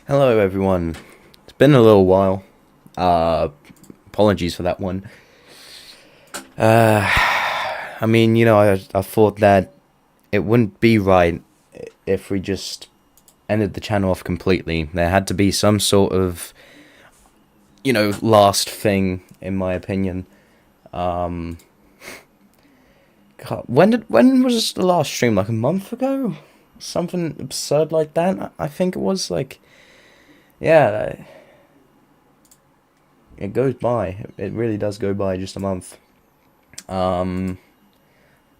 Hello everyone. It's been a little while. Apologies for that one. Uh, I thought that it wouldn't be right if we just ended the channel off completely. There had to be some sort of, last thing, in my opinion. Um, God, when was the last stream? Like a month ago? Something absurd like that? I think it was like, yeah. It goes by. It really does go by just a month. Um,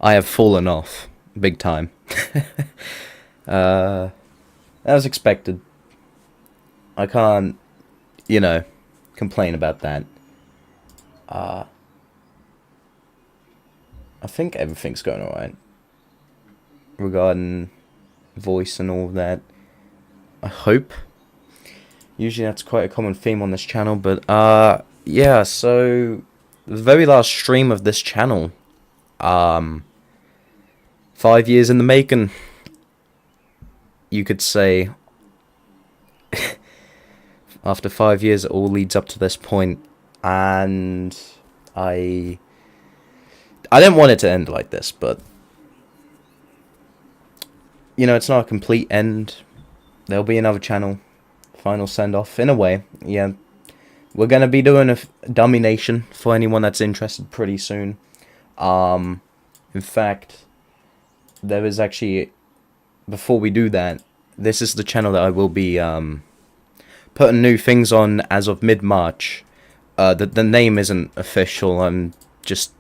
I have fallen off big time. uh, as expected. I can't, you know, complain about that. Uh, I think everything's going alright regarding voice and all of that. I hope. Usually that's quite a common theme on this channel, but yeah. So the very last stream of this channel, 5 years in the making, you could say. After 5 years, it all leads up to this point, and I didn't want it to end like this, but it's not a complete end. There'll be another channel, final send off in a way. Yeah, we're gonna be doing a Dummynation for anyone that's interested pretty soon. In fact, there is actually, before we do that, this is the channel that I will be putting new things on as of mid-March. The name isn't official. I'm just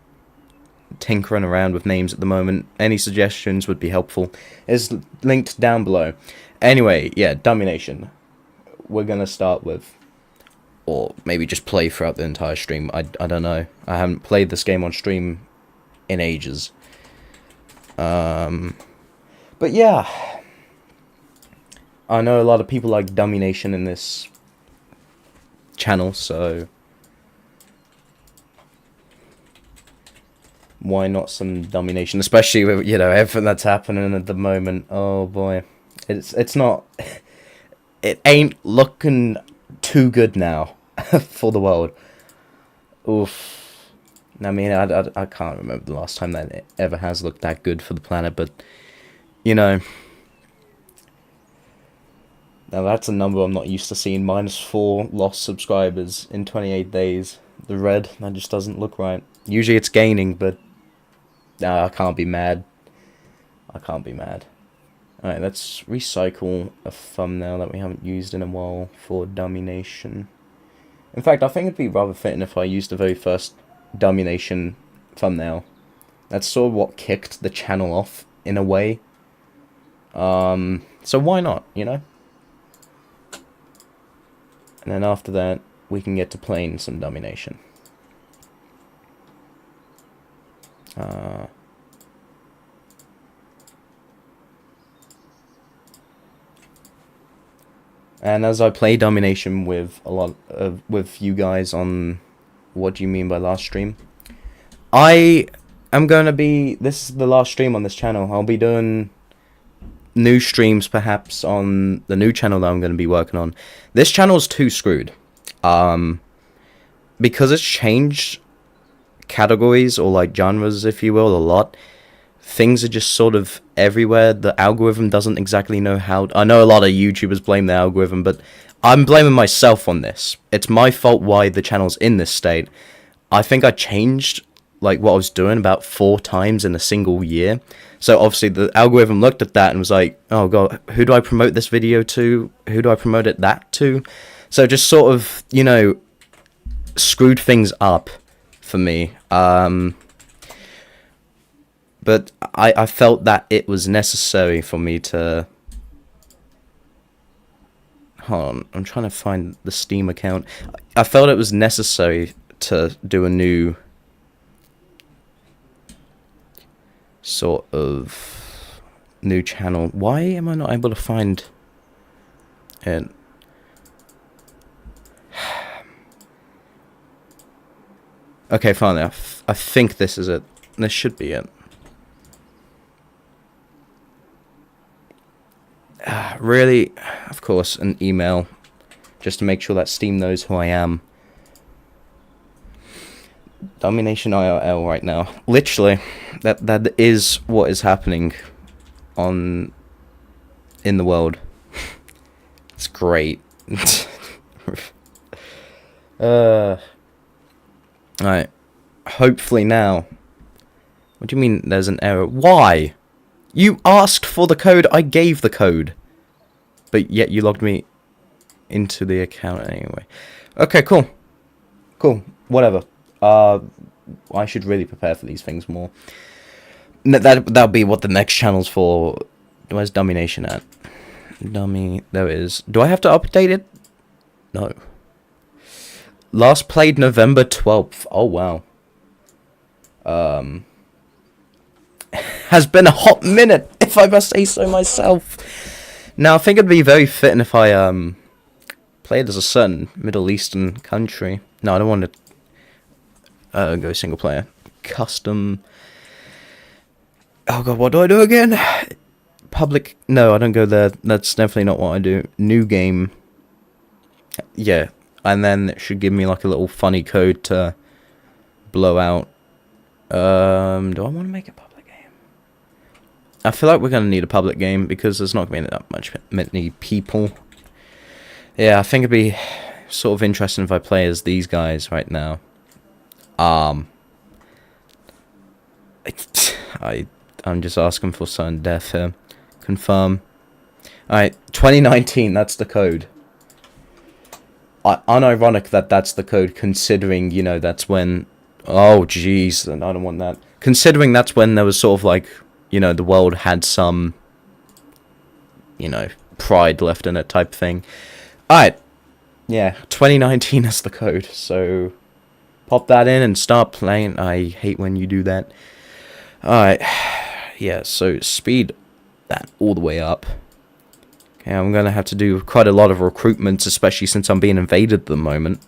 tinkering around with names at the moment. Any suggestions would be helpful. It's linked down below. Anyway, yeah, Dummynation. We're gonna start with, or maybe just play throughout the entire stream. I don't know. I haven't played this game on stream in ages. But yeah, I know a lot of people like Dummynation in this channel, so why not some Dummynation? Especially with everything that's happening at the moment. Oh boy, it's not. It ain't looking too good now for the world. Oof. I mean, I can't remember the last time that it ever has looked that good for the planet, but now that's a number I'm not used to seeing. -4 lost subscribers in 28 days. The red, that just doesn't look right. Usually it's gaining, but I can't be mad. I can't be mad. Alright, let's recycle a thumbnail that we haven't used in a while for Dummynation. In fact, I think it'd be rather fitting if I used the very first Dummynation thumbnail. That's sort of what kicked the channel off, in a way. So why not, And then after that, we can get to playing some Dummynation. And as I play Dummynation with with you guys on What Do You Mean by Last Stream, I am going to be, this is the last stream on this channel. I'll be doing new streams perhaps on the new channel that I'm going to be working on. This channel's too screwed. Because it's changed categories, or like genres, if you will, a lot. Things are just sort of everywhere. The algorithm doesn't exactly know how. I know a lot of YouTubers blame the algorithm, but I'm blaming myself on this. It's my fault why the channel's in this state. I think I changed like what I was doing about 4 times in a single year. So obviously the algorithm looked at that and was like, oh god, who do I promote this video to? Who do I promote that to? So just sort of, screwed things up for me. But I felt that it was necessary for me to... Hold on, I'm trying to find the Steam account. I felt it was necessary to do a new sort of new channel. Why am I not able to find it? Okay, fine. I think this is it. This should be it. really, of course, an email, just to make sure that Steam knows who I am. Dummynation IRL right now. Literally, that is what is happening in the world. It's great. Alright. Hopefully now. What do you mean there's an error? Why? You asked for the code, I gave the code. But yet you logged me into the account anyway. Okay, cool. Cool. Whatever. I should really prepare for these things more. That'll be what the next channel's for. Where's Dummynation at? Dummy, there it is. Do I have to update it? No. Last played November 12th. Oh, wow. Has been a hot minute, if I must say so myself. Now, I think it'd be very fitting if I, played as a certain Middle Eastern country. No, I don't want to, go single player. Custom. Oh, God, what do I do again? Public. No, I don't go there. That's definitely not what I do. New game. Yeah. And then it should give me, like, a little funny code to blow out. Do I want to make a public game? I feel like we're going to need a public game because there's not going to be that many people. Yeah, I think it'd be sort of interesting if I play as these guys right now. I'm just asking for sudden death here. Confirm. Alright, 2019, that's the code. Unironic that that's the code, considering, you know, that's when... Oh, jeez, I don't want that. Considering that's when there was sort of like, you know, the world had some, you know, pride left in it type thing. Alright. Yeah, 2019 is the code, so... Pop that in and start playing. I hate when you do that. Alright. Yeah, so speed that all the way up. Okay, I'm going to have to do quite a lot of recruitments, especially since I'm being invaded at the moment.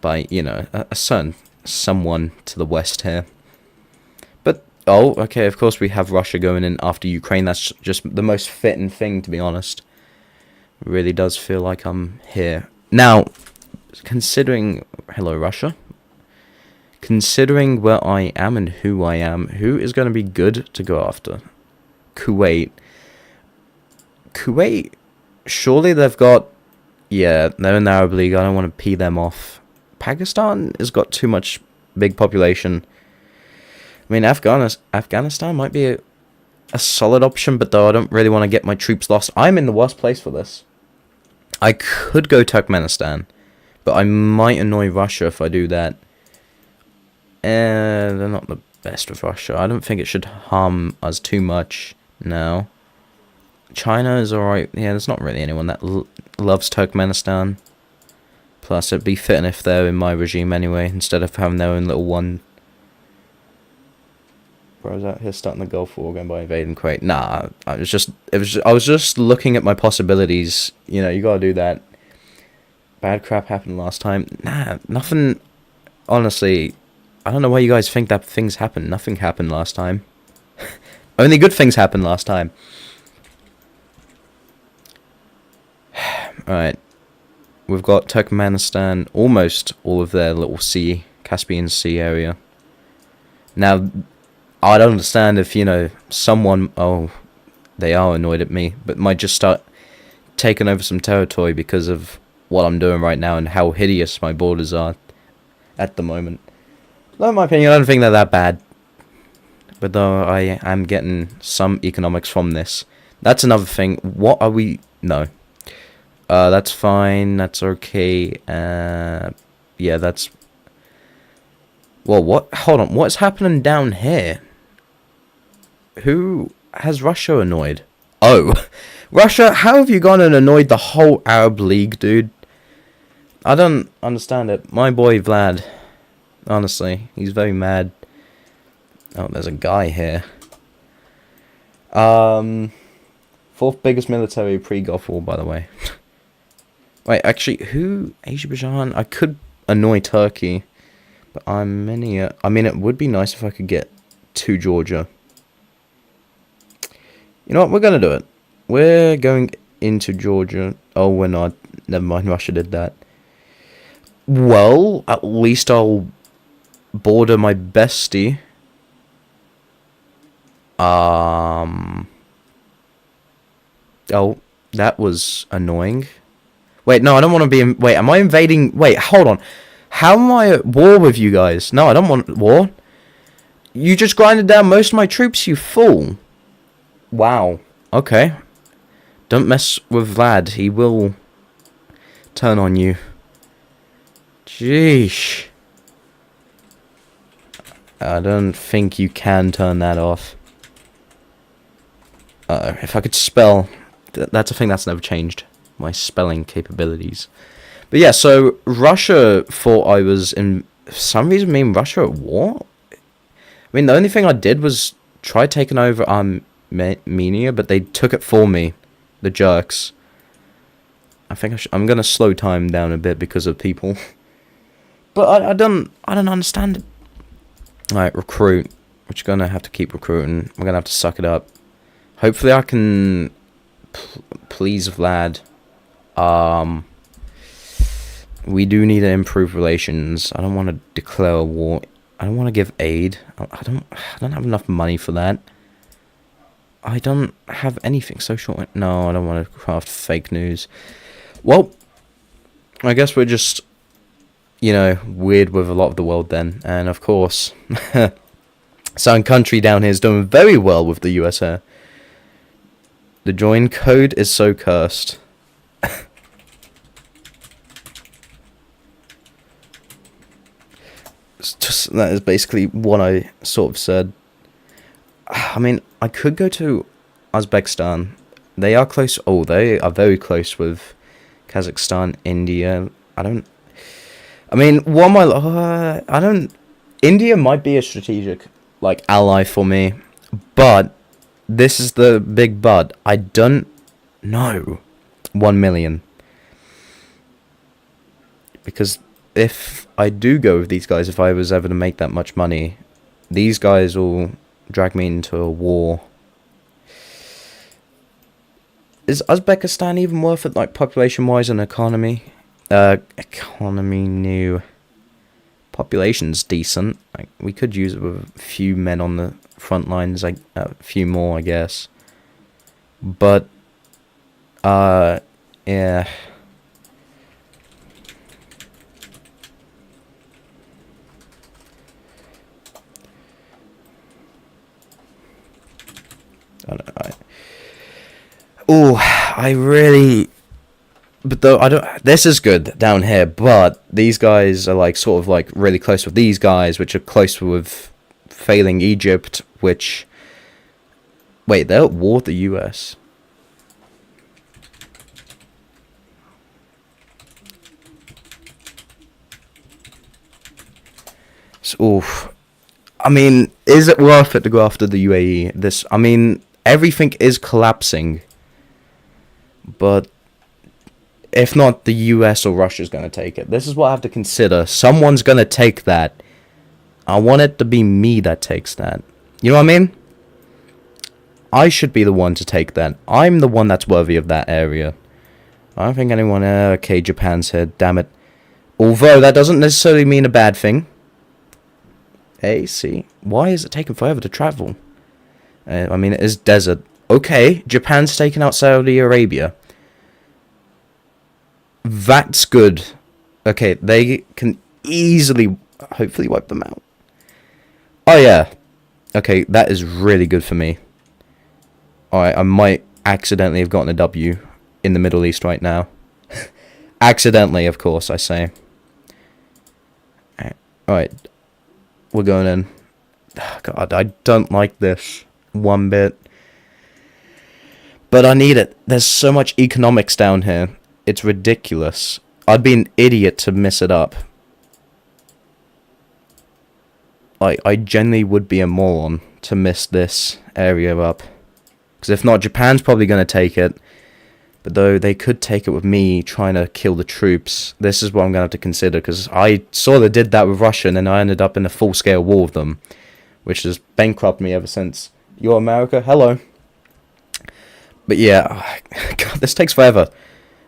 By, you know, someone to the west here. But, oh, okay, of course we have Russia going in after Ukraine. That's just the most fitting thing, to be honest. It really does feel like I'm here. Now, considering... Hello, Russia. Considering where I am and who I am, who is going to be good to go after? Kuwait. Kuwait, surely they've got... Yeah, they're in the Arab League. I don't want to pee them off. Pakistan has got too much big population. I mean, Afghanistan might be a solid option, but though I don't really want to get my troops lost. I'm in the worst place for this. I could go Turkmenistan, but I might annoy Russia if I do that. They're not the best with Russia. I don't think it should harm us too much now. China is alright. Yeah, there's not really anyone that loves Turkmenistan. Plus, it'd be fitting if they're in my regime anyway, instead of having their own little one. Bro, I was out here starting the Gulf War going by invading Kuwait. Nah, I was just looking at my possibilities. You know, you gotta do that. Bad crap happened last time. Nah, nothing. Honestly, I don't know why you guys think that things happened. Nothing happened last time. Only good things happened last time. Alright. We've got Turkmenistan, almost all of their little sea, Caspian Sea area. Now, I don't understand if, you know, someone... Oh, they are annoyed at me, but might just start taking over some territory because of what I'm doing right now and how hideous my borders are at the moment. Though, in my opinion, I don't think they're that bad. But though I am getting some economics from this. That's another thing. What are we... No. That's fine. That's okay. Yeah, that's... Well, what? Hold on. What's happening down here? Who has Russia annoyed? Oh. Russia, how have you gone and annoyed the whole Arab League, dude? I don't understand it. My boy Vlad. Honestly, he's very mad. Oh, there's a guy here. Fourth biggest military pre-Gulf War, by the way. Wait, actually, who? Azerbaijan? I could annoy Turkey. But Armenia... I mean, it would be nice if I could get to Georgia. You know what? We're going to do it. we're going into Georgia. Oh, we're not. Never mind, Russia did that. Well, at least I'll border my bestie. Oh, that was annoying. Wait, no, I don't want to be wait, am I invading? Wait, hold on. How am I at war with you guys? No, I don't want war. You just grinded down most of my troops, you fool. Wow. Okay. Don't mess with Vlad. He will turn on you. Jeesh. I don't think you can turn that off. If I could spell... That's a thing that's never changed. My spelling capabilities. But yeah, so Russia thought I was in... For some reason, me and Russia at war? I mean, the only thing I did was try taking over Armenia, but they took it for me. The jerks. I think I'm gonna slow time down a bit because of people. But I don't understand it. Alright, recruit. We're just gonna have to keep recruiting. We're gonna have to suck it up. Hopefully I can please Vlad. We do need to improve relations. I don't want to declare a war. I don't want to give aid. I don't have enough money for that. I don't have anything social. No, I don't want to craft fake news. Well, I guess we're just, you know, weird with a lot of the world then. And of course, some country down here is doing very well with the USA. The join code is so cursed. It's just, that is basically what I sort of said. I mean, I could go to Uzbekistan. They are close. Oh, they are very close with Kazakhstan, India. I mean, what am I... India might be a strategic, like, ally for me. But, this is the big but. I don't know. 1 million. Because if I do go with these guys, if I was ever to make that much money, these guys will drag me into a war. Is Uzbekistan even worth it, like, population-wise and economy? Economy new. Population's decent. Like, we could use it with a few men on the front lines, like, a few more, I guess. But, yeah. I really... But though, this is good down here, but these guys are, like, sort of, like, really close with these guys, which are close with failing Egypt, which... Wait, they're at war with the US. So, I mean, is it worth it to go after the UAE? I mean, everything is collapsing. But if not, the US or Russia's going to take it. This is what I have to consider. Someone's going to take that. I want it to be me that takes that. You know what I mean? I should be the one to take that. I'm the one that's worthy of that area. I don't think anyone... okay, Japan's here. Damn it. Although, that doesn't necessarily mean a bad thing. Hey, see? Why is it taking forever to travel? I mean, it is desert. Okay, Japan's taken out Saudi Arabia. That's good. Okay, they can easily, hopefully, wipe them out. Oh, yeah. Okay, that is really good for me. Alright, I might accidentally have gotten a W in the Middle East right now. Accidentally, of course, I say. Alright, we're going in. God, I don't like this one bit. But I need it. There's so much economics down here. It's ridiculous. I'd be an idiot to miss it up. Like, I genuinely would be a moron to miss this area up. Because if not, Japan's probably going to take it. But though they could take it with me trying to kill the troops, this is what I'm going to have to consider. Because I sort of did that with Russia, and then I ended up in a full-scale war with them. Which has bankrupted me ever since. You're America? Hello. But yeah, God, this takes forever.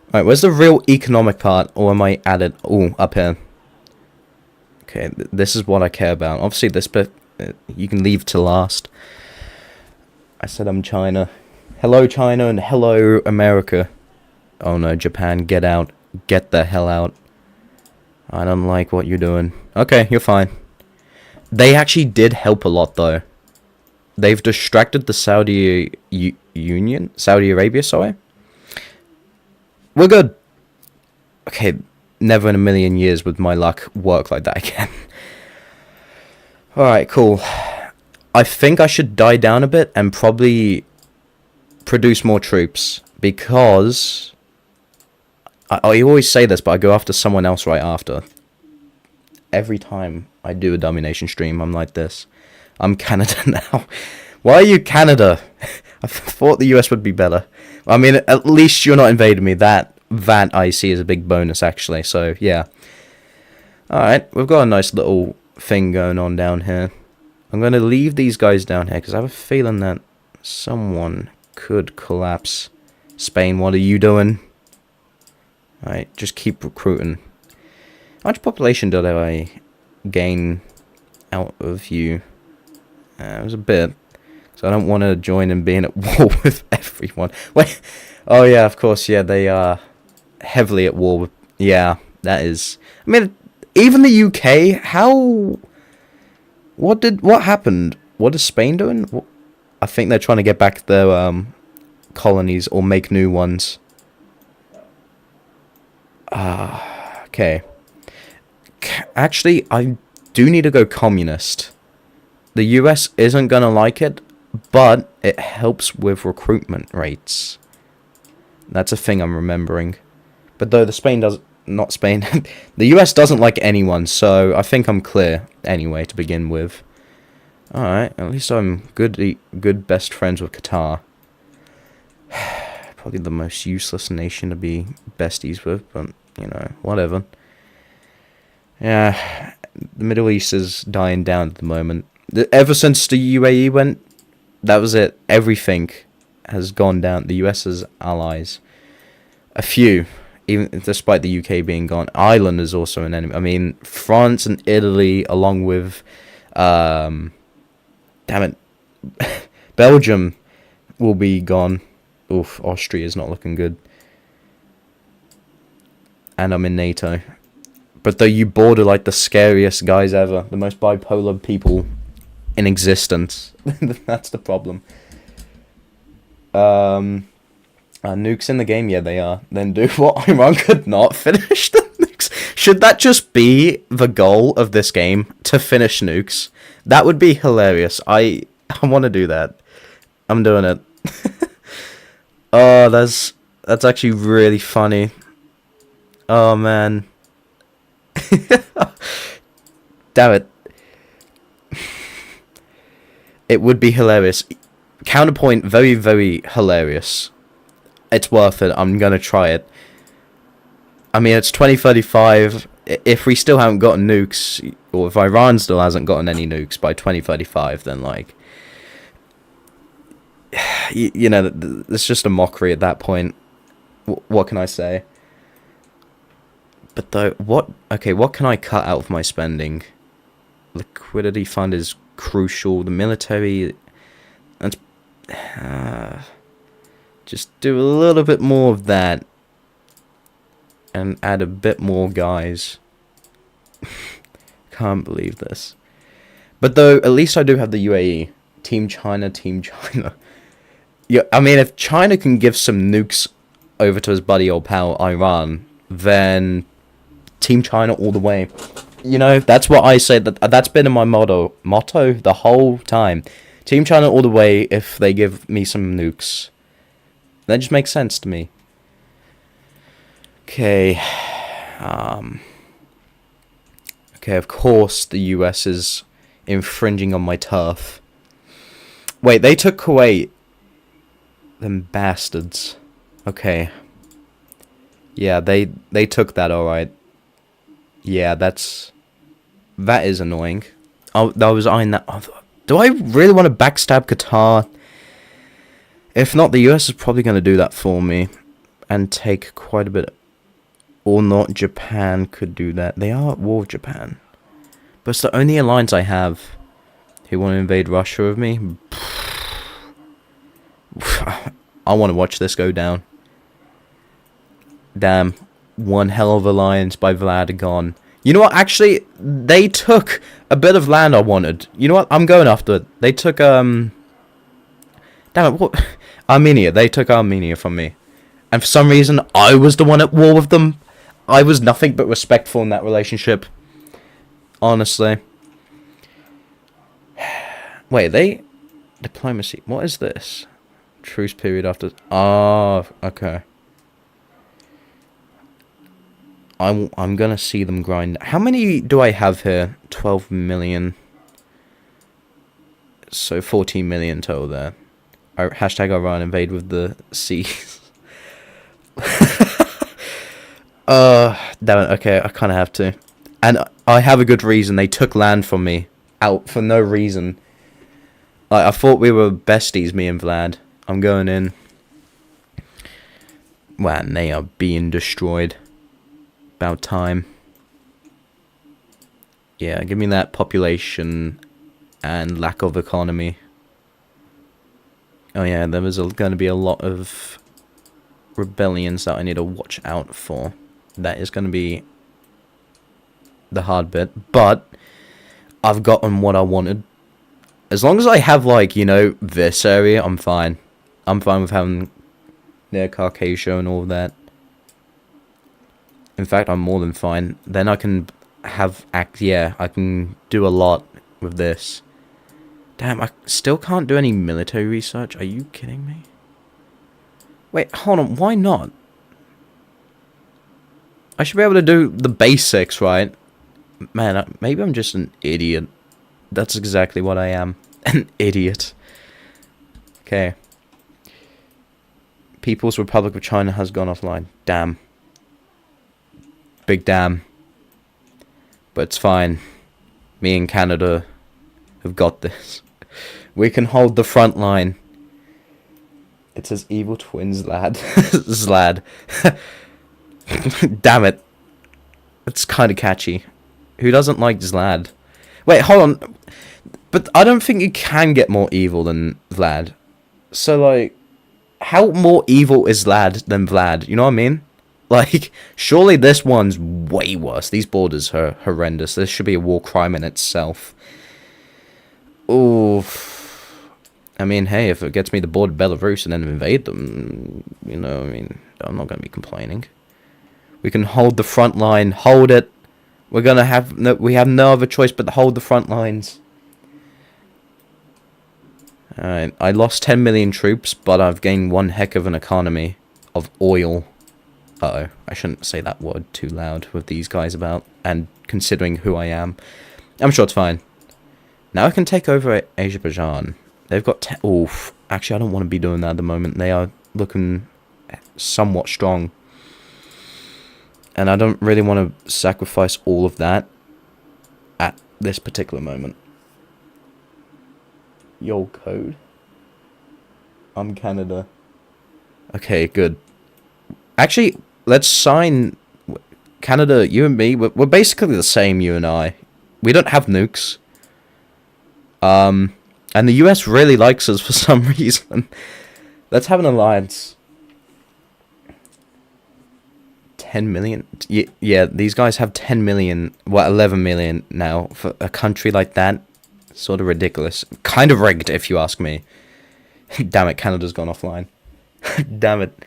Alright, where's the real economic part? Or am I at it? Oh, up here. Okay, this is what I care about. Obviously, this bit, you can leave to last. I said I'm China. Hello, China, and hello, America. Oh no, Japan, get out. Get the hell out. I don't like what you're doing. Okay, you're fine. They actually did help a lot, though. They've distracted the Saudi Arabia, sorry. We're good. Okay, never in a million years would my luck work like that again. Alright, cool. I think I should die down a bit and probably produce more troops. Because I always say this, but I go after someone else right after. Every time I do a Dummynation stream, I'm like this. I'm Canada now. Why are you Canada? I thought the US would be better. I mean, at least you're not invading me. That I see as a big bonus, actually. So, yeah. Alright, we've got a nice little thing going on down here. I'm going to leave these guys down here, because I have a feeling that someone could collapse. Spain, what are you doing? Alright, just keep recruiting. How much population did I gain out of you? It was a bit. So I don't want to join in being at war with everyone. Wait. Oh, yeah, of course, yeah, they are heavily at war with... Yeah, that is... I mean, even the UK, how... What happened? What is Spain doing? I think they're trying to get back their colonies or make new ones. Okay. Actually, I do need to go communist. The US isn't gonna like it, but it helps with recruitment rates. That's a thing I'm remembering. But though not Spain, the US doesn't like anyone, so I think I'm clear anyway to begin with. Alright, at least I'm good best friends with Qatar. Probably the most useless nation to be besties with, but, you know, whatever. Yeah, the Middle East is dying down at the moment. Ever since the UAE went, that was it. Everything has gone down. The US's allies. A few, even despite the UK being gone. Ireland is also an enemy. I mean, France and Italy, along with, damn it, Belgium will be gone. Oof, Austria is not looking good. And I'm in NATO. But though you border like the scariest guys ever, the most bipolar people in existence. That's the problem. Nukes in the game? Yeah, they are. Then do what? Iran could not finish the nukes. Should that just be the goal of this game? To finish nukes? That would be hilarious. I want to do that. I'm doing it. Oh, that's actually really funny. Oh, man. Damn it. It would be hilarious. Counterpoint, very, very hilarious. It's worth it. I'm gonna try it. I mean, it's 2035. If we still haven't gotten nukes, or if Iran still hasn't gotten any nukes by 2035, then, like... You know, it's just a mockery at that point. What can I say? But though, what can I cut out of my spending? Liquidity fund is crucial. The military, that's just do a little bit more of that, and add a bit more guys. Can't believe this. But though, at least I do have the UAE. Team China, Team China. Yeah, I mean, if China can give some nukes over to his buddy old pal Iran, then Team China all the way. You know, that's what I say. That's been in my motto the whole time. Team China all the way if they give me some nukes. That just makes sense to me. Okay. Okay, of course the US is infringing on my turf. Wait, they took Kuwait. Them bastards. Okay. Yeah, they took that alright. Yeah, that is annoying. Oh, that was eyeing that. Oh, do I really want to backstab Qatar? If not, the US is probably going to do that for me and take quite a bit. Or not, Japan could do that. They are at war with Japan. But it's the only alliance I have who want to invade Russia with me. I want to watch this go down. Damn. One hell of alliance by Vlad gone. You know what? Actually, they took a bit of land I wanted. You know what? I'm going after it. They took, damn it, what? Armenia. They took Armenia from me. And for some reason, I was the one at war with them. I was nothing but respectful in that relationship. Honestly. Wait, they... Diplomacy. What is this? Truce period after... Oh, okay. I'm gonna see them grind. How many do I have here? 12 million. So 14 million total there. Hashtag Iran invade with the seas. Damn it. Okay, I kind of have to. And I have a good reason. They took land from me. Out for no reason. Like, I thought we were besties, me and Vlad. I'm going in. Wow, and they are being destroyed. About time. Yeah, give me that population and lack of economy. Oh yeah, there was going to be a lot of rebellions that I need to watch out for. That is going to be the hard bit, but I've gotten what I wanted. As long as I have, like, you know, this area, I'm fine. I'm fine with having near Caucasia and all of that. In fact, I'm more than fine. Then I can have yeah, I can do a lot with this. Damn, I still can't do any military research. Are you kidding me? Wait, hold on. Why not? I should be able to do the basics, right? Man, maybe I'm just an idiot. That's exactly what I am. An idiot. Okay. People's Republic of China has gone offline. Damn. Big damn. But it's fine. Me and Canada have got this. We can hold the front line. It says evil twins, lad. Zlad. Damn it. It's kind of catchy. Who doesn't like Zlad? Wait, hold on. But I don't think you can get more evil than Vlad. So, like, how more evil is Zlad than Vlad? You know what I mean? Like, surely this one's way worse. These borders are horrendous. This should be a war crime in itself. Oof. I mean, hey, if it gets me the border of Belarus and then invade them, you know, I mean, I'm not going to be complaining. We can hold the front line. Hold it. We're going to have... No, we have no other choice but to hold the front lines. Alright, I lost 10 million troops, but I've gained one heck of an economy of oil. Uh-oh, I shouldn't say that word too loud with these guys about, and considering who I am. I'm sure it's fine. Now I can take over Azerbaijan. They've got... Oof. Actually, I don't want to be doing that at the moment. They are looking somewhat strong. And I don't really want to sacrifice all of that at this particular moment. Yo, code. I'm Canada. Okay, good. Actually, let's sign... Canada, you and me, we're basically the same, you and I. We don't have nukes. And the US really likes us for some reason. Let's have an alliance. 10 million? Yeah, these guys have 10 million, well, 11 million now. For a country like that, sort of ridiculous. Kind of rigged, if you ask me. Damn it, Canada's gone offline. Damn it.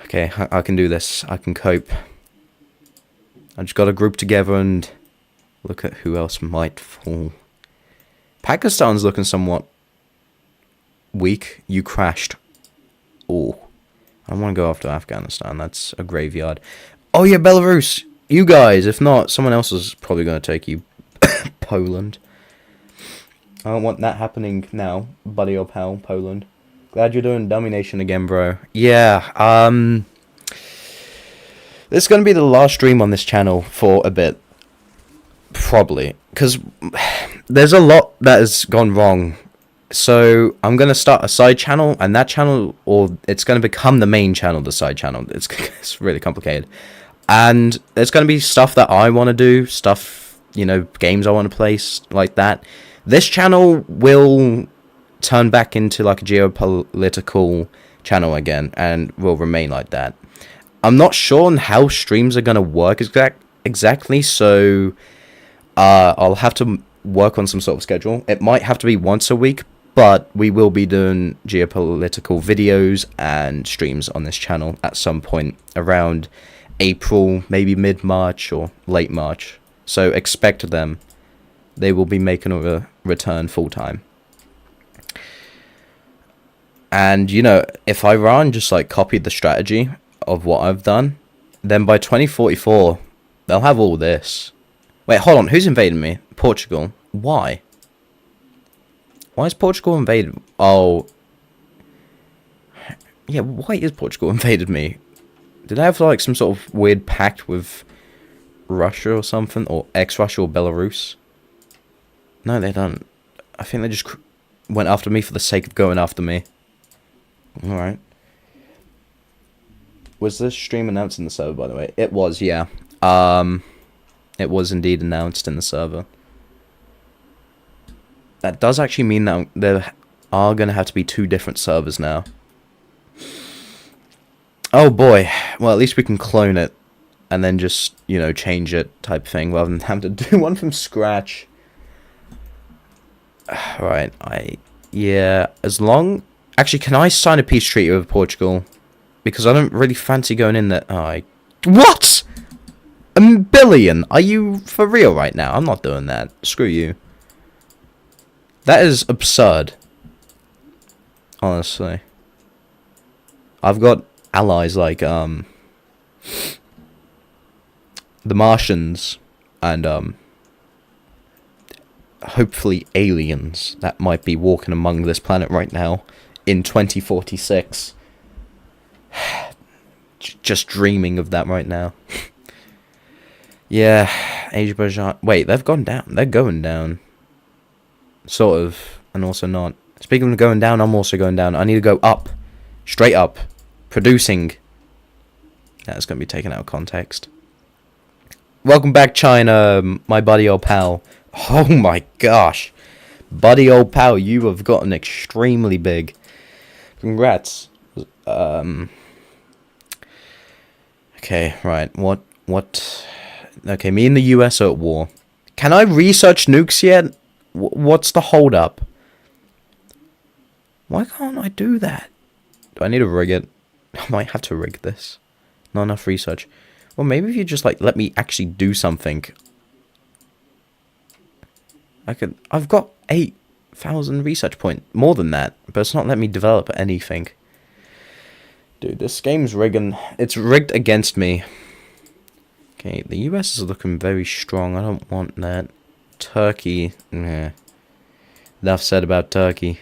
Okay, I can do this. I can cope. I just got to group together and look at who else might fall. Pakistan's looking somewhat weak. You crashed. Oh. I want to go after Afghanistan. That's a graveyard. Oh yeah, Belarus. You guys. If not, someone else is probably going to take you. Poland. I don't want that happening now, buddy or pal, Poland. Glad you're doing Dummynation again, bro. Yeah, this is going to be the last stream on this channel for a bit. Probably. Because there's a lot that has gone wrong So I'm gonna start a side channel, and that channel, or it's gonna become the main channel, the side channel. It's really complicated, and there's gonna be stuff that I want to do, stuff, you know, games I want to play, like that. This channel will turn back into like a geopolitical channel again, and will remain like that. I'm not sure on how streams are gonna work exactly, so I'll have to work on some sort of schedule. It might have to be once a week, but we will be doing geopolitical videos and streams on this channel at some point around April, maybe mid-March or late March. So expect them. They will be making a return full-time. And, you know, if Iran just, like, copied the strategy of what I've done, then by 2044, they'll have all this. Wait, hold on. Who's invading me? Portugal. Why? Why is Portugal invaded? Oh. Yeah, why is Portugal invaded me? Did I have, like, some sort of weird pact with Russia or something? Or ex-Russia or Belarus? No, they don't. I think they just went after me for the sake of going after me. Alright. Was this stream announced in the server, by the way? It was, yeah. It was indeed announced in the server. That does actually mean that there are going to have to be 2 different servers now. Oh boy. Well, at least we can clone it. And then just, you know, change it type thing. Rather than having to do one from scratch. Right. Yeah. As long... Actually, can I sign a peace treaty with Portugal? Because I don't really fancy going in there. What? $1 billion? Are you for real right now? I'm not doing that. Screw you. That is absurd. Honestly. I've got allies like, the Martians and, hopefully aliens that might be walking among this planet right now in 2046. Just dreaming of that right now. Yeah, Azerbaijan. Wait, they've gone down. They're going down. Sort of, and also not. Speaking of going down, I'm also going down. I need to go up. Straight up. Producing. That's going to be taken out of context. Welcome back, China, my buddy old pal. Oh my gosh. Buddy old pal, you have gotten extremely big. Congrats. Okay, right. What? Okay, me and the US are at war. Can I research nukes yet? What's the hold up? Why can't I do that? Do I need to rig it? I might have to rig this. Not enough research. Well, maybe if you just, like, let me actually do something. I've got 8,000 research points. More than that. But it's not letting me develop anything. Dude, this game's rigging. It's rigged against me. Okay, the US is looking very strong. I don't want that. Turkey. Nah. Enough said about Turkey.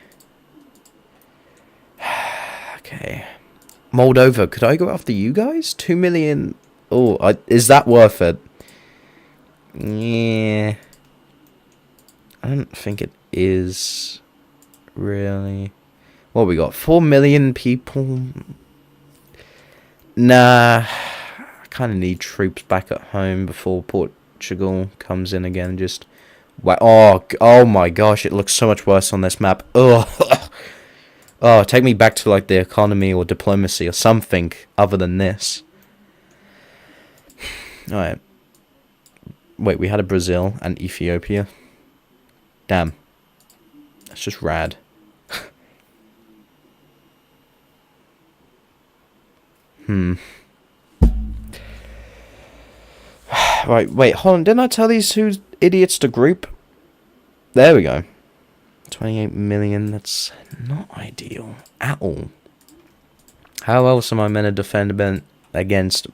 Okay. Moldova. Could I go after you guys? 2 million. Oh, is that worth it? Yeah. I don't think it is. Really. What we got? 4 million people. Nah. I kind of need troops back at home before Portugal comes in again. Just. Oh my gosh. It looks so much worse on this map. Ugh. Oh, take me back to, like, the economy or diplomacy or something other than this. Alright. Wait, we had a Brazil and Ethiopia. Damn. That's just rad. Right, wait, hold on. Didn't I tell these 2 idiots to group? There we go. 28 million, that's not ideal at all. How else am I meant to defend against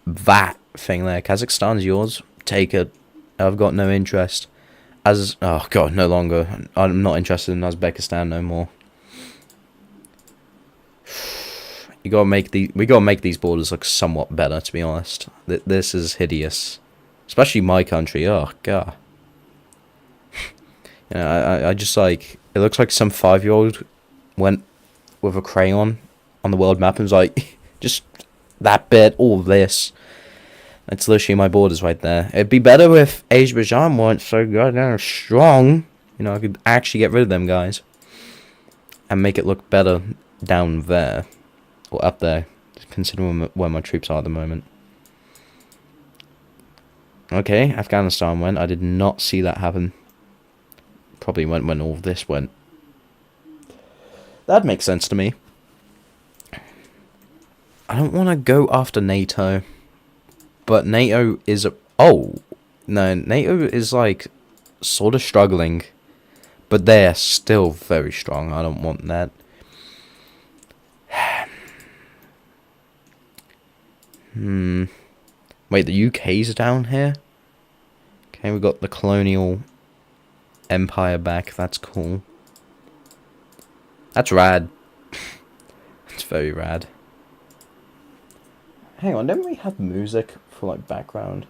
that thing there? Kazakhstan's yours. Take it. I've got no interest. Oh god, no longer. I'm not interested in Uzbekistan no more. We gotta make these borders look somewhat better, to be honest. This is hideous. Especially my country. Oh god. You know, I just like, it looks like some 5-year-old went with a crayon on the world map and was like, just that bit, all this. It's literally my borders right there. It'd be better if Azerbaijan weren't so goddamn strong. You know, I could actually get rid of them guys. And make it look better down there. Or up there. Considering where my troops are at the moment. Okay, Afghanistan went. I did not see that happen. Probably went when all this went. That makes sense to me. I don't want to go after NATO. But NATO is a... Oh! No, NATO is like sort of struggling. But they're still very strong. I don't want that. Wait, the UK's down here? Okay, we got the colonial empire back. That's cool. That's rad. It's very rad. Hang on, don't we have music for like background?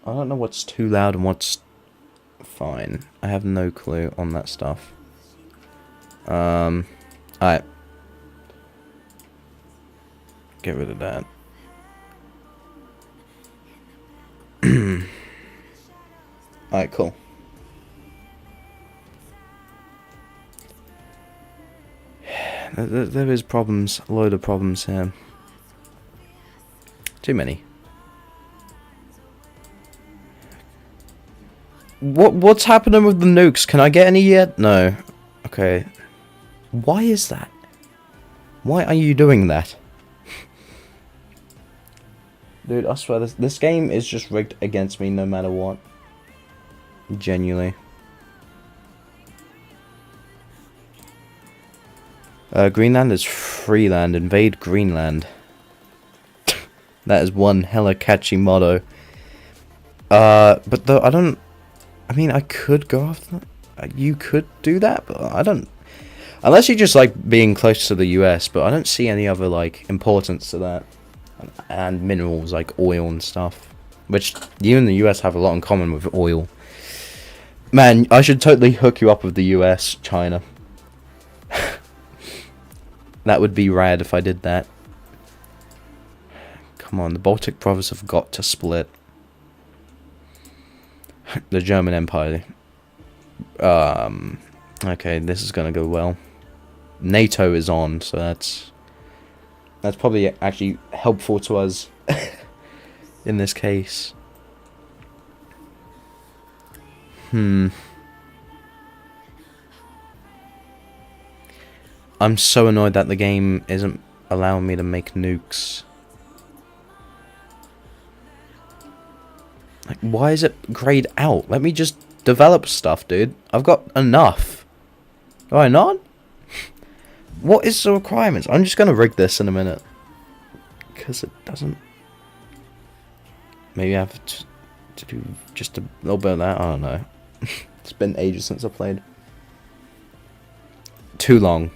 I don't know what's too loud and what's fine. I have no clue on that stuff. Alright. Get rid of that. Alright, cool. There is problems, a load of problems here. Too many. What's happening with the nukes? Can I get any yet? No. Okay. Why is that? Why are you doing that? Dude, I swear this game is just rigged against me no matter what. Genuinely. Greenland is free land. Invade Greenland. That is one hella catchy motto. But though I don't... I mean, I could go after that. You could do that, but I don't... Unless you just like being close to the US, but I don't see any other like importance to that. And minerals like oil and stuff. Which you and the US have a lot in common with oil. Man, I should totally hook you up with the US, China. That would be rad if I did that. Come on, the Baltic brothers have got to split. The German Empire. Okay, this is gonna go well. NATO is on, so that's probably actually helpful to us in this case. I'm so annoyed that the game isn't allowing me to make nukes. Like, why is it grayed out? Let me just develop stuff, dude. I've got enough. Do I not? What is the requirements? I'm just gonna rig this in a minute. Because it doesn't... Maybe I have to do just a little bit of that. I don't know. It's been ages since I played. Too long.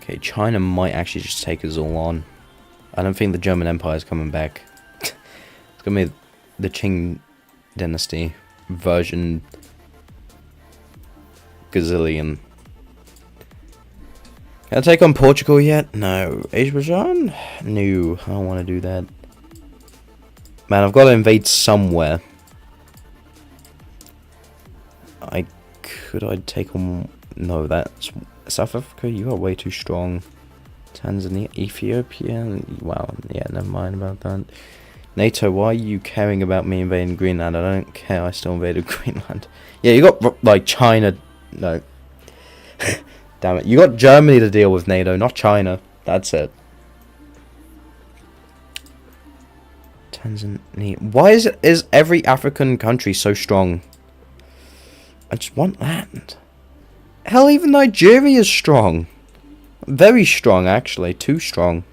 Okay, China might actually just take us all on. I don't think the German Empire is coming back. It's gonna be the Qing dynasty version gazillion. Can I take on Portugal yet? No. Azerbaijan? No, I don't want to do that. Man, I've got to invade somewhere. Could I take on... No, that's... South Africa, you are way too strong. Tanzania, Ethiopia... Wow, yeah, never mind about that. NATO, why are you caring about me invading Greenland? I don't care, I still invaded Greenland. Yeah, you got, like, China... No. Damn it. You got Germany to deal with, NATO, not China. That's it. Tanzania... Why is every African country so strong? I just want land. Hell, even Nigeria is strong. Very strong, actually. Too strong.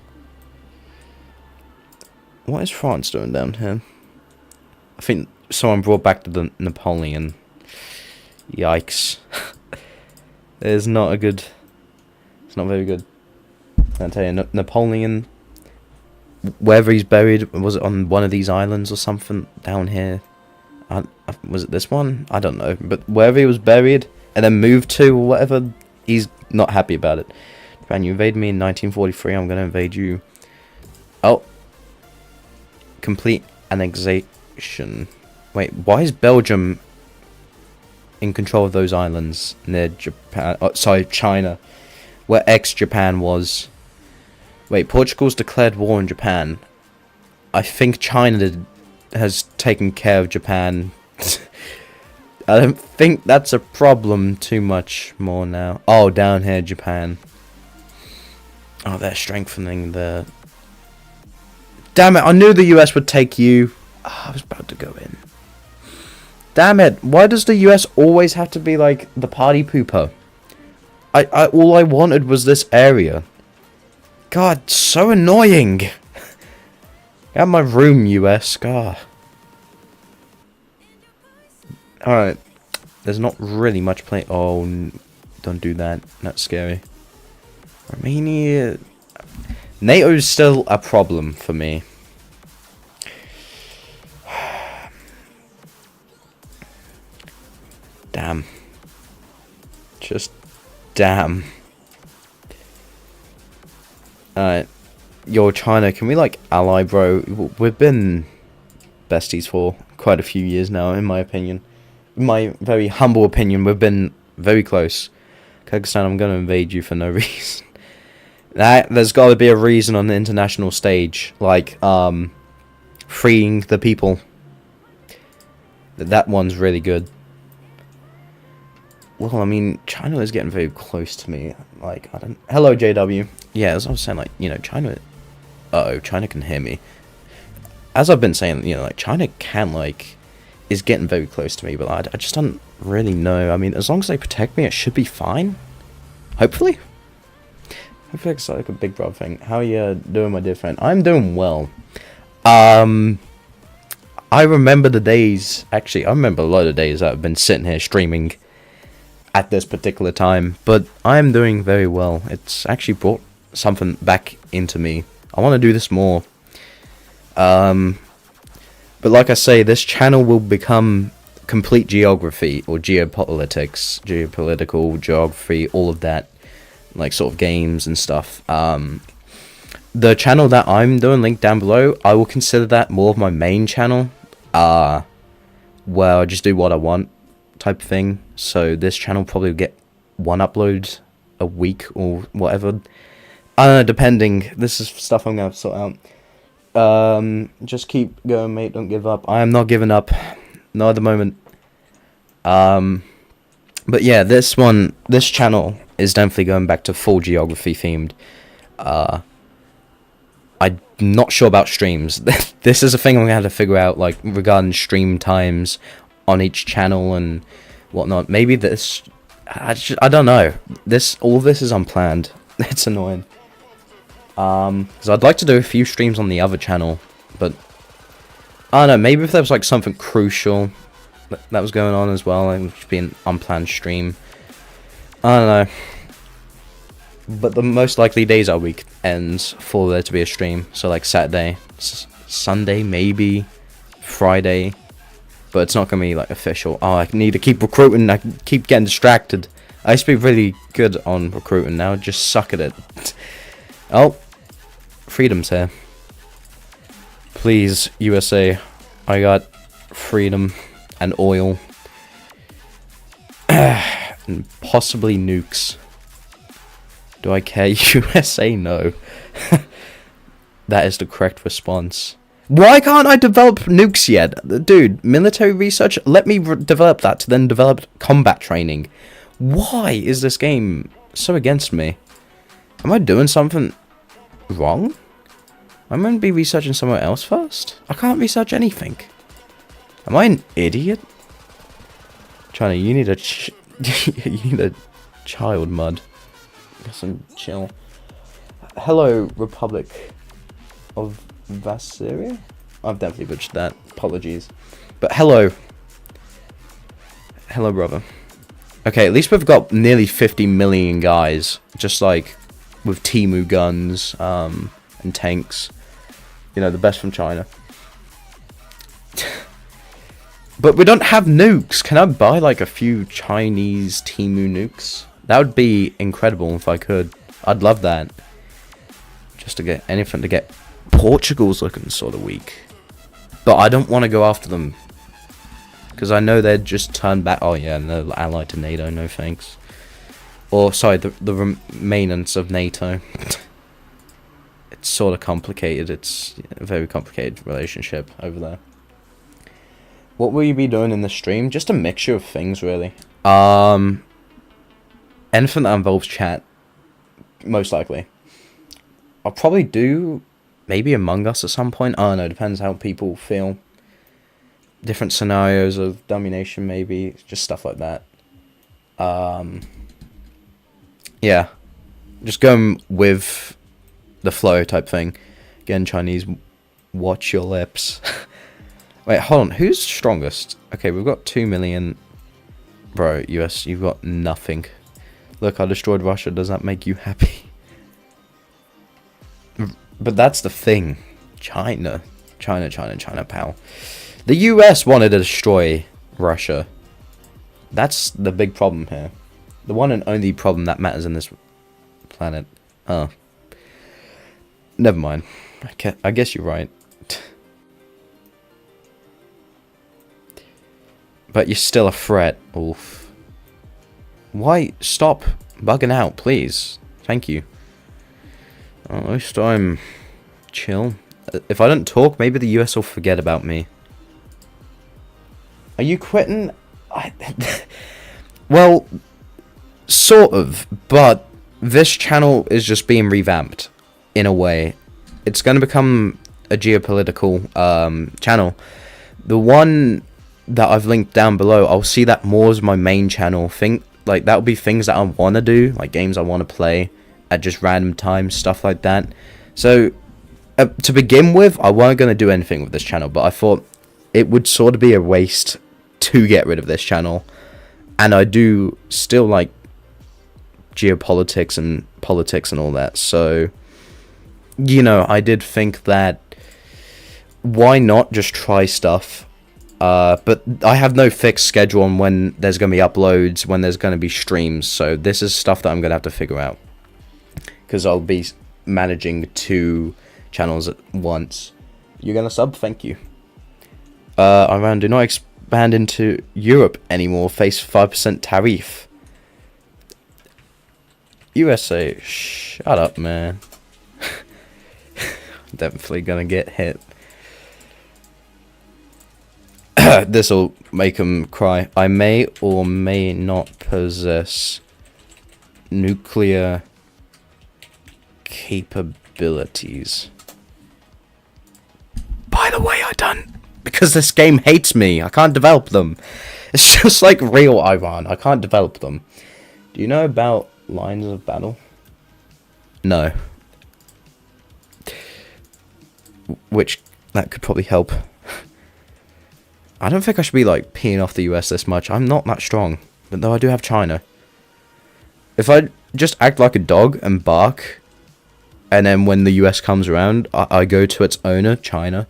What is France doing down here? I think someone brought back the Napoleon. Yikes. It's not a good... It's not very good. I tell you, Napoleon wherever he's buried, was it on one of these islands or something down here? Was it this one? I don't know. But wherever he was buried and then moved to or whatever, he's not happy about it. Japan, you invade me in 1943, I'm going to invade you. Oh. Complete annexation. Wait, why is Belgium in control of those islands near Japan? Oh, sorry, China. Where ex-Japan was. Wait, Portugal's declared war on Japan. I think China has taken care of Japan. I don't think that's a problem too much more now. Oh, down here, Japan. Oh, they're strengthening the... Damn it, I knew the US would take you. Oh, I was about to go in. Damn it, why does the US always have to be like the party pooper? All I wanted was this area. God, so annoying. Get out of my room, US. God. Alright. There's not really much play. Oh, don't do that. That's scary. Romania. NATO's still a problem for me. Damn. Just damn. Alright. Yo, China, can we, like, ally, bro? We've been besties for quite a few years now, in my opinion. In my very humble opinion, we've been very close. Kyrgyzstan, I'm going to invade you for no reason. There's got to be a reason on the international stage. Like, freeing the people. That one's really good. Well, I mean, China is getting very close to me. Like, I don't... Hello, JW. Yeah, as I was saying, like, you know, China... Uh-oh, China can hear me. As I've been saying, you know, like, China can, like... is getting very close to me, but I just don't really know. I mean, as long as they protect me, it should be fine. Hopefully. Hopefully it's like a big brother thing. How are you doing, my dear friend? I'm doing well. I remember the days... Actually, I remember a lot of days that I've been sitting here streaming... at this particular time, but I am doing very well. It's actually brought something back into me. I want to do this more. But like I say, this channel will become complete geography or geopolitics, geopolitical geography, all of that, like sort of games and stuff. The channel that I'm doing, linked down below, I will consider that more of my main channel, where I just do what I want type of thing. So this channel probably will get one upload a week or whatever. I don't know, depending. This is stuff I'm going to sort out. Just keep going, mate. Don't give up. I am not giving up. Not at the moment. But yeah, this channel is definitely going back to full geography themed. I'm not sure about streams. This is a thing I'm going to have to figure out, like, regarding stream times on each channel and whatnot. Maybe this... I don't know. All of this is unplanned. It's annoying. Because I'd like to do a few streams on the other channel, but... I don't know, maybe if there was, like, something crucial that was going on as well, it would be an unplanned stream. I don't know. But the most likely days are weekends for there to be a stream. So, like, Saturday, Sunday, maybe, Friday. But it's not going to be, like, official. Oh, I need to keep recruiting. I keep getting distracted. I used to be really good on recruiting. Now I just suck at it. Oh. Freedom's here. Please, USA. I got freedom and oil. And possibly nukes. Do I care? USA, no. That is the correct response. Why can't I develop nukes yet? Dude, military research, let me develop that to then develop combat training. Why is this game so against me? Am I doing something wrong? I'm going to be researching somewhere else first? I can't research anything. Am I an idiot? China, you need a child mud. Some chill. Hello, Republic of Vasseria? I've definitely butchered that. Apologies. But hello. Hello, brother. Okay, at least we've got nearly 50 million guys. Just like with Timu guns and tanks. You know, the best from China. But we don't have nukes. Can I buy like a few Chinese Temu nukes? That would be incredible if I could. I'd love that. Just to get anything to get. Portugal's looking sort of weak. But I don't want to go after them. Because I know they'd just turn back. Oh yeah, no, allied to NATO, no thanks. Or, sorry, the remainance of NATO. It's sort of complicated. It's a very complicated relationship over there. What will you be doing in the stream? Just a mixture of things, really. Anything that involves chat. Most likely. I'll probably do maybe Among Us at some point. Oh no, depends how people feel. Different scenarios of Dummynation, maybe. Just stuff like that. Yeah. Just going with the flow type thing. Again, Chinese, watch your lips. Wait, hold on. Who's strongest? Okay, we've got 2 million. Bro, US, you've got nothing. Look, I destroyed Russia. Does that make you happy? But that's the thing. China, pal. The US wanted to destroy Russia. That's the big problem here. The one and only problem that matters in this planet. Oh. Never mind. I guess you're right. But you're still a threat, Ulf. Why? Stop bugging out, please. Thank you. At least I'm chill. If I don't talk, maybe the US will forget about me. Are you quitting? Well, sort of, but this channel is just being revamped, in a way. It's going to become a geopolitical channel. The one that I've linked down below, I'll see that more as my main channel. Like, that'll be things that I want to do, like games I want to play at just random times, stuff like that. So, to begin with, I weren't going to do anything with this channel, but I thought it would sort of be a waste to get rid of this channel. And I do still like geopolitics and politics and all that. So, you know, I did think that why not just try stuff. But I have no fixed schedule on when there's going to be uploads, when there's going to be streams. So this is stuff that I'm going to have to figure out. Because I'll be managing 2 channels at once. You're going to sub? Thank you. Iran, do not expand into Europe anymore. Face 5% tariff. USA, shut up, man. Definitely going to get hit. This'll make them cry. I may or may not possess nuclear capabilities. By the way, I don't. Because this game hates me. I can't develop them. It's just like real Iran. I can't develop them. Do you know about lines of battle? No. Which, that could probably help. I don't think I should be, like, peeing off the US this much. I'm not that strong. But though I do have China. If I just act like a dog and bark, and then when the US comes around, I go to its owner, China,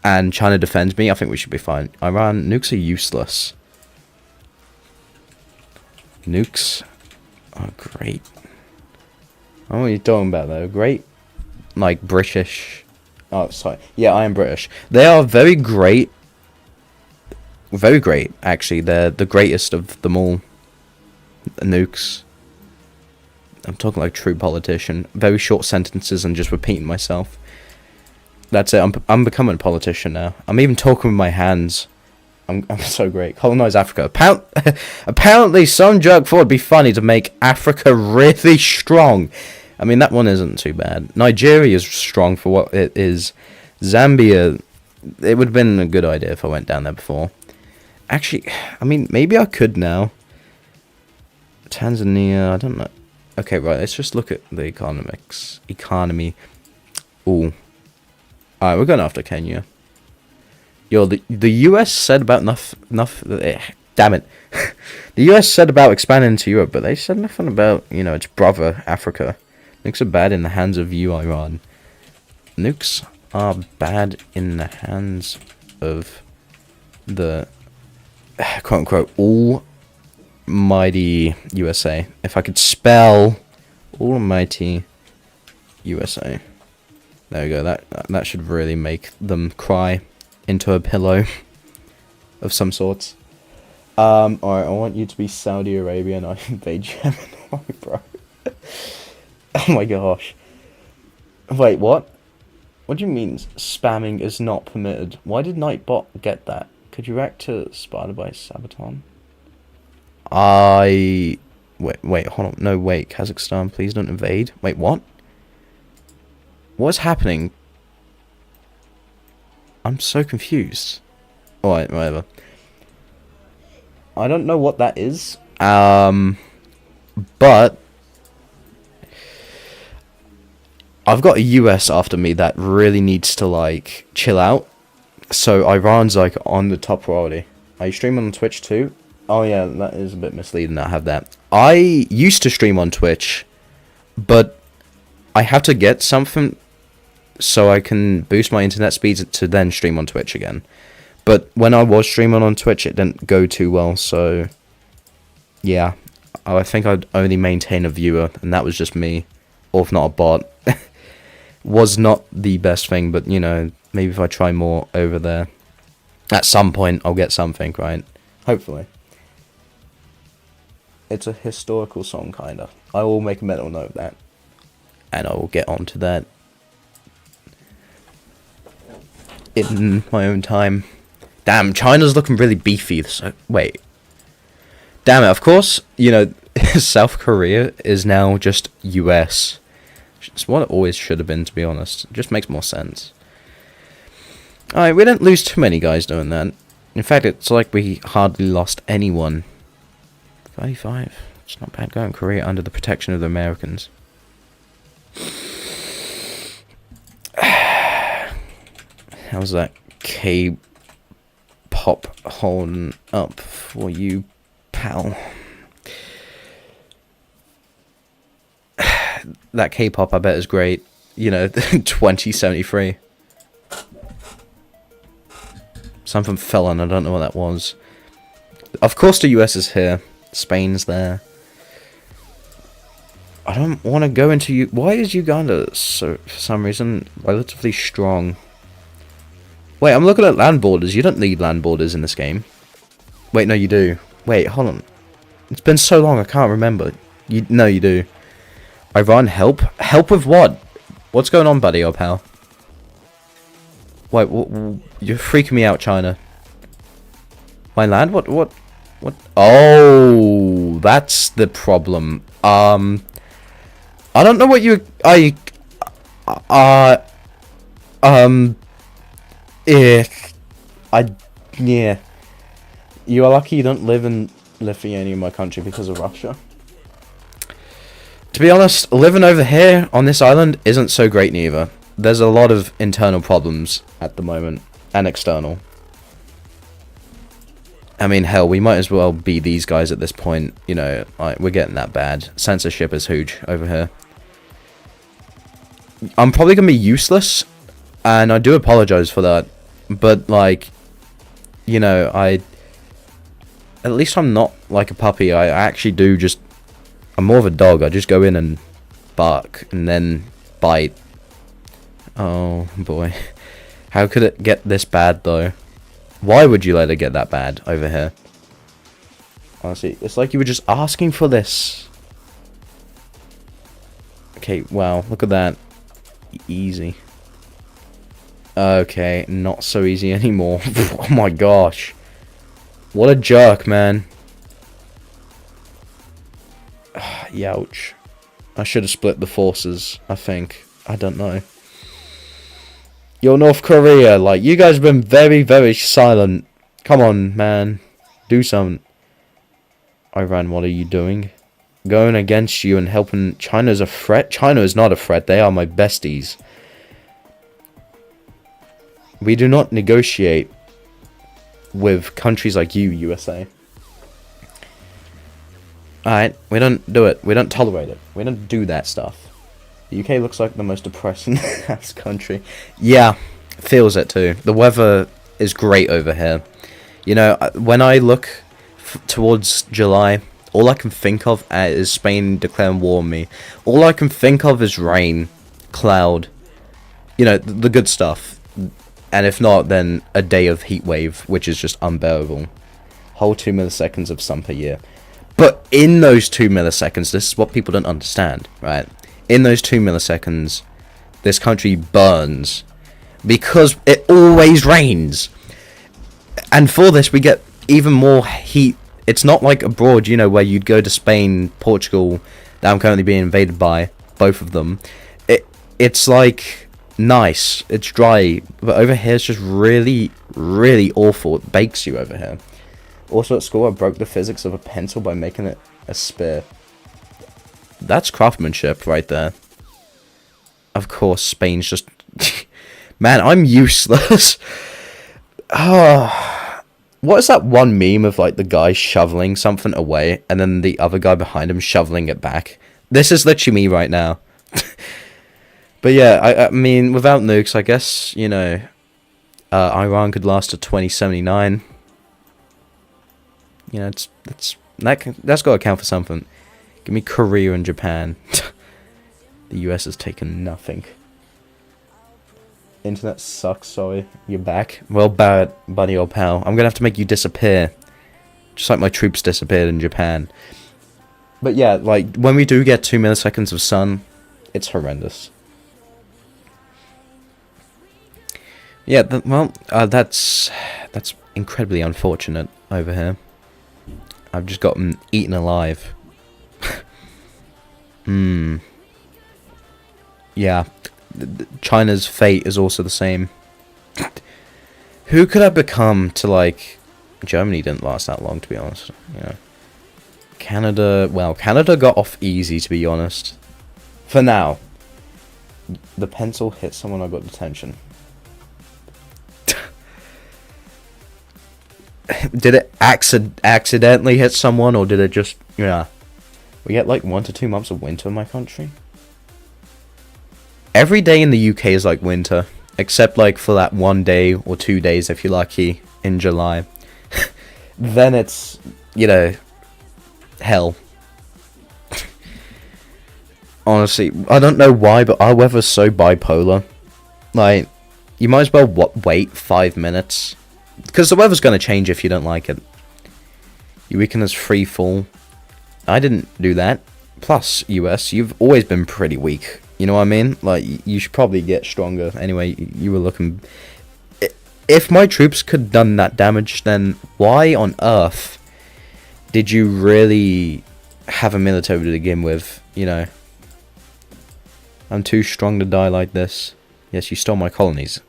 and China defends me, I think we should be fine. Iran, nukes are useless. Nukes are great. What are you talking about, though? Great? Like, British... Oh, sorry. Yeah, I am British. They are very great. Very great, actually. They're the greatest of them all. The nukes. I'm talking like a true politician. Very short sentences and just repeating myself. That's it. I'm becoming a politician now. I'm even talking with my hands. I'm so great. Colonize Africa. Apparently, some joke thought it'd be funny to make Africa really strong. I mean, that one isn't too bad. Nigeria is strong for what it is. Zambia, it would have been a good idea if I went down there before. Actually, I mean, maybe I could now. Tanzania, I don't know. Okay, right, let's just look at the economy. Ooh. Alright, we're going after Kenya. Yo, the US said about damn it. The US said about expanding into Europe, but they said nothing about, you know, its brother, Africa. Nukes are bad in the hands of you, Iran. Nukes are bad in the hands of the quote-unquote almighty USA. If I could spell almighty USA. There we go. That should really make them cry into a pillow of some sorts. Alright, I want you to be Saudi Arabia and I invade Yemen. Oh, bro. Oh my gosh. Wait, what? What do you mean spamming is not permitted? Why did Nightbot get that? Could you react to Spider by Sabaton? Wait, hold on. No, wait. Kazakhstan, please don't invade. Wait, what? What's happening? I'm so confused. Alright, whatever. I don't know what that is. But I've got a US after me that really needs to, like, chill out. So Iran's, like, on the top priority. Are you streaming on Twitch too? Oh yeah, that is a bit misleading. I have that. I used to stream on Twitch, but I have to get something so I can boost my internet speeds to then stream on Twitch again. But when I was streaming on Twitch, it didn't go too well, so yeah. I think I'd only maintain a viewer, and that was just me, or if not a bot. Was not the best thing, but, you know, maybe if I try more over there, at some point I'll get something, right? Hopefully. It's a historical song, kinda. I will make a mental note of that, and I will get onto that in my own time. Damn, China's looking really beefy. So, wait. Damn it, of course, you know, South Korea is now just US. It's what it always should have been, to be honest. It just makes more sense. Alright, we didn't lose too many guys doing that. In fact, it's like we hardly lost anyone. 35. It's not bad going Korea under the protection of the Americans. How's that K-pop holding up for you, pal? That K-pop, I bet, is great. You know, 2073. Something fell on, I don't know what that was. Of course the US is here. Spain's there. I don't want to go into why is Uganda, so, for some reason, relatively strong? Wait, I'm looking at land borders. You don't need land borders in this game. Wait, no, you do. Wait, hold on. It's been so long, I can't remember. No, you do. Iran, help? Help with what? What's going on, buddy or pal? Wait, you're freaking me out, China. My land? What? Oh, that's the problem. I don't know what you... yeah. You are lucky you don't live in Lithuania, my country, because of Russia. To be honest, living over here on this island isn't so great neither. There's a lot of internal problems at the moment, and external. I mean, hell, we might as well be these guys at this point. You know, we're getting that bad. Censorship is huge over here. I'm probably going to be useless, and I do apologize for that. But, like, you know, at least I'm not like a puppy. I actually do just... I'm more of a dog. I just go in and bark and then bite. Oh, boy. How could it get this bad, though? Why would you let it get that bad over here? Honestly, it's like you were just asking for this. Okay, wow. Look at that. Easy. Okay, not so easy anymore. Oh my gosh. What a jerk, man. Youch. I should have split the forces, I think. I don't know. You're North Korea, like, you guys have been very, very silent. Come on, man. Do something. Iran, what are you doing? Going against you and helping... China's a threat? China is not a threat. They are my besties. We do not negotiate with countries like you, USA. Alright, we don't do it. We don't tolerate it. We don't do that stuff. The UK looks like the most depressing ass country. Yeah, feels it too. The weather is great over here. You know, when I look towards July, all I can think of is Spain declaring war on me. All I can think of is rain, cloud, you know, the good stuff. And if not, then a day of heat wave, which is just unbearable. Whole 2 milliseconds of sun per year. But in those 2 milliseconds, this is what people don't understand, right? In those 2 milliseconds, this country burns. Because it always rains. And for this, we get even more heat. It's not like abroad, you know, where you'd go to Spain, Portugal, that I'm currently being invaded by, both of them. It's like nice, it's dry, but over here it's just really, really awful. It bakes you over here. Also at school, I broke the physics of a pencil by making it a spear. That's craftsmanship right there. Of course, Spain's just... Man, I'm useless. What is that one meme of, like, the guy shoveling something away, and then the other guy behind him shoveling it back? This is literally me right now. But yeah, I mean, without nukes, I guess, you know, Iran could last to 2079. You know, that's got to count for something. Give me Korea and Japan. The US has taken nothing. Internet sucks, sorry. You're back. Well, Barrett, buddy or pal, I'm gonna have to make you disappear. Just like my troops disappeared in Japan. But yeah, like, when we do get 2 milliseconds of sun, it's horrendous. Yeah, that's incredibly unfortunate over here. I've just gotten eaten alive. Yeah, China's fate is also the same. Who could I become to, like... Germany didn't last that long, to be honest. You know, Canada... Well, Canada got off easy, to be honest. For now. The pencil hit someone, I got detention. Did it accidentally hit someone, or did it just... Yeah. We get like 1 to 2 months of winter in my country. Every day in the UK is like winter. Except like for that 1 day or 2 days, if you're lucky, in July. Then it's, you know, hell. Honestly, I don't know why, but our weather's so bipolar. Like, you might as well wait 5 minutes. Because the weather's going to change if you don't like it. Your weekend is free fall. I didn't do that. Plus, US, you've always been pretty weak. You know what I mean? Like, you should probably get stronger. Anyway, you were looking... If my troops could have done that damage, then why on earth did you really have a military to begin with? You know? I'm too strong to die like this. Yes, you stole my colonies.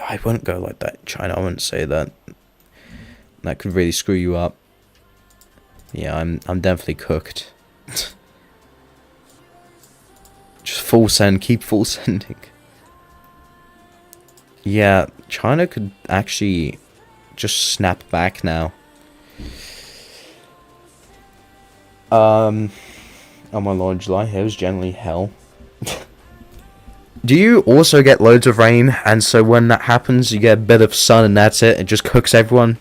I wouldn't go like that, China. I wouldn't say that. That could really screw you up. Yeah, I'm definitely cooked. Just full send. Keep full sending. Yeah, China could actually just snap back now. Oh my lord, July here is generally hell. Do you also get loads of rain, and so when that happens, you get a bit of sun and that's it? It just cooks everyone?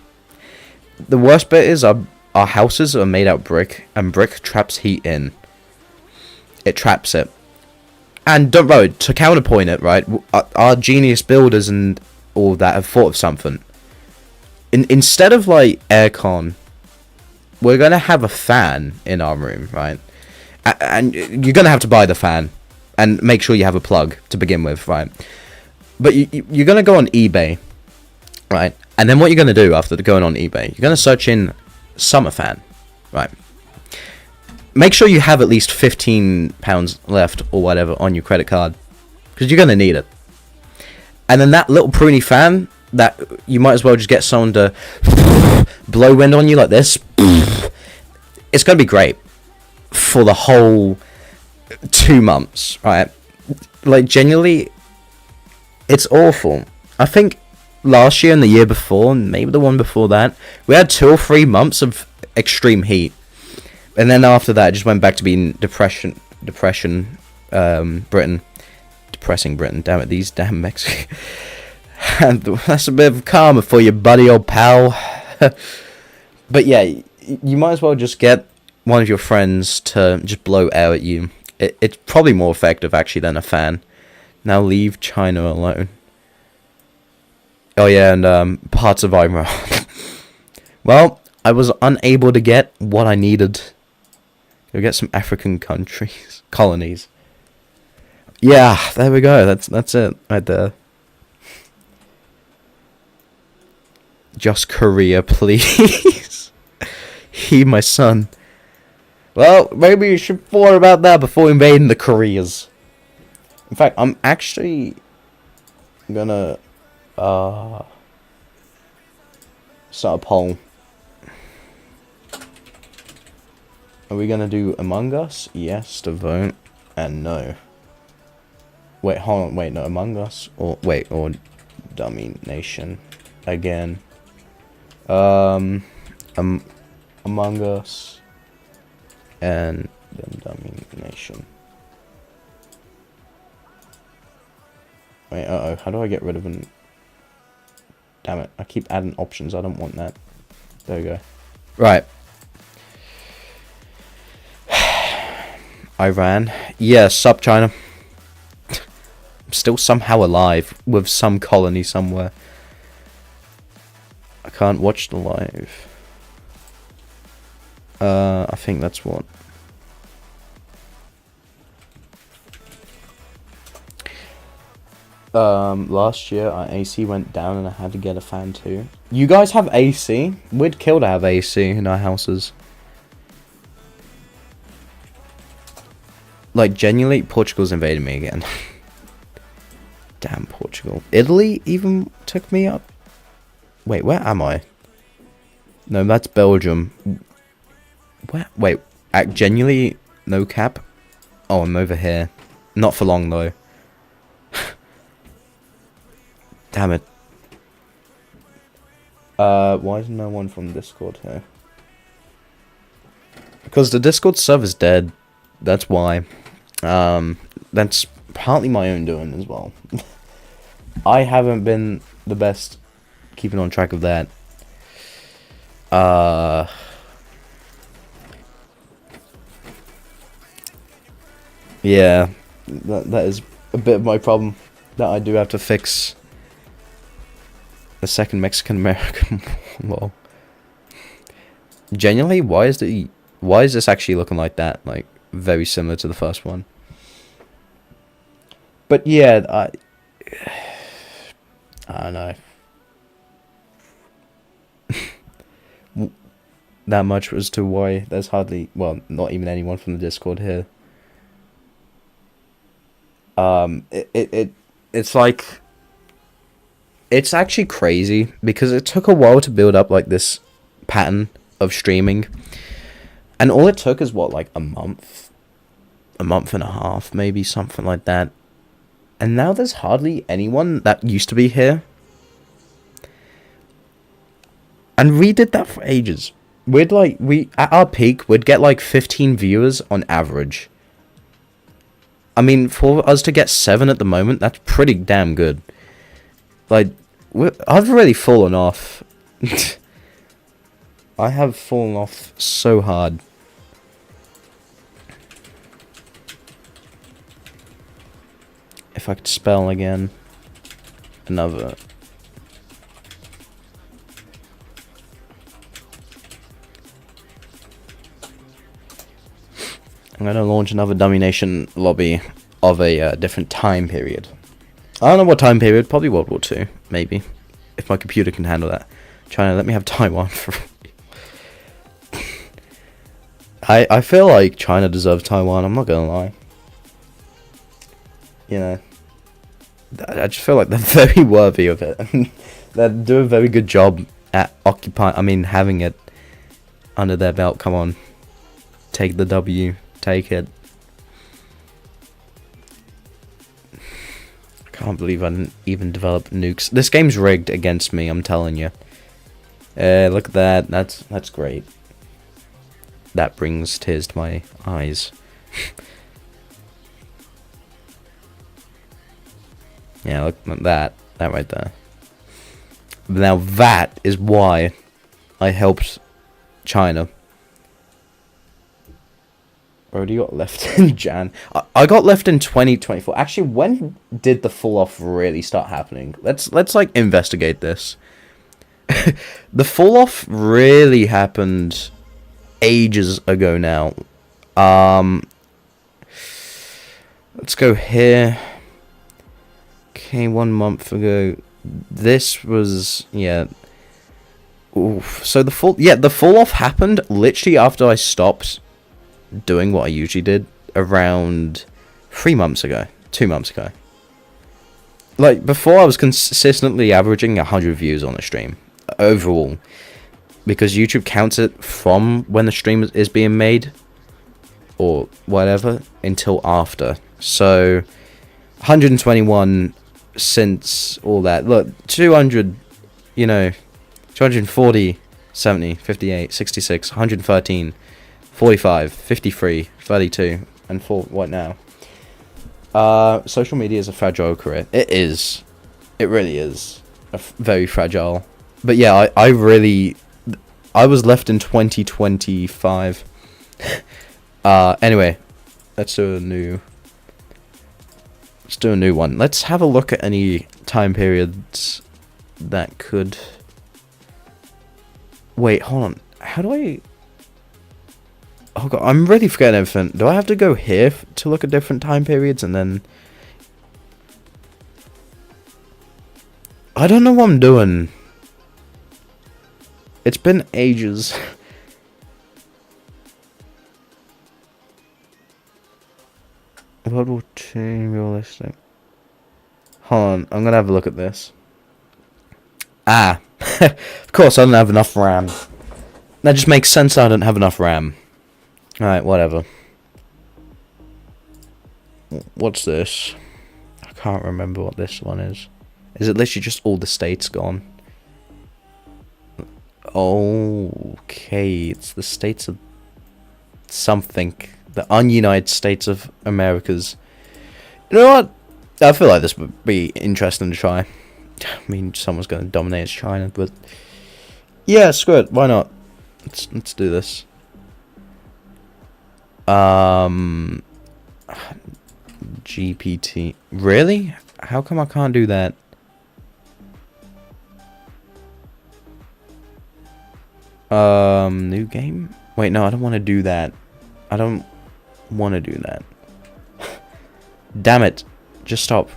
The worst bit is our houses are made out of brick, and brick traps heat in. It traps it. And don't worry, to counterpoint it, right, our genius builders and all that have thought of something. Instead of, like, aircon, we're going to have a fan in our room, right? And you're going to have to buy the fan. And make sure you have a plug to begin with, right? But you're going to go on eBay, right? And then what you're going to do after going on eBay, you're going to search in summer fan, right? Make sure you have at least £15 left or whatever on your credit card. Because you're going to need it. And then that little pruny fan, that you might as well just get someone to blow wind on you like this. It's going to be great for the whole 2 months, right? Like, genuinely, it's awful. I think last year and the year before, and maybe the one before that, we had 2 or 3 months of extreme heat. And then after that, it just went back to being depression Britain. Depressing Britain. Damn it, these damn Mexicans. And that's a bit of karma for you, buddy, old pal. But yeah, you might as well just get one of your friends to just blow air at you. It's probably more effective, actually, than a fan. Now leave China alone. Oh yeah, and parts of Iran. Well, I was unable to get what I needed. Go get some African countries. Colonies. Yeah, there we go. That's it right there. Just Korea, please. He, my son. Well, maybe you should thought about that before invading the Koreas. In fact, I'm actually gonna start a poll. Are we gonna do Among Us? Yes to vote, and no. Wait, hold on. Wait, no, Among Us or Dummynation again. Among Us and then Dummynation. Wait, how do I get rid of an... Damn it, I keep adding options, I don't want that. There we go. Right. Iran. Yeah, sup China. I'm still somehow alive with some colony somewhere. I can't watch the live. I think that's what. Last year our AC went down and I had to get a fan too. You guys have AC? We'd kill to have AC in our houses. Like, genuinely, Portugal's invaded me again. Damn Portugal. Italy even took me up. Wait, where am I? No, that's Belgium. Where? Wait, genuinely, no cap? Oh, I'm over here. Not for long, though. Damn it. Why is no one from Discord here? Because the Discord server's dead. That's why. That's partly my own doing as well. I haven't been the best keeping on track of that. Yeah, that is a bit of my problem that I do have to fix. The second Mexican-American War. Genuinely, why is this actually looking like that? Like, very similar to the first one. But yeah, I don't know. That much as to why there's hardly, well, not even anyone from the Discord here. It's like, it's actually crazy because it took a while to build up like this pattern of streaming, and all it took is what, like a month and a half, maybe something like that. And now there's hardly anyone that used to be here. And we did that for ages. At our peak, we'd get like 15 viewers on average. I mean, for us to get 7 at the moment, that's pretty damn good. Like, I've really fallen off. I have fallen off so hard. If I could spell again. Another. I'm going to launch another Dummynation lobby of a different time period. I don't know what time period, probably World War II, maybe. If my computer can handle that. China, let me have Taiwan for... I feel like China deserves Taiwan, I'm not gonna lie. You know. I just feel like they're very worthy of it. They do a very good job at having it under their belt. Come on. Take the W. Take it. Can't believe I didn't even develop nukes. This game's rigged against me, I'm telling you. Look at that. That's great. That brings tears to my eyes. Yeah, look at that. That right there. Now that is why I helped China. Already got left in Jan. I got left in 2024. Actually, when did the fall off really start happening? Let's like investigate this. The fall off really happened ages ago now. Let's go here. Okay, 1 month ago. This was, yeah. Oof. So the fall off happened literally after I stopped doing what I usually did around 3 months ago, 2 months ago. Like, before I was consistently averaging 100 views on a stream overall, because YouTube counts it from when the stream is being made or whatever until after. So 121 since all that. Look, 200, 240, 70, 58, 66, 113, 45, 53, 32, and 4 right now. Social media is a fragile career. It is. It really is. Very fragile. But yeah, I was left in 2025. Anyway, let's do a new one. Let's have a look at any time periods that could... Wait, hold on. How do I... Oh god, I'm really forgetting everything. Do I have to go here to look at different time periods and then... I don't know what I'm doing. It's been ages. World War II, realistic. Hold on, I'm gonna have a look at this. Ah, of course I don't have enough RAM. That just makes sense. I don't have enough RAM. Alright, whatever. What's this? I can't remember what this one is. Is it literally just all the states gone? Okay, it's the states of something. The ununited states of Americas. You know what? I feel like this would be interesting to try. I mean, someone's going to dominate China, but yeah, screw it. Why not? Let's do this. GPT. Really? How come I can't do that? New game? Wait, no, I don't want to do that. I don't want to do that. Damn it. Just stop.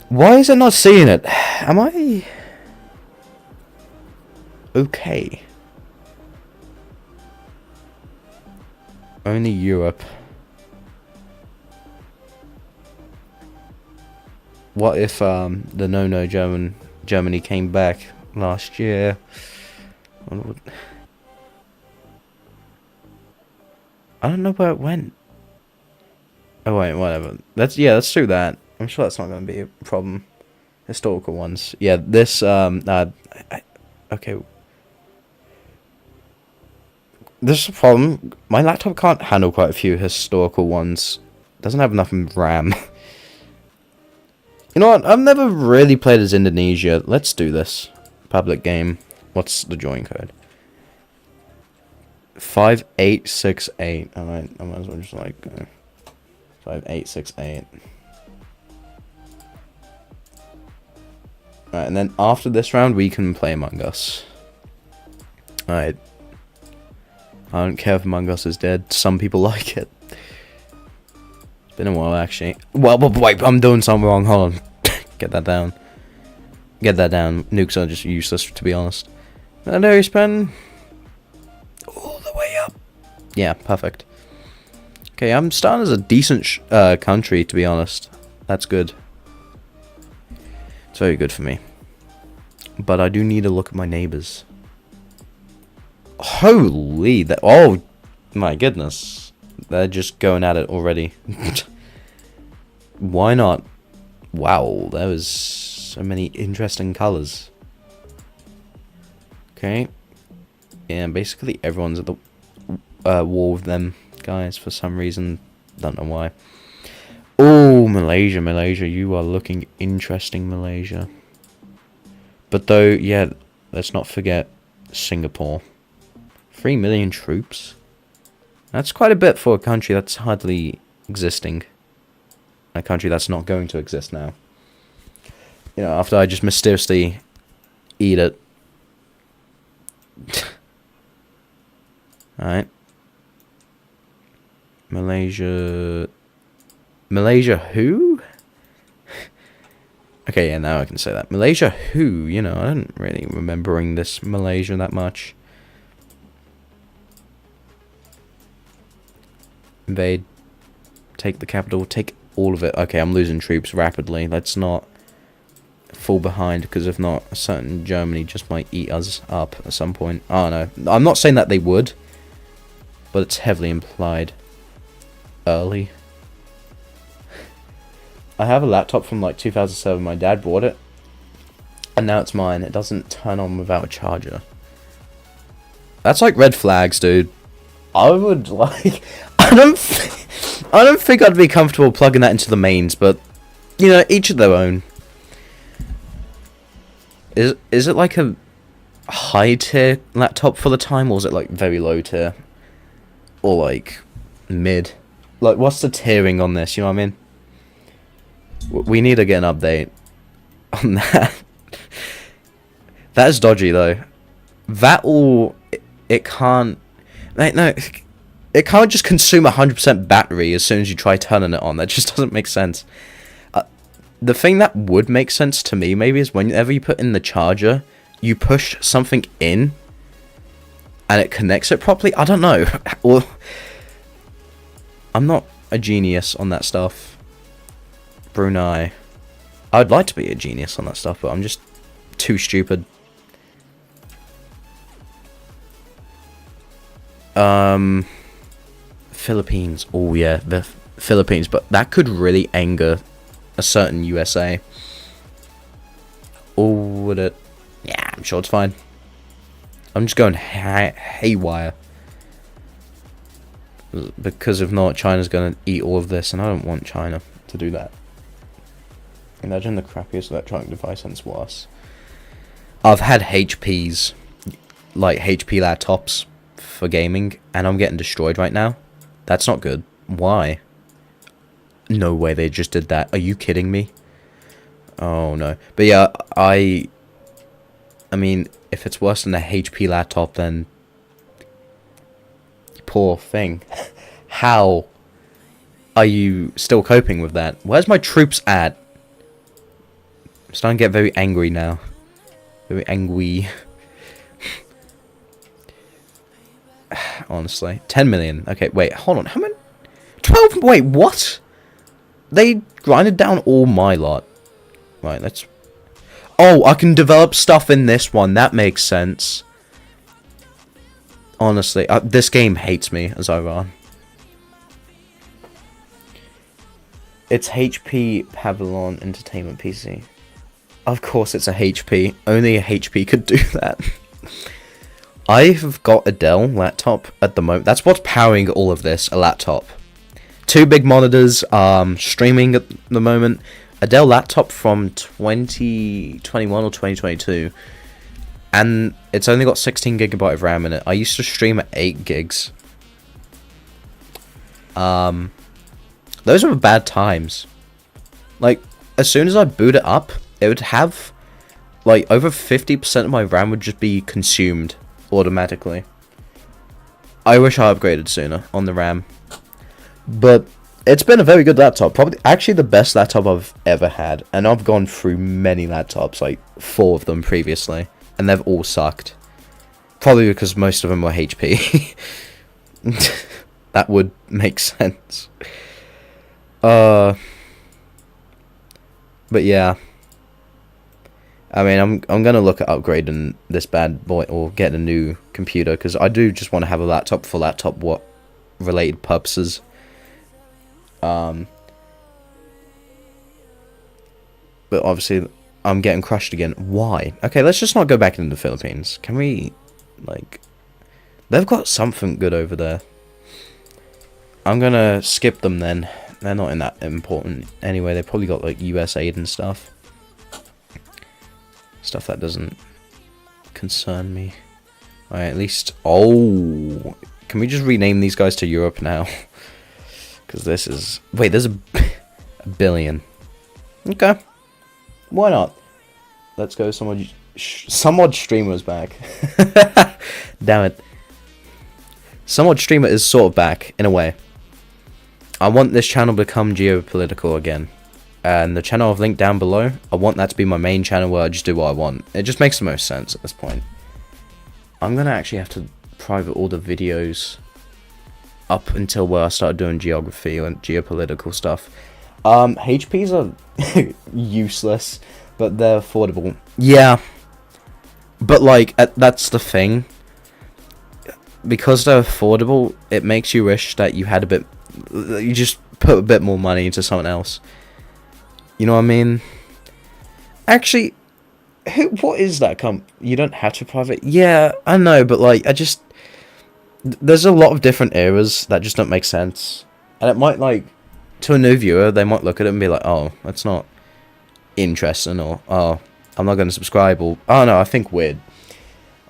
Why is it not seeing it? Am I... okay? Only Europe. What if the no Germany came back last year? I don't know where it went. Oh wait, whatever. Let's do that. I'm sure that's not going to be a problem. Historical ones. Yeah, this okay. This is a problem. My laptop can't handle quite a few historical ones. Doesn't have enough RAM. You know what? I've never really played as Indonesia. Let's do this. Public game. What's the join code? 5868. Alright, I might as well just like 5868. Alright, and then after this round we can play Among Us. Alright. I don't care if Among Us is dead. Some people like it. It's been a while actually. Well, wait, I'm doing something wrong. Hold on. Get that down. Get that down. Nukes are just useless, to be honest. And there you spend all the way up. Yeah, perfect. Okay, I'm starting as a decent country, to be honest. That's good. It's very good for me. But I do need to look at my neighbors. Holy, oh my goodness. They're just going at it already. Why not? Wow, there was so many interesting colors. Okay. Yeah, basically everyone's at the war with them guys for some reason. Don't know why. Oh, Malaysia, you are looking interesting, Malaysia. But though, yeah, let's not forget Singapore. 3 million troops. That's quite a bit for a country that's hardly existing. A country that's not going to exist now. You know, after I just mysteriously eat it. Alright. Malaysia who? Okay, yeah, now I can say that. Malaysia who? You know, I don't really remembering this Malaysia that much. Invade. Take the capital. Take all of it. Okay, I'm losing troops rapidly. Let's not fall behind, because if not, a certain Germany just might eat us up at some point. Oh, no. I'm not saying that they would, but it's heavily implied. Early. I have a laptop from like 2007. My dad bought it, and now it's mine. It doesn't turn on without a charger. That's like red flags, dude. I would like. I don't think I'd be comfortable plugging that into the mains, but you know, each of their own. Is it like a high tier laptop for the time, or is it like very low tier, or like mid? Like, what's the tiering on this? You know what I mean? We need to get an update on that. That is dodgy though. That all it can't. No, it can't just consume 100% battery as soon as you try turning it on. That just doesn't make sense. The thing that would make sense to me, maybe, is whenever you put in the charger, you push something in, and it connects it properly. I don't know. Well, I'm not a genius on that stuff. Brunei. I'd like to be a genius on that stuff, but I'm just too stupid. Philippines. Oh yeah, the Philippines, but that could really anger a certain USA. Or would it? Yeah, I'm sure it's fine. I'm just going haywire. Because if not, China's going to eat all of this, and I don't want China to do that. Imagine the crappiest electronic device, and it's worse. I've had HPs, like HP laptops for gaming, and I'm getting destroyed right now. That's not good. Why? No way they just did that. Are you kidding me? Oh no. But yeah, I mean, if it's worse than a HP laptop, then poor thing. How are you still coping with that? Where's my troops at? I'm starting to get very angry now. Very angry. Honestly. 10 million. Okay, wait, hold on. How many? 12? Wait, what? They grinded down all my lot. Right, let's... Oh, I can develop stuff in this one. That makes sense. Honestly, this game hates me as I run. It's HP Pavilion Entertainment PC. Of course it's a HP. Only a HP could do that. I've got a Dell laptop at the moment. That's what's powering all of this, a laptop. 2 big monitors, streaming at the moment. A Dell laptop from 2021 or 2022. And it's only got 16GB of RAM in it. I used to stream at 8 gigs. Those were bad times. Like, as soon as I boot it up, it would have, like, over 50% of my RAM would just be consumed automatically. I wish I upgraded sooner on the RAM. But it's been a very good laptop. Probably, actually, the best laptop I've ever had. And I've gone through many laptops, like 4 of them previously. And they've all sucked. Probably because most of them were HP. That would make sense. But yeah. I mean, I'm gonna look at upgrading this bad boy or getting a new computer, because I do just want to have a laptop for laptop related purposes. But obviously, I'm getting crushed again. Why? Okay, let's just not go back into the Philippines. Can we, like... They've got something good over there. I'm gonna skip them then. They're not in that important anyway. They probably got like US aid and stuff. Stuff that doesn't concern me. Alright, at least... Oh! Can we just rename these guys to Europe now? Because this is... Wait, there's a billion. Okay. Why not? Let's go. Somewhat Streamer's back. Damn it. Somewhat Streamer is sort of back, in a way. I want this channel to become geopolitical again. And the channel I've linked down below, I want that to be my main channel where I just do what I want. It just makes the most sense at this point. I'm going to actually have to private all the videos up until where I started doing geography and geopolitical stuff. HPs are useless, but they're affordable. Yeah. But, like, that's the thing. Because they're affordable, it makes you wish that you had a bit... You just put a bit more money into something else. You know what I mean? Actually, what is that You don't have to private... Yeah, I know, but, like, there's a lot of different eras that just don't make sense. And it might, like... To a new viewer, they might look at it and be like, oh, that's not interesting, or, oh, I'm not going to subscribe, or, oh, no, I think weird.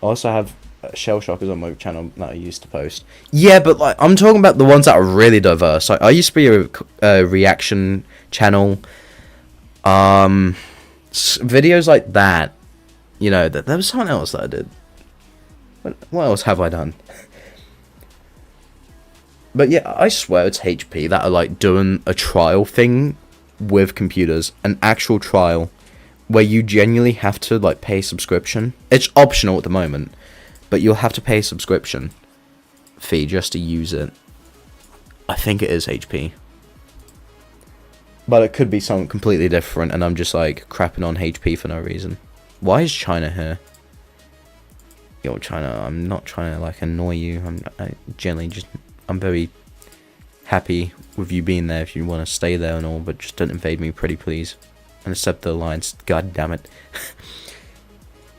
I also have shell shockers on my channel that I used to post. Yeah, but, like, I'm talking about the ones that are really diverse. Like, I used to be a reaction channel. Videos like that, you know, there was something else that I did. What else have I done? But yeah, I swear it's HP that are like doing a trial thing with computers, an actual trial where you genuinely have to like pay subscription. It's optional at the moment, but you'll have to pay a subscription fee just to use it. I think it is HP. But it could be something completely different, and I'm just like crapping on HP for no reason. Why is China here? Yo, China, I'm not trying to like annoy you. I'm very happy with you being there if you want to stay there and all, but just don't invade me, pretty please. And accept the alliance. God damn it.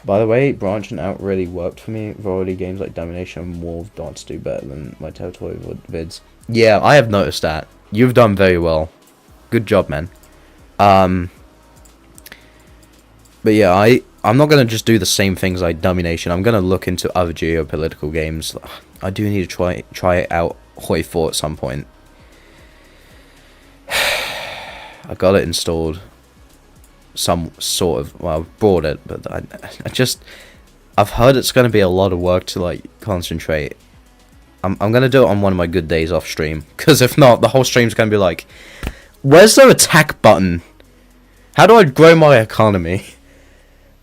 By the way, branching out really worked for me. Variety games like Dummynation and Wolf Dots do better than my territory vids. Yeah, I have noticed that. You've done very well. Good job, man. But yeah, I'm not going to just do the same things like Dummynation. I'm going to look into other geopolitical games. I do need to try out Hoi 4 at some point. I got it installed. Some sort of, well, I've bought it, but I've heard it's going to be a lot of work to like concentrate. I'm going to do it on one of my good days off stream, because if not, the whole stream's going to be like, where's the attack button? How do I grow my economy?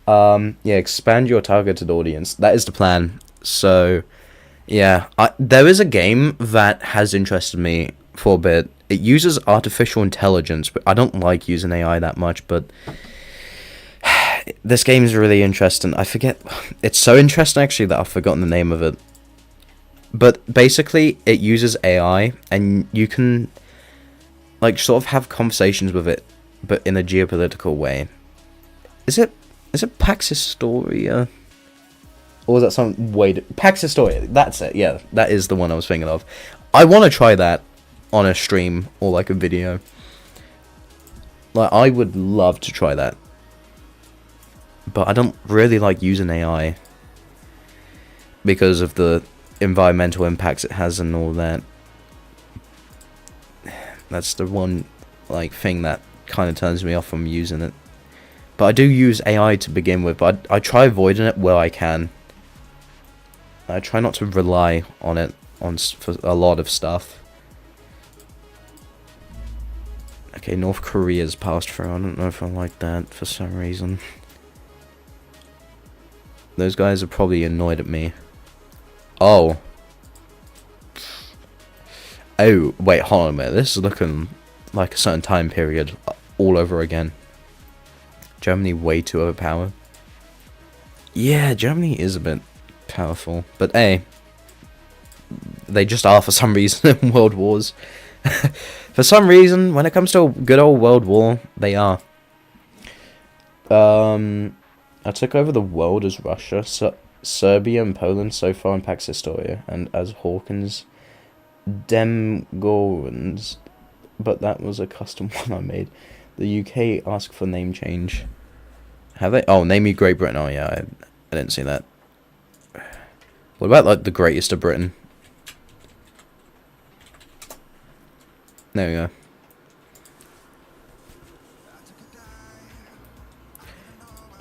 Yeah, expand your targeted audience. That is the plan. So, yeah, there is a game that has interested me for a bit. It uses artificial intelligence, but I don't like using AI that much, but this game is really interesting. I forget, it's so interesting actually that I've forgotten the name of it. But basically, it uses AI, and you can like sort of have conversations with it, but in a geopolitical way. Is it Pax Historia? Or was that some... Wait, Pax Historia, that's it, yeah. That is the one I was thinking of. I want to try that on a stream, or like a video. Like, I would love to try that. But I don't really like using AI. Because of the environmental impacts it has and all that. That's the one, like, thing that kind of turns me off from using it. But I do use AI to begin with, but I try avoiding it where I can. I try not to rely on it for a lot of stuff. Okay, North Korea's passed through. I don't know if I like that for some reason. Those guys are probably annoyed at me. Oh. Oh, wait, hold on a minute. This is looking like a certain time period all over again. Germany way too overpowered. Yeah, Germany is a bit powerful. But hey, they just are for some reason in world wars. For some reason, when it comes to a good old world war, they are. I took over the world as Russia, Serbia and Poland so far in Pax Historia, and as Hawkins, Demgorans, but that was a custom one I made. The UK asked for name change. Have they? Oh, name me Great Britain. Oh yeah, I didn't see that. What about like the greatest of Britain? There we go.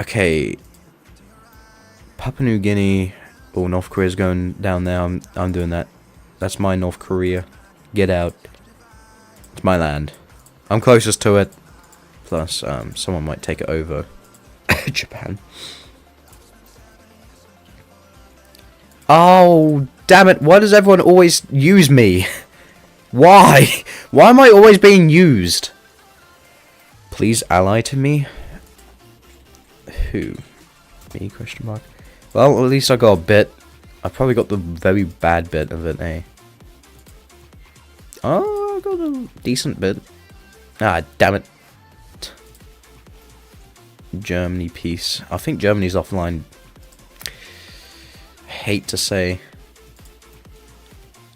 Okay. Papua New Guinea or North Korea's going down there. I'm doing that. That's my North Korea. Get out. It's my land. I'm closest to it. Plus, someone might take it over. Japan. Oh, damn it. Why does everyone always use me? Why? Why am I always being used? Please ally to me? Who? Me, question mark. Well, at least I got a bit. I probably got the very bad bit of it, eh? Oh, I got a decent bit. Ah, damn it. Germany peace. I think Germany's offline. Hate to say.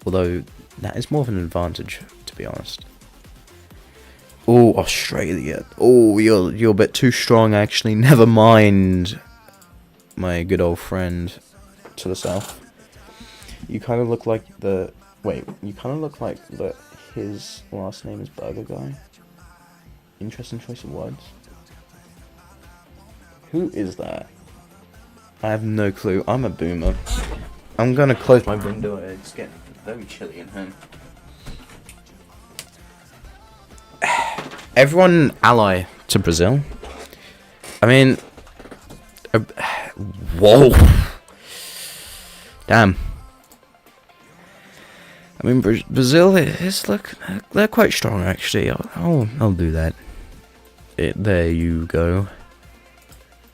Although, that is more of an advantage, to be honest. Oh, Australia. Oh, you're a bit too strong, actually. Never mind. My good old friend to the south. You kind of look like the... Wait, you kind of look like the... His last name is Burger Guy. Interesting choice of words. Who is that? I have no clue. I'm a boomer. I'm gonna close my window. It's getting very chilly in here. Everyone ally to Brazil. I mean... whoa. Damn. I mean, Brazil is look, they're quite strong actually. I'll do that. There you go.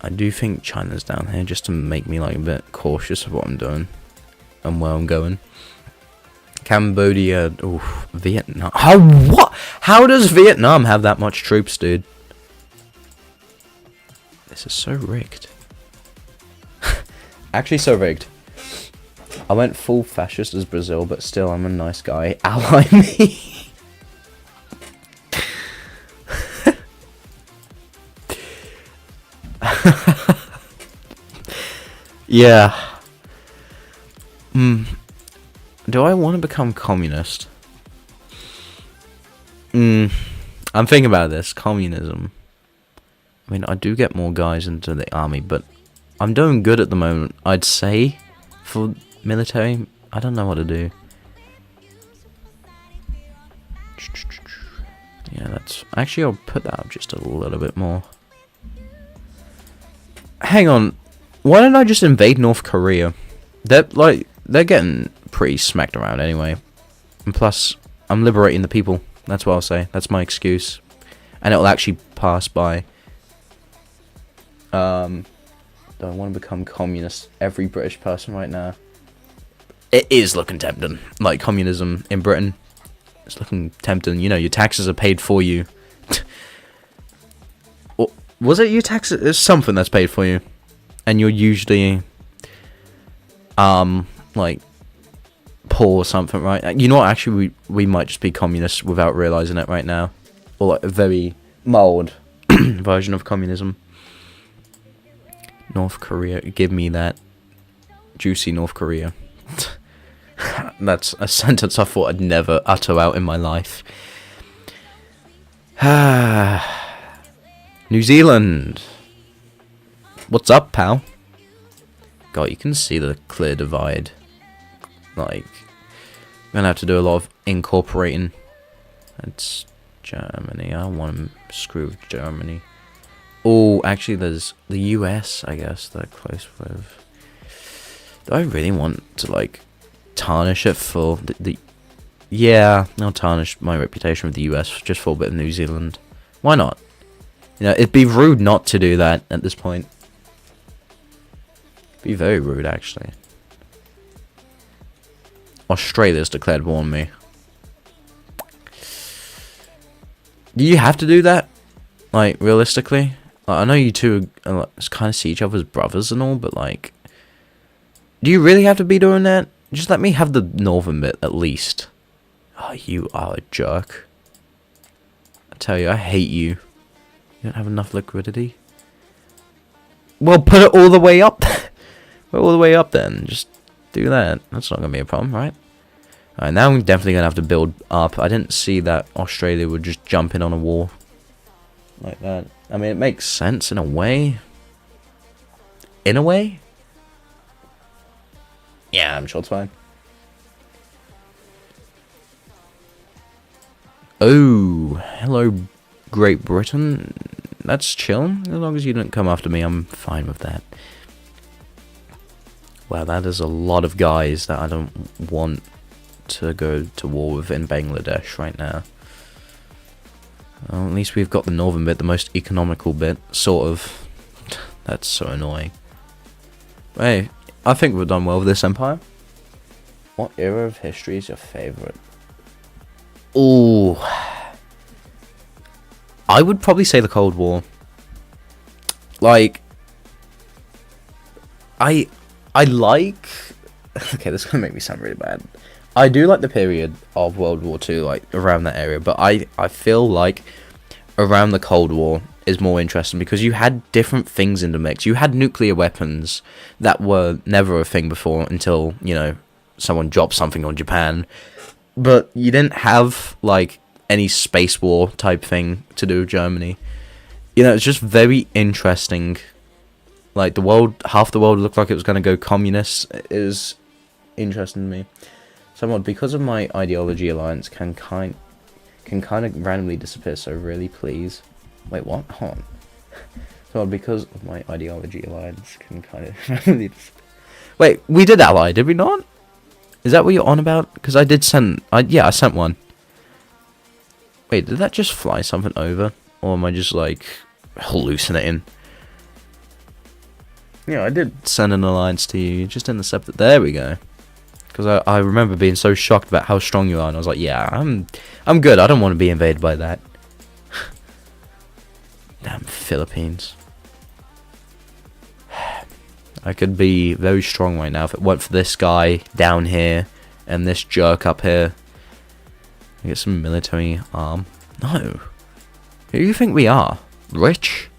I do think China's down here just to make me like a bit cautious of what I'm doing and where I'm going. Cambodia, oh, Vietnam. What? How does Vietnam have that much troops, dude? This is so rigged. Actually, so rigged. I went full fascist as Brazil, but still, I'm a nice guy. Ally me. Yeah. Do I want to become communist? I'm thinking about this. Communism. I mean, I do get more guys into the army, but I'm doing good at the moment, I'd say, for military. I don't know what to do. Yeah, that's... Actually, I'll put that up just a little bit more. Hang on. Why don't I just invade North Korea? They're getting pretty smacked around anyway. And plus, I'm liberating the people. That's what I'll say. That's my excuse. And it'll actually pass by. Do I want to become communist? Every British person right now. It is looking tempting. Like communism in Britain. It's looking tempting. You know, your taxes are paid for you. Or, was it your taxes? It's something that's paid for you. And you're usually... like... poor or something, right? You know what? Actually, we might just be communists without realizing it right now. Or like a very mild version of communism. North Korea, give me that juicy North Korea. That's a sentence I thought I'd never utter out in my life. New Zealand. What's up, pal? God, you can see the clear divide. Like, I'm gonna have to do a lot of incorporating. That's Germany. I don't want to screw with Germany. Oh, actually, there's the US, I guess, they're close with. Do I really want to, like, tarnish it for the... Yeah, I'll tarnish my reputation with the US just for a bit of New Zealand. Why not? You know, it'd be rude not to do that at this point. It'd be very rude, actually. Australia's declared war on me. Do you have to do that? Like, realistically? Like, I know you two kind of see each other as brothers and all, but like... Do you really have to be doing that? Just let me have the northern bit, at least. Oh, you are a jerk. tell you, I hate you. You don't have enough liquidity? Well, put it all the way up. Put it all the way up then. Just do that. That's not going to be a problem, right? Alright, now I'm definitely going to have to build up. I didn't see that Australia would just jump in on a war like that. I mean, it makes sense in a way. In a way? Yeah, I'm sure it's fine. Oh, hello, Great Britain. That's chill. As long as you don't come after me, I'm fine with that. Wow, that is a lot of guys that I don't want to go to war with in Bangladesh right now. Well, at least we've got the northern bit, the most economical bit, sort of. That's so annoying. Hey, I think we've done well with this empire. What era of history is your favourite? Ooh. I would probably say the Cold War. Like, I like... Okay, this is going to make me sound really bad. I do like the period of World War II, like, around that area. But I feel like around the Cold War is more interesting because you had different things in the mix. You had nuclear weapons that were never a thing before until, you know, someone dropped something on Japan. But you didn't have, like, any space war type thing to do with Germany. You know, it's just very interesting. Like, the world, half the world looked like it was going to go communist. It is interesting to me. Somewhat, because of my ideology alliance can kind of randomly disappear, so really please. Wait, what? Hold on. So because of my ideology alliance can kind of randomly disappear. Wait, we did ally, did we not? Is that what you're on about? Because I did send... yeah, I sent one. Wait, did that just fly something over? Or am I just, like, hallucinating? Yeah, I did send an alliance to you. Just intercept it. There we go. Because I remember being so shocked about how strong you are. And I was like, yeah, I'm good. I don't want to be invaded by that. Damn Philippines. I could be very strong right now if it weren't for this guy down here and this jerk up here. I get some military arm. No. Who do you think we are? Rich?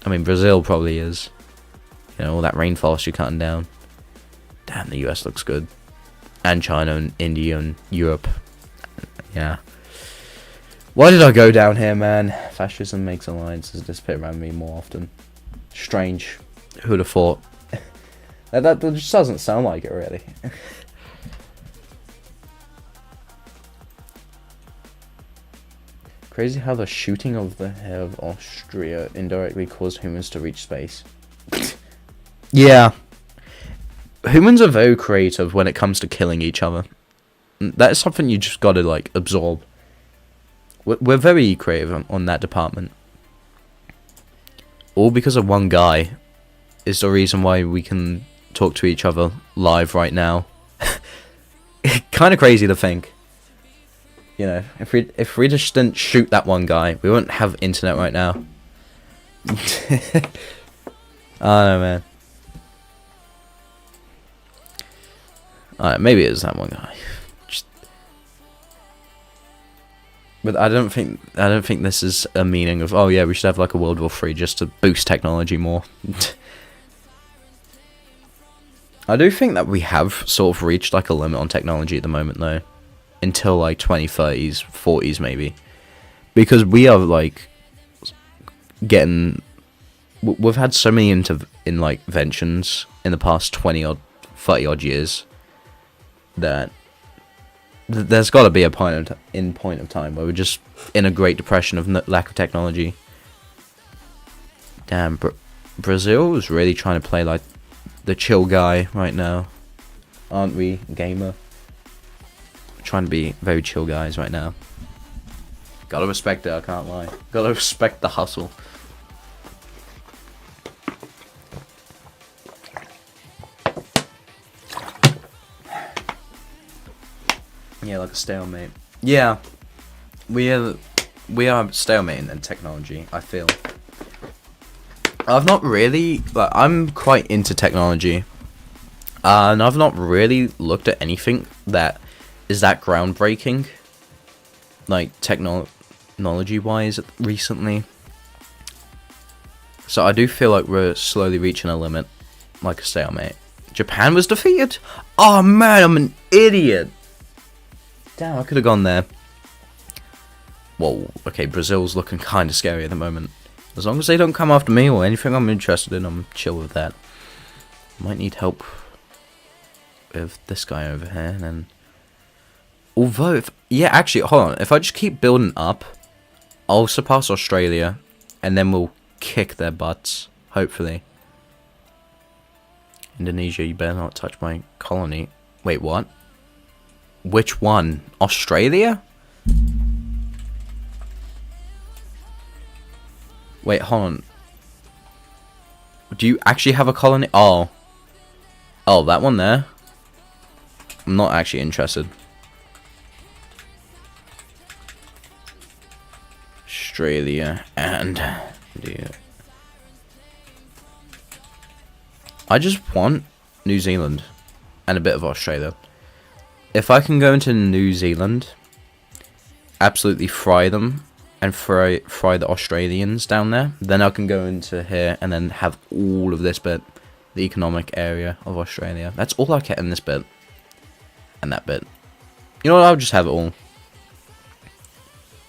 I mean, Brazil probably is. You know, all that rainforest you're cutting down. Damn, the US looks good. And China and India and Europe. Yeah. Why did I go down here, man? Fascism makes alliances disappear around me more often. Strange. Who'd have thought? that just doesn't sound like it, really. Crazy how the shooting of the head of Austria indirectly caused humans to reach space. Yeah. Humans are very creative when it comes to killing each other. That is something you just gotta, like, absorb. We're very creative on that department. All because of one guy is the reason why we can talk to each other live right now. Kind of crazy to think. You know, if we just didn't shoot that one guy, we wouldn't have internet right now. I don't know, man. Alright, maybe it is that one guy. But I don't think this is a meaning of, oh yeah, we should have like a World War III just to boost technology more. I do think that we have sort of reached like a limit on technology at the moment though. Until like 2030s, 40s maybe. Because we are like getting... We've had so many inventions in the past 20 or 30 odd years that there's got to be a point of time where we're just in a Great Depression of lack of technology. Damn, Brazil is really trying to play like the chill guy right now, aren't we, gamer? We're trying to be very chill guys right now. Gotta respect it, I can't lie. Gotta respect the hustle. Yeah, like a stalemate. Yeah, we are stalemating in technology, I feel. I've not really, like, I'm quite into technology, and I've not really looked at anything that is that groundbreaking, like technology-wise recently. So I do feel like we're slowly reaching a limit, like a stalemate. Japan was defeated? Oh man, I'm an idiot! Damn, I could have gone there. Whoa, okay, Brazil's looking kind of scary at the moment. As long as they don't come after me or anything I'm interested in, I'm chill with that. Might need help with this guy over here, and then... Although, yeah, actually, hold on. If I just keep building up, I'll surpass Australia, and then we'll kick their butts, hopefully. Indonesia, you better not touch my colony. Wait, what? Which one? Australia? Wait, hold on. Do you actually have a colony? Oh. Oh, that one there? I'm not actually interested. Australia and... Yeah. I just want New Zealand and a bit of Australia. If I can go into New Zealand, absolutely fry them, and fry the Australians down there, then I can go into here and then have all of this bit, the economic area of Australia. That's all I get in this bit, and that bit. You know what? I'll just have it all.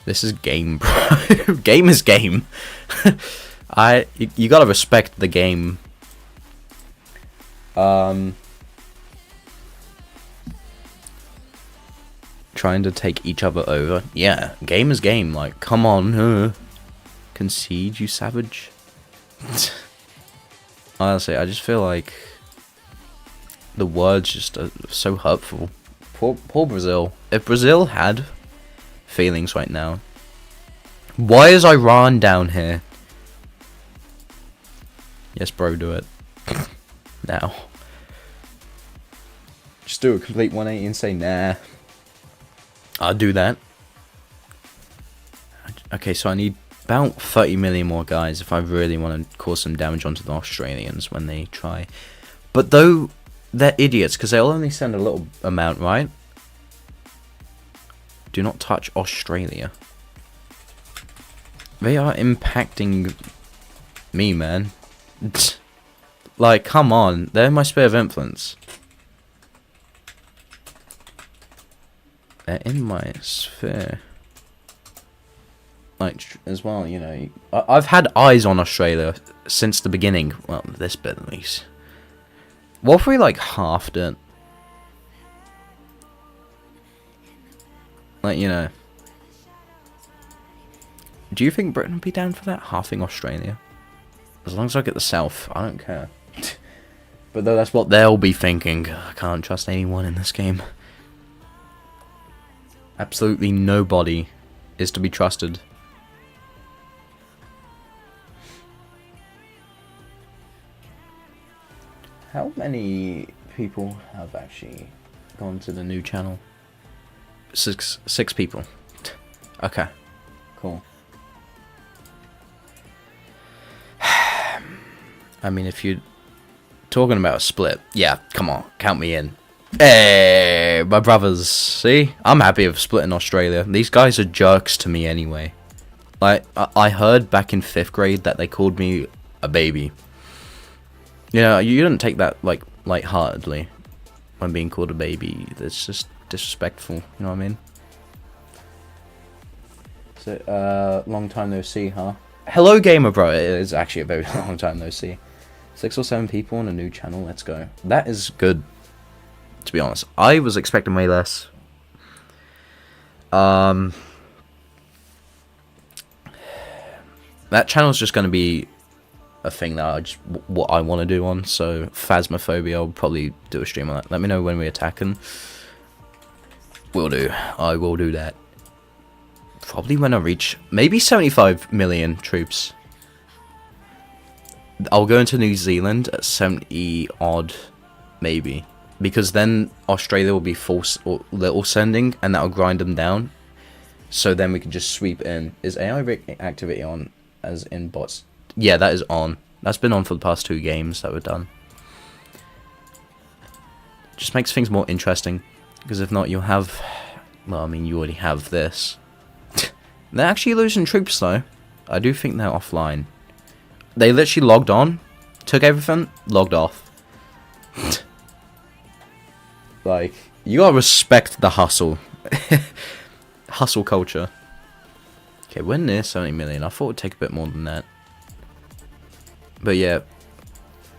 This is game, bro. Game is game. You gotta respect the game. Trying to take each other over. Yeah, game is game. Like, come on, concede, you savage. Honestly, I just feel like the words just are so hurtful. Poor Brazil. If Brazil had feelings right now, why is Iran down here? Yes, bro, do it. Now. Just do a complete 180 and say, nah. I'll do that. Okay, so I need about 30 million more guys if I really want to cause some damage onto the Australians when they try. But though, they're idiots, because they'll only send a little amount, right? Do not touch Australia. They are impacting me, man. Like, come on. They're my sphere of influence. They're in my sphere. Like, as well, you know. I've had eyes on Australia since the beginning. Well, this bit at least. What if we, like, halved it? Like, you know. Do you think Britain would be down for that? Halving Australia? As long as I get the south, I don't care. But though that's what they'll be thinking. I can't trust anyone in this game. Absolutely nobody is to be trusted. How many people have actually gone to the new channel? Six people. Okay, cool. I mean, if you're talking about a split, yeah, come on, count me in. Hey, my brothers, see? I'm happy with splitting Australia. These guys are jerks to me anyway. Like, I heard back in 5th grade that they called me a baby. You know, you don't take that, like, lightheartedly when being called a baby. It's just disrespectful, you know what I mean? So, long time no see, huh? Hello, gamer bro. It is actually a very long time no see. 6 or 7 people on a new channel, let's go. That is good, to be honest. I was expecting way less. That channel's just going to be a thing that what I want to do on, so Phasmophobia, I'll probably do a stream on that. Let me know when we're attacking. Will do. I will do that. Probably when I reach maybe 75 million troops. I'll go into New Zealand at 70 odd, maybe. Because then Australia will be full or little sending, and that'll grind them down. So then we can just sweep in. Is AI activity on, as in bots? Yeah, that is on. That's been on for the past 2 games that were done. Just makes things more interesting. Because if not, you'll have... Well, I mean, you already have this. They're actually losing troops, though. I do think they're offline. They literally logged on, took everything, logged off. Like, you gotta respect the hustle. Hustle culture. Okay, we're near 70 million. I thought it would take a bit more than that. But yeah,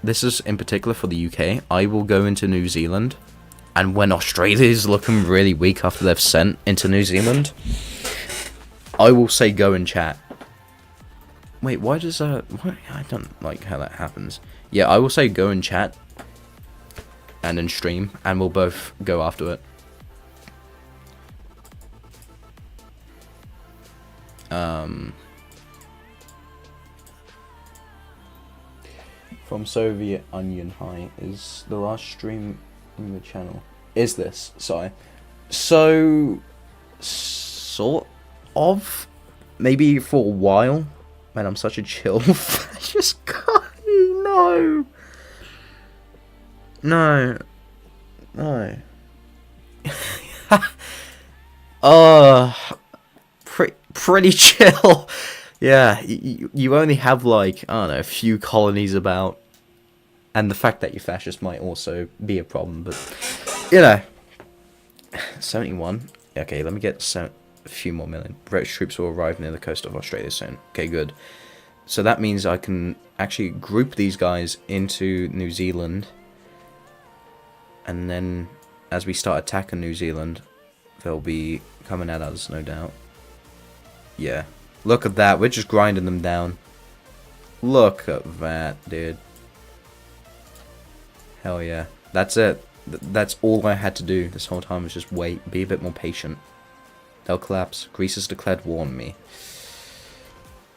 this is in particular for the UK. I will go into New Zealand. And when Australia is looking really weak after they've sent into New Zealand, I will say go and chat. Wait, why does that... I don't like how that happens. Yeah, I will say go and chat. And then stream. And we'll both go after it. From Soviet Onion High is the last stream in the channel. Is this? Sorry. So, sort of. Maybe for a while. Man, I'm such a chill. I just can't. No. No. No. Pretty chill. Yeah, you only have, like, I don't know, a few colonies about. And the fact that you're fascist might also be a problem, but, you know. 71. Okay, let me get a few more million. British troops will arrive near the coast of Australia soon. Okay, good. So that means I can actually group these guys into New Zealand. And then, as we start attacking New Zealand, they'll be coming at us, no doubt. Yeah. Look at that. We're just grinding them down. Look at that, dude. Hell yeah. That's it. That's all I had to do this whole time was just wait. Be a bit more patient. They'll collapse. Greece has declared war on me.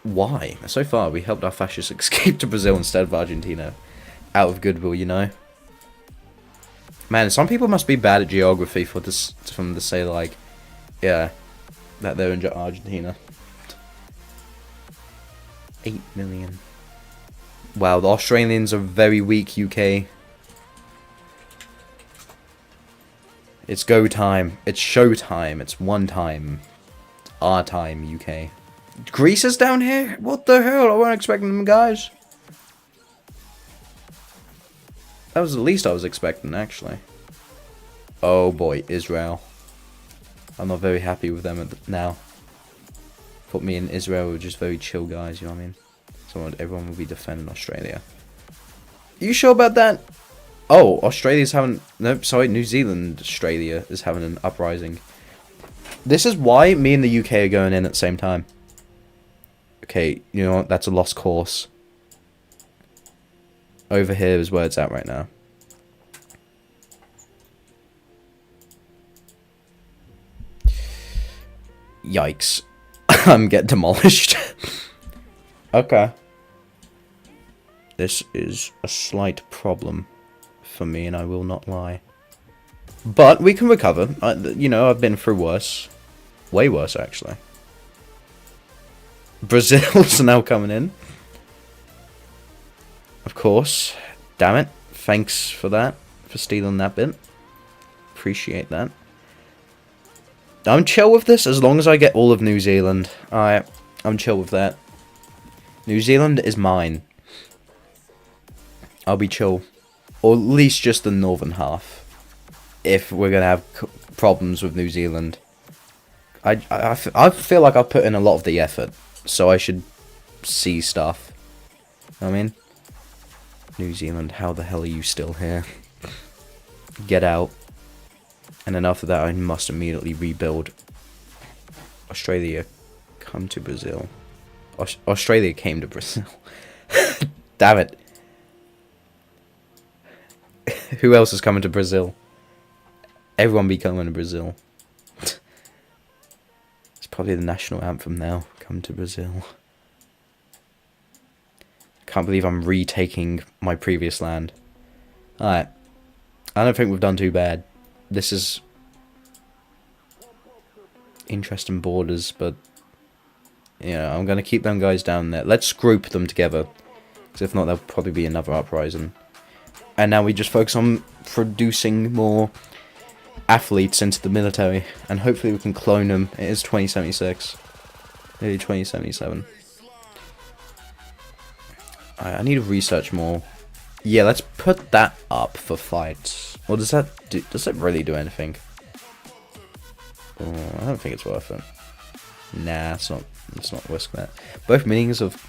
Why? So far, we helped our fascists escape to Brazil instead of Argentina. Out of goodwill, you know? Man, some people must be bad at geography for them to say, like, yeah, that they're in Argentina. 8 million. Wow, the Australians are very weak, UK. It's go time. It's show time. It's one time. It's our time, UK. Greece is down here? What the hell? I wasn't expecting them, guys. That was the least I was expecting, actually. Oh boy, Israel. I'm not very happy with them now. Thought me and Israel were just very chill guys, you know what I mean? So everyone will be defending Australia. Are you sure about that? Oh, Australia's having... No, sorry, New Zealand, Australia is having an uprising. This is why me and the UK are going in at the same time. Okay, you know what? That's a lost course. Over here is where it's at right now. Yikes. I'm getting demolished. Okay. This is a slight problem for me, and I will not lie. But we can recover. You know, I've been through worse. Way worse, actually. Brazil's now coming in. Of course. Damn it. Thanks for that. For stealing that bit. Appreciate that. I'm chill with this as long as I get all of New Zealand. Alright. I'm chill with that. New Zealand is mine. I'll be chill. Or at least just the northern half. If we're going to have problems with New Zealand. I feel like I've put in a lot of the effort. So I should see stuff. You know what I mean? New Zealand, how the hell are you still here? Get out. And then after that, I must immediately rebuild. Australia, come to Brazil. Australia came to Brazil. Damn it. Who else is coming to Brazil? Everyone be coming to Brazil. It's probably the national anthem now. Come to Brazil. Can't believe I'm retaking my previous land. Alright. I don't think we've done too bad. This is interesting borders, but you know, I'm going to keep them guys down there. Let's group them together, because if not, there'll probably be another uprising. And now we just focus on producing more athletes into the military, and hopefully we can clone them. It is 2076. Maybe 2077. I need to research more. Yeah, let's put that up for fights. Or does that really do anything? Oh, I don't think it's worth it. Nah, it's not worth that. Both meanings of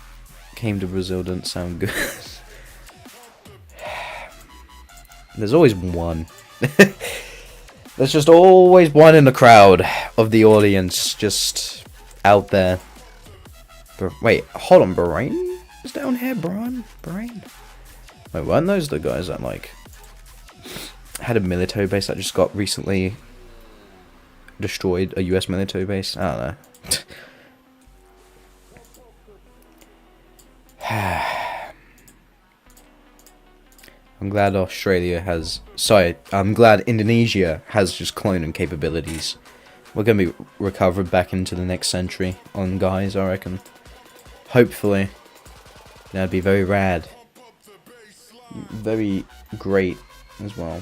came to Brazil didn't sound good. There's always one. There's just always one in the crowd of the audience just out there. Wait, hold on, Bahrain is down here, Bahrain? Wait, weren't those the guys that, like, had a military base that just got recently destroyed? A US military base? I don't know. I'm glad I'm glad Indonesia has just cloning capabilities. We're going to be recovered back into the next century on guys, I reckon. Hopefully. That'd be very rad. Very great as well.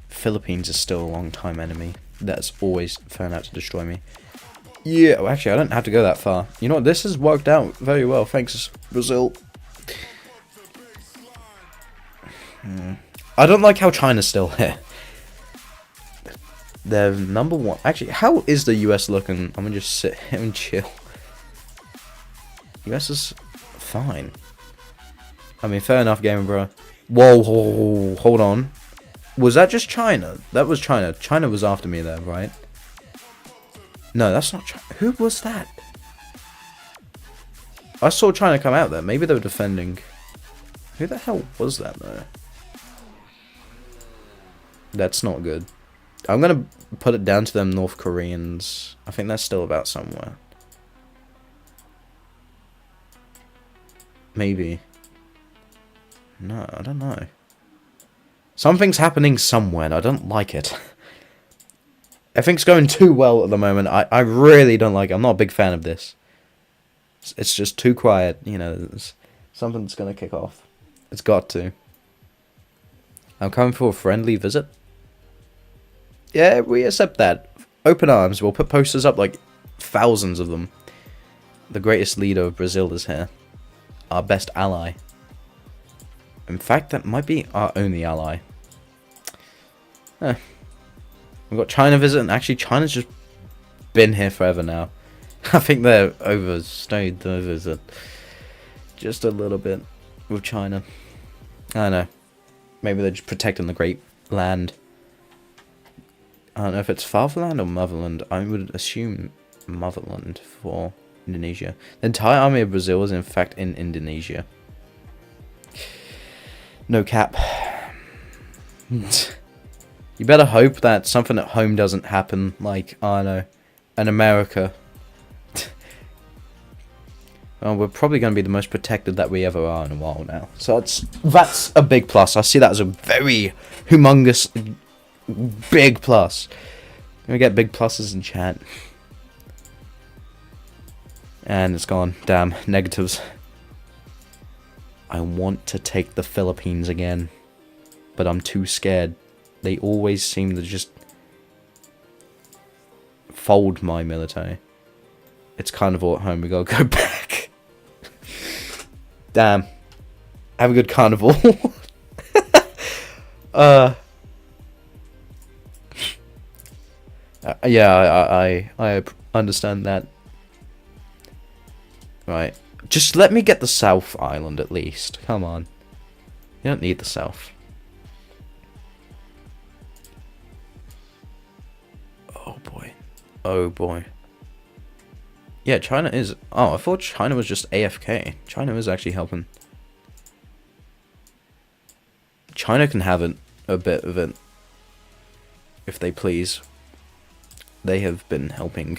Philippines is still a long time enemy. That's always found out to destroy me. Yeah, well, actually, I don't have to go that far. You know what? This has worked out very well. Thanks, Brazil. I don't like how China's still here. They're number one. Actually, how is the US looking? I'm gonna just sit here and chill. US is fine. I mean, fair enough, gamer bro. Whoa, hold on. Was that just China? That was China. China was after me there, right? No, that's not China. Who was that? I saw China come out there. Maybe they were defending. Who the hell was that, though? That's not good. I'm gonna put it down to them North Koreans. I think that's still about somewhere. Maybe. No, I don't know. Something's happening somewhere and I don't like it. Everything's going too well at the moment. I really don't like it. I'm not a big fan of this. It's just too quiet. You know, something's gonna kick off. It's got to. I'm coming for a friendly visit. Yeah, we accept that. Open arms. We'll put posters up, like thousands of them. The greatest leader of Brazil is here. Our best ally. In fact, that might be our only ally. We've got China visit, and actually China's just been here forever now. I think they're overstayed the visit. Just a little bit with China. I don't know. Maybe they're just protecting the great land. I don't know if it's fatherland or motherland. I would assume motherland for Indonesia. The entire army of Brazil is in fact in Indonesia. No cap. You better hope that something at home doesn't happen, like, I don't know, in America. Well, we're probably going to be the most protected that we ever are in a while now. So that's a big plus. I see that as a very humongous, big plus. We get big pluses in chat. And it's gone. Damn, negatives. I want to take the Philippines again, but I'm too scared. They always seem to just fold my military. It's carnival at home. We gotta go back. Damn. Have a good carnival. Yeah, I understand that. Right. Just let me get the South Island at least. Come on. You don't need the South. Oh boy. Oh boy. Yeah, China is... Oh, I thought China was just AFK. China is actually helping. China can have it, a bit of it. If they please. They have been helping.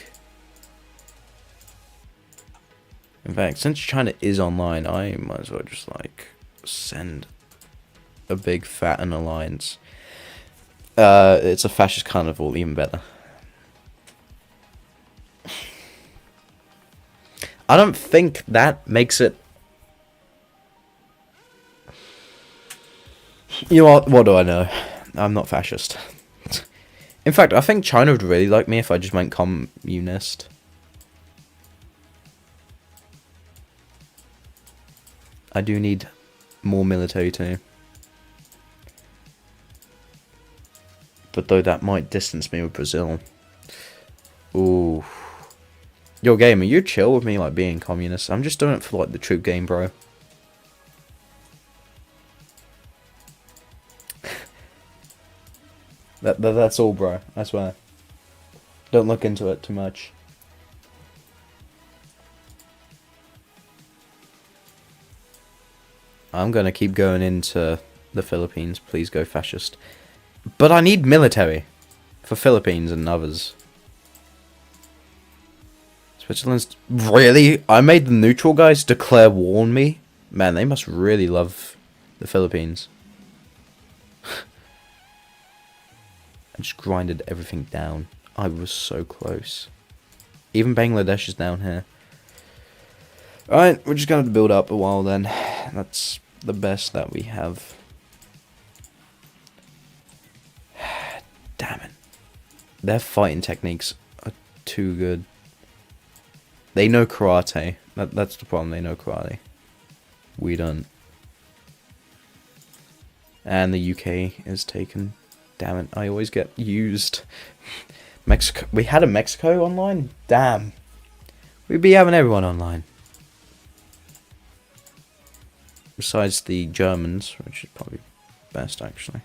In fact, since China is online, I might as well just, like, send a big fat an alliance. It's a fascist carnival, even better. I don't think that makes it... You know what do I know? I'm not fascist. In fact, I think China would really like me if I just went communist. I do need more military too. But though that might distance me with Brazil. Ooh. Yo, gamer, you chill with me like being communist. I'm just doing it for like the troop game, bro. That's all, bro. I swear. Don't look into it too much. I'm gonna keep going into the Philippines. Please go fascist. But I need military for Philippines and others. Switzerland's... Really? I made the neutral guys declare war on me? Man, they must really love the Philippines. I just grinded everything down. I was so close. Even Bangladesh is down here. Alright, we're just going to build up a while then. That's the best that we have. Damn it. Their fighting techniques are too good. They know karate. That's the problem, they know karate. We don't. And the UK is taken. Damn it, I always get used. Mexico. We had a Mexico online? Damn. We'd be having everyone online. Besides the Germans, which is probably best actually.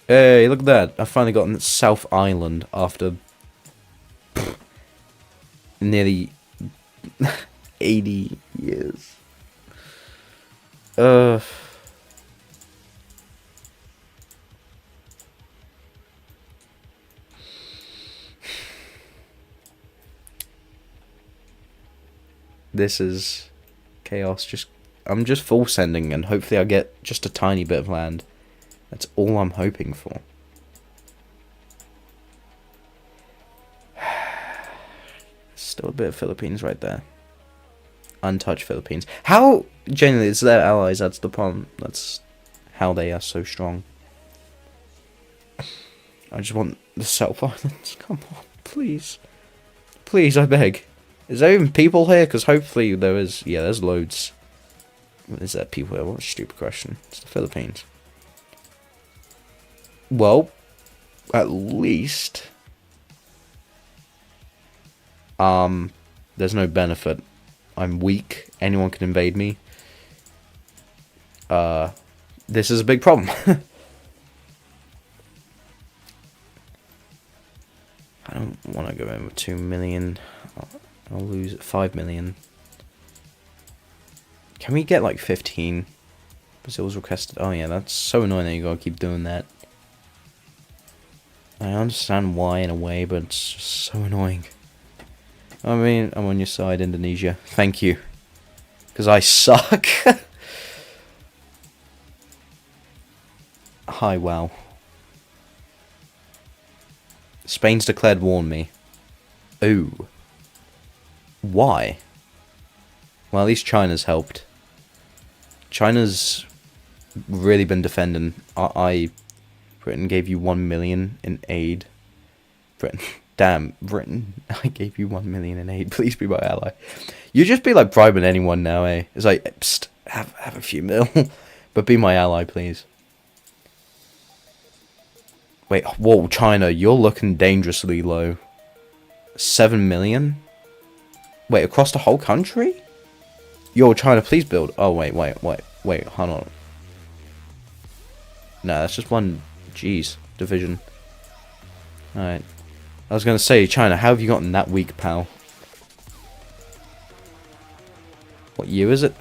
Hey, look at that. I finally got in South Island after nearly 80 years. This is chaos. I'm just full sending and hopefully I get just a tiny bit of land. That's all I'm hoping for. Still a bit of Philippines right there. Untouched Philippines. How genuinely it's their allies, that's the problem. That's how they are so strong. I just want the South Islands. Come on, please. Please, I beg. Is there even people here? Because hopefully there is. Yeah, there's loads. Is there people here? What a stupid question. It's the Philippines. Well, at least there's no benefit. I'm weak. Anyone can invade me. This is a big problem. I don't want to go in with 2 million. I'll lose 5 million. Can we get like 15? Brazil's requested. Oh yeah, that's so annoying that you gotta keep doing that. I understand why in a way, but it's just so annoying. I mean, I'm on your side, Indonesia. Thank you. Because I suck. Hi, wow. Spain's declared war on me. Ooh. Why? Well, at least China's helped. China's really been defending. Britain gave you 1 million in aid. Britain. Damn, Britain. I gave you 1 million in aid. Please be my ally. You just be like bribing anyone now, eh? It's like, psst, have a few mil. But be my ally, please. Wait, whoa, China, you're looking dangerously low. 7 million? Wait, across the whole country? Yo, China, please build. Oh, wait, hold on. No, that's just one, jeez, division. Alright. I was gonna say, China, how have you gotten that weak, pal? What year is it?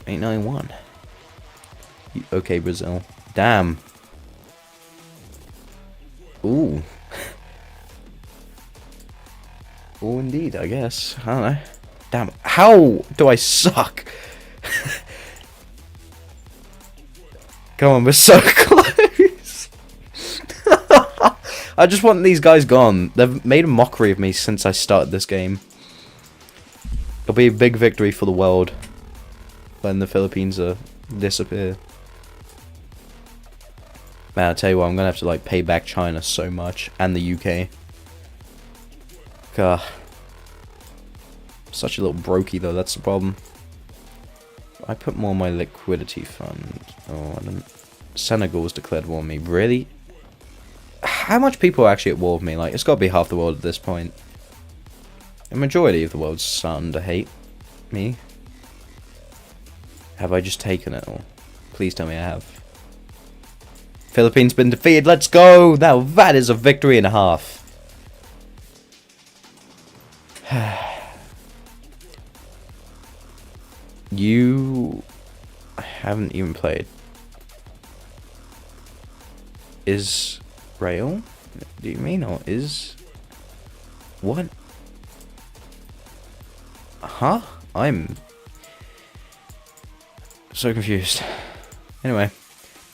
891. Okay, Brazil. Damn. Ooh. Oh, indeed, I guess. I don't know. Damn. How do I suck? Come on, we're so close. I just want these guys gone. They've made a mockery of me since I started this game. It'll be a big victory for the world when the Philippines disappear. Man, I tell you what, I'm gonna have to like pay back China so much and the UK. God, Such a little brokey though, that's the problem. I put more on my liquidity fund. Oh, I didn't. Senegal's declared war on me. Really? How much people are actually at war with me? Like, it's got to be half the world at this point. A majority of the world's starting to hate me. Have I just taken it all? Please tell me I have. Philippines been defeated. Let's go! Now that is a victory and a half. You haven't even played. Israel? Do you mean, or is... What? Huh? I'm so confused. Anyway,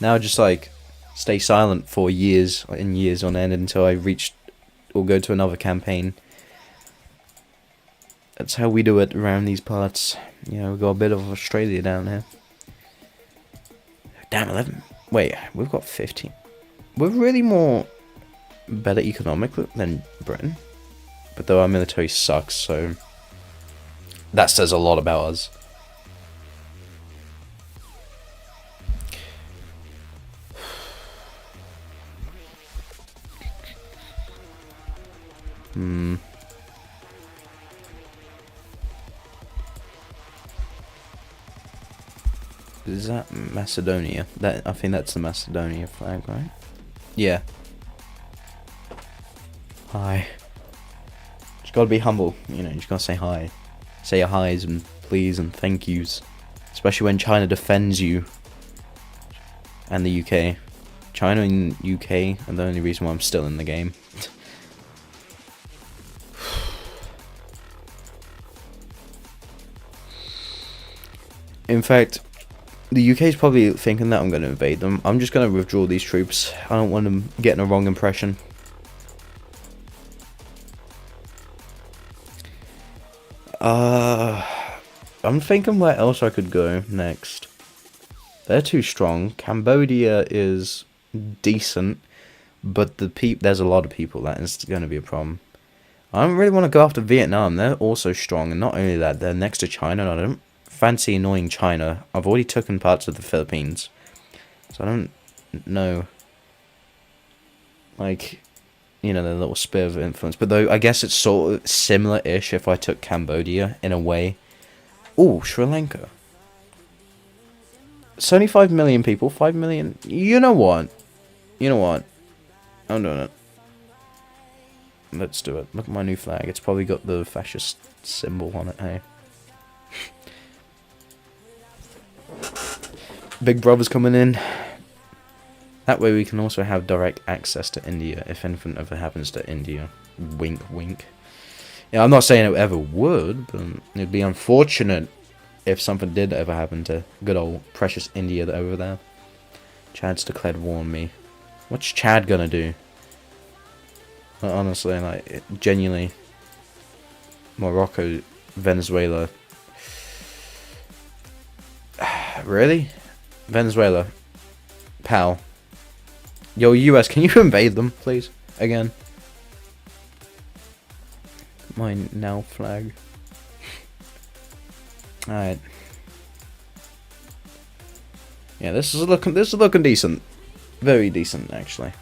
now just like stay silent for years and years on end until I reach or go to another campaign. That's how we do it around these parts. You know, we've got a bit of Australia down here. Damn, 11. Wait, we've got 15. We're really more better economically than Britain. But though our military sucks, so that says a lot about us. Is that Macedonia? I think that's the Macedonia flag, right? Yeah. Hi. Just gotta be humble, you know, you just gotta say hi. Say your highs and please and thank yous. Especially when China defends you. And the UK. China and UK are the only reason why I'm still in the game. In fact, the UK is probably thinking that I'm going to invade them. I'm just going to withdraw these troops. I don't want them getting a wrong impression. I'm thinking where else I could go next. They're too strong. Cambodia is decent, but there's a lot of people. That is going to be a problem. I don't really want to go after Vietnam. They're also strong, and not only that, they're next to China. And I don't fancy annoying China. I've already taken parts of the Philippines, so I don't know. Like, you know, the little sphere of influence. But though, I guess it's sort of similar-ish if I took Cambodia in a way. Ooh, Sri Lanka. 75 million people, 5 million. You know what? You know what? I'm doing it. Let's do it. Look at my new flag. It's probably got the fascist symbol on it, hey? Big Brother's coming in. That way we can also have direct access to India if anything ever happens to India. Wink, wink. Yeah, I'm not saying it ever would, but it'd be unfortunate if something did ever happen to good old precious India over there. Chad's declared war on me. What's Chad gonna do? Honestly, like, genuinely. Morocco, Venezuela. Really? Venezuela. Pal. Yo, US, can you invade them, please? Again. My now flag. Alright. Yeah, this is looking decent. Very decent, actually.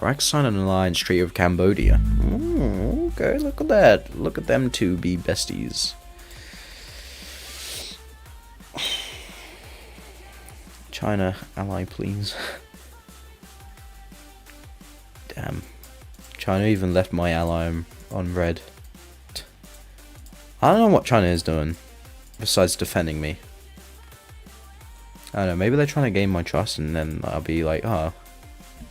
Iraq signed an alliance treaty with Cambodia. Ooh, okay, look at that. Look at them two be besties. China, ally, please. Damn. China even left my ally on red. I don't know what China is doing, besides defending me. I don't know, maybe they're trying to gain my trust, and then I'll be like, oh,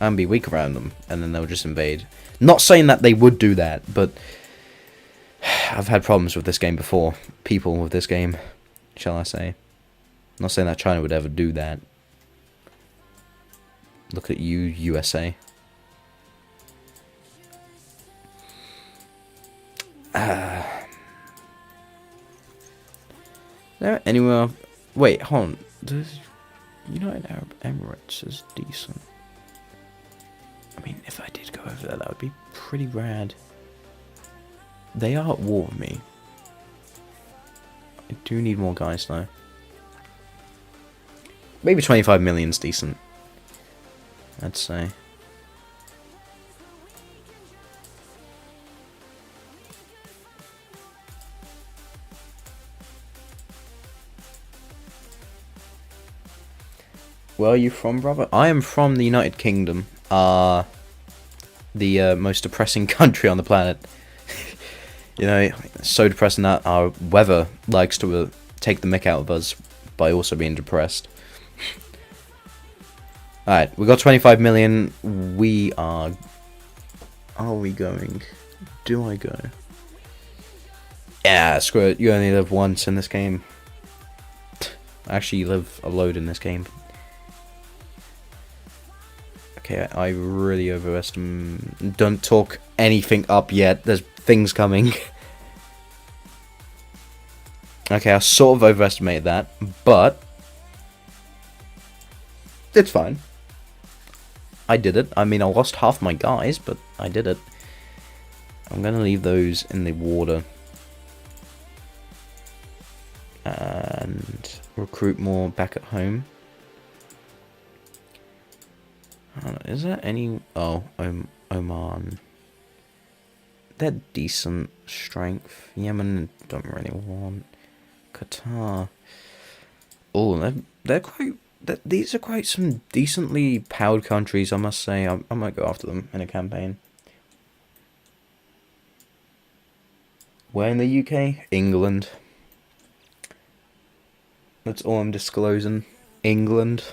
I'll be weak around them, and then they'll just invade. Not saying that they would do that, but I've had problems with this game before. People with this game, shall I say. Not saying that China would ever do that. Look at you, USA. There anywhere? Wait, hold on. The United Arab Emirates is decent. I mean, if I did go over there, that would be pretty rad. They are at war with me. I do need more guys, though. Maybe 25 million's decent, I'd say. Where are you from, brother? I am from the United Kingdom. The most depressing country on the planet. You know, it's so depressing that our weather likes to take the mick out of us by also being depressed. Alright, we got 25 million. We are... Are we going? Do I go? Yeah, screw it. You only live once in this game. Actually, you live a load in this game. Okay, I really overestimate... Don't talk anything up yet. There's things coming. Okay, I sort of overestimated that, but... It's fine. I did it. I mean, I lost half my guys, but I did it. I'm going to leave those in the water. And recruit more back at home. Is there any... Oh, Oman. They're decent strength. Yemen don't really want. Qatar. Oh, they're quite... These are quite some decently powered countries, I must say. I might go after them in a campaign. Where in the UK? England. That's all I'm disclosing. England.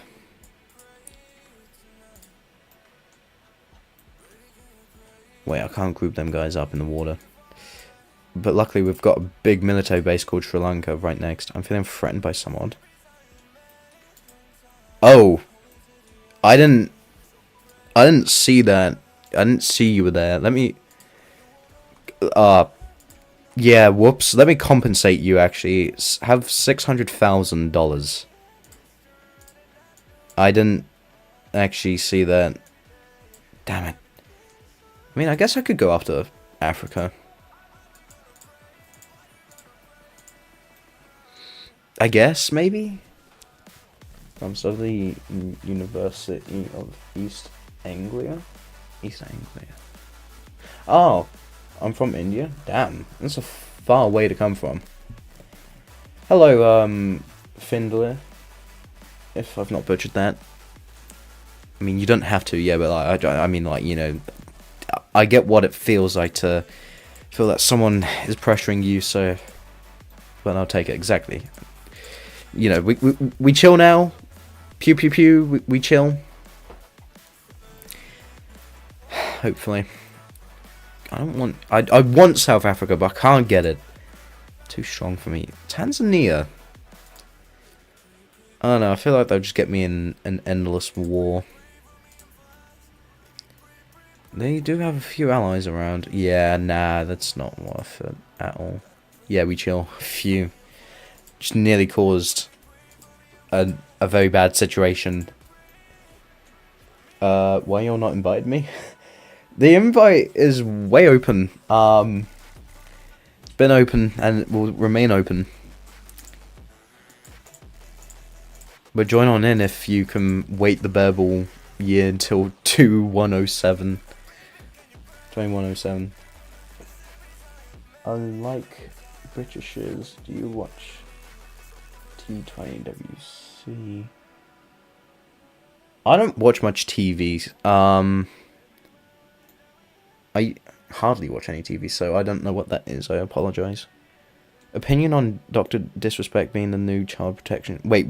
Wait, I can't group them guys up in the water. But luckily we've got a big military base called Sri Lanka right next. I'm feeling threatened by someone. Oh, I didn't see that. I didn't see you were there. Let me, yeah, whoops. Let me compensate you, actually. Have $600,000. I didn't actually see that. Damn it. I mean, I guess I could go after Africa. I guess, maybe? From the University of East Anglia? East Anglia. Oh, I'm from India? Damn, that's a far way to come from. Hello, Findler. If I've not butchered that. I mean, you don't have to, yeah, but like, I mean, like, you know, I get what it feels like to feel that someone is pressuring you, so... Well, I'll take it, exactly. You know, we chill now. Pew pew pew, we chill. Hopefully. I want South Africa, but I can't get it. Too strong for me. Tanzania. I don't know, I feel like they'll just get me in an endless war. They do have a few allies around. Yeah, nah, that's not worth it at all. Yeah, we chill. Phew. Just nearly caused a very bad situation. Why you're not invited me? The invite is way open. It's been open and it will remain open. But join on in if you can wait the Berbal year until 2107. 2107. Unlike Britishers, do you watch T20WC? I don't watch much TV. I hardly watch any TV, so I don't know what that is. I apologize. Opinion on Dr. Disrespect being the new child protection... Wait.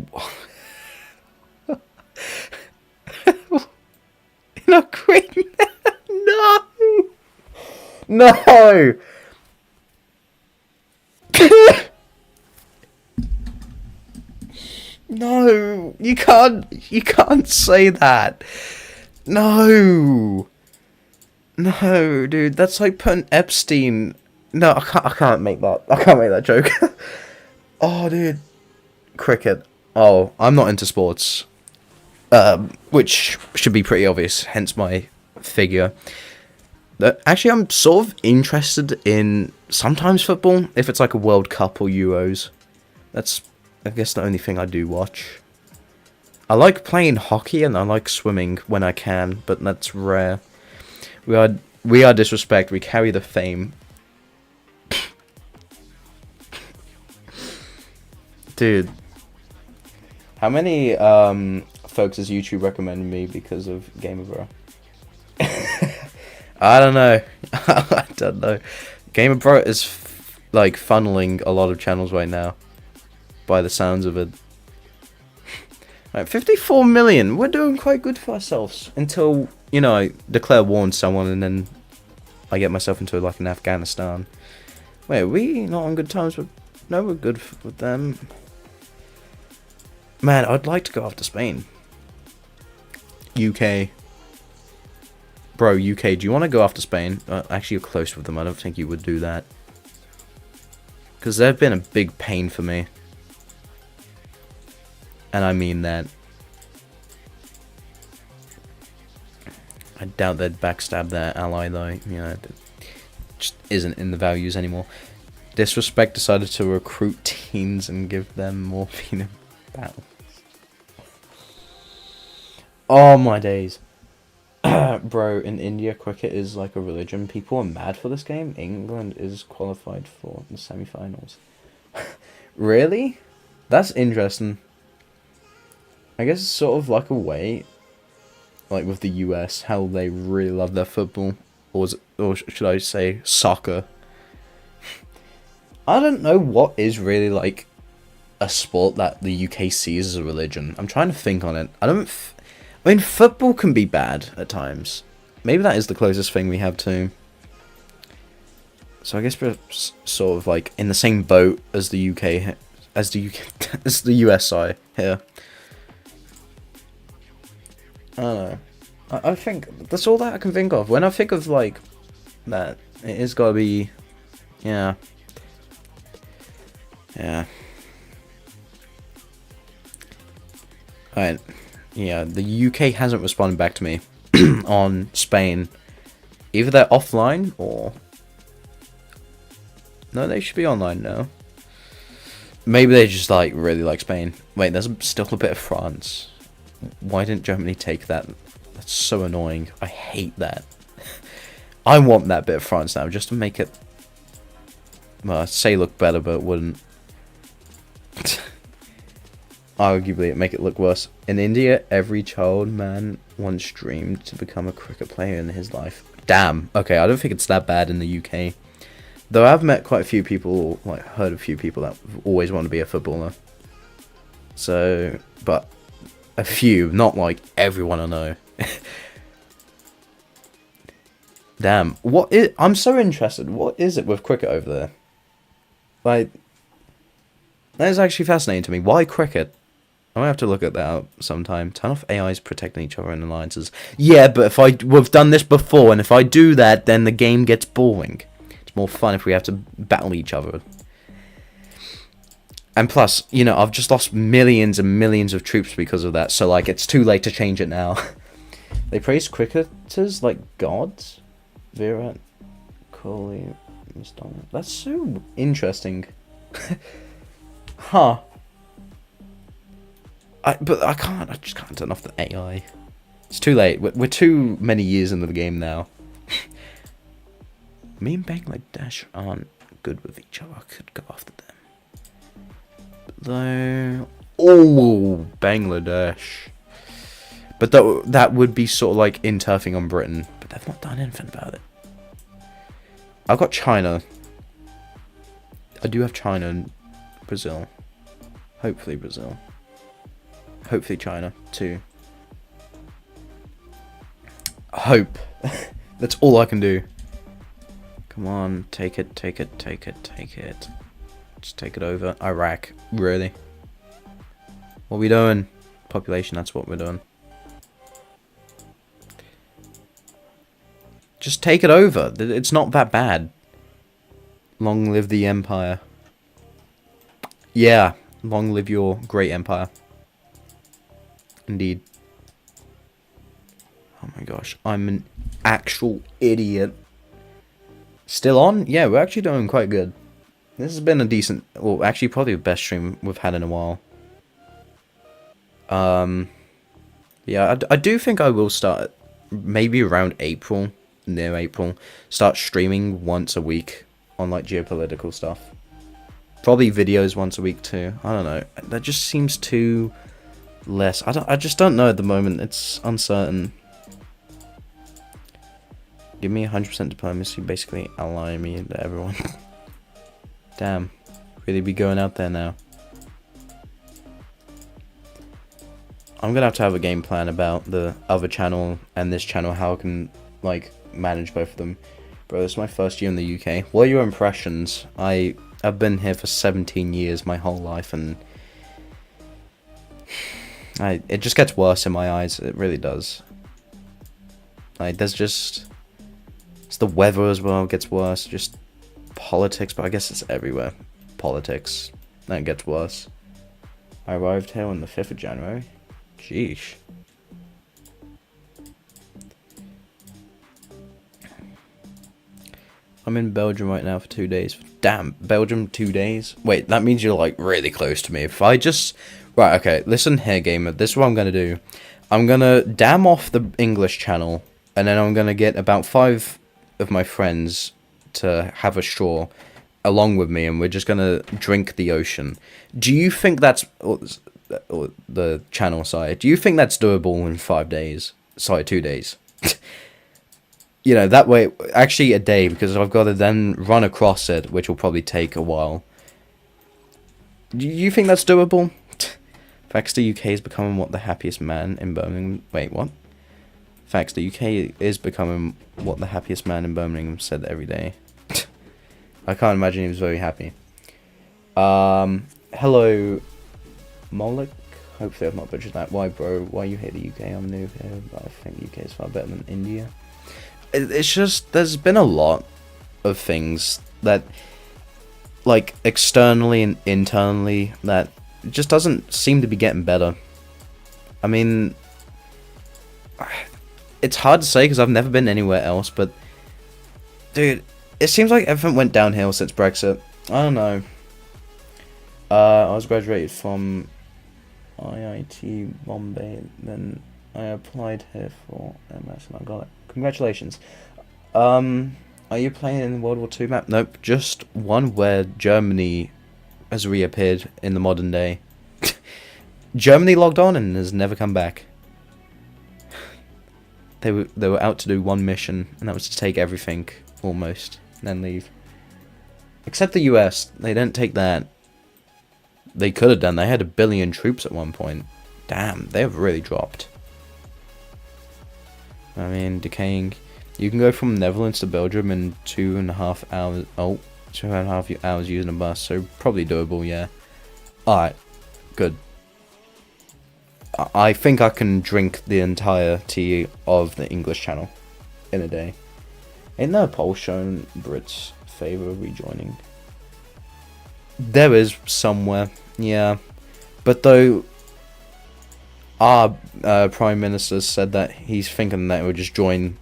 No, quit. No. No. No, you can't say that. No. No, dude, that's like putting Epstein. No, I can't make that joke. Oh, dude. Cricket. Oh, I'm not into sports. Which should be pretty obvious, hence my figure. Actually, I'm sort of interested in sometimes football, if it's like a World Cup or Euros. That's, I guess, the only thing I do watch. I like playing hockey and I like swimming when I can, but that's rare. We are disrespect. We carry the fame. Dude, how many folks has YouTube recommended me because of Gamer Bro? I don't know. I don't know. Gamer Bro is like funneling a lot of channels right now, by the sounds of it. Right, 54 million. We're doing quite good for ourselves until, you know, I declare war on someone and then I get myself into like an Afghanistan. Wait, are we not on good terms with? No, we're good with them. Man, I'd like to go after Spain. UK. Bro, UK, do you want to go after Spain? Actually, you're close with them. I don't think you would do that. Because they've been a big pain for me. And I mean that. I doubt they'd backstab their ally, though. You know, it just isn't in the values anymore. Disrespect decided to recruit teens and give them morphine in battles. Oh, my days. Bro, in India, cricket is like a religion. People are mad for this game. England is qualified for the semi-finals. Really? That's interesting. I guess it's sort of like a way, like with the US, how they really love their football. Or should I say soccer. I don't know what is really like a sport that the UK sees as a religion. I'm trying to think on it. I mean, football can be bad at times. Maybe that is the closest thing we have to. So I guess we're sort of like in the same boat as the UK, as the US here. I don't know. I think that's all that I can think of. When I think of like that, it has got to be, yeah. Alright. Yeah, the UK hasn't responded back to me on Spain. Either they're offline or... No, they should be online now. Maybe they just like really like Spain. Wait, there's still a bit of France. Why didn't Germany take that? That's so annoying. I hate that. I want that bit of France now, just to make it... Well, I'd say look better, but it wouldn't. Arguably, it'd make it look worse. In India, every child man once dreamed to become a cricket player in his life. Damn. Okay, I don't think it's that bad in the UK. Though I've met quite a few people, like, heard a few people that always want to be a footballer. So, but a few, not like everyone I know. Damn. I'm so interested. What is it with cricket over there? Like, that is actually fascinating to me. Why cricket? I might have to look at that out sometime. Turn off AIs protecting each other in alliances. Yeah, but we've done this before, and if I do that, then the game gets boring. It's more fun if we have to battle each other. And plus, you know, I've just lost millions and millions of troops because of that, so, like, it's too late to change it now. They praise cricketers like gods. Virat Kohli, that's so interesting. Huh. But I just can't turn off the AI. It's too late. We're too many years into the game now. Me and Bangladesh aren't good with each other. I could go after them. Though... Oh, Bangladesh. But that would be sort of like in-turfing on Britain. But they've not done anything about it. I've got China. I do have China and Brazil. Hopefully Brazil. Hopefully China, too. Hope. That's all I can do. Come on, take it. Just take it over. Iraq. Really? What are we doing? Population, that's what we're doing. Just take it over. It's not that bad. Long live the empire. Yeah, long live your great empire. Indeed. Oh my gosh, I'm an actual idiot. Still on? Yeah, we're actually doing quite good. This has been a decent, well, actually probably the best stream we've had in a while. Yeah, I do think I will start, maybe around April, near April, start streaming once a week on, like, geopolitical stuff. Probably videos once a week, too. I don't know. That just seems too less. I just don't know at the moment. It's uncertain. Give me 100% diplomacy, basically ally me to everyone. Damn. Really be going out there now. I'm gonna have a game plan about the other channel and this channel, how I can, like, manage both of them. Bro, this is my first year in the UK. What are your impressions? I've been here for 17 years, my whole life, and it just gets worse in my eyes. It really does. Like, there's just... It's the weather as well, it gets worse. Just politics, but I guess it's everywhere. Politics. That gets worse. I arrived here on the 5th of January. Sheesh. I'm in Belgium right now for 2 days. Damn, Belgium 2 days? Wait, that means you're, like, really close to me. If I just... Right, okay, listen here, gamer. This is what I'm gonna do. I'm gonna dam off the English channel, and then I'm gonna get about 5 of my friends to have a straw along with me, and we're just gonna drink the ocean. Do you think that's... Or the channel side, do you think that's doable in 5 days? Sorry, 2 days. You know, that way, actually a day, because I've got to then run across it, which will probably take a while. Do you think that's doable? Facts, the UK is becoming what the happiest man in Birmingham... Wait, what? Facts, the UK is becoming what the happiest man in Birmingham said every day. I can't imagine he was very happy. Hello, Moloch. Hopefully I've not butchered that. Why, bro? Why you hate the UK? I'm new here, but I think the UK is far better than India. It's just, there's been a lot of things that, like, externally and internally, that just doesn't seem to be getting better. I mean, it's hard to say because I've never been anywhere else, but, dude, it seems like everything went downhill since Brexit. I don't know. I was graduated from IIT Bombay, then I applied here for MS and I got it. Congratulations. Are you playing in the World War II map? Nope, just one where Germany has reappeared in the modern day. Germany logged on and has never come back. They were out to do one mission, and that was to take everything, almost, and then leave. Except the US, they didn't take that. They could have done. They had 1 billion troops at one point. Damn, they have really dropped. I mean, decaying. You can go from Netherlands to Belgium in 2.5 hours. Oh, 2.5 hours using a bus. So probably doable, yeah. Alright, good. I think I can drink the entirety of the English channel in a day. Ain't there a poll showing Brits favour rejoining? There is somewhere, yeah. But though, our Prime Minister said that he's thinking that it would just join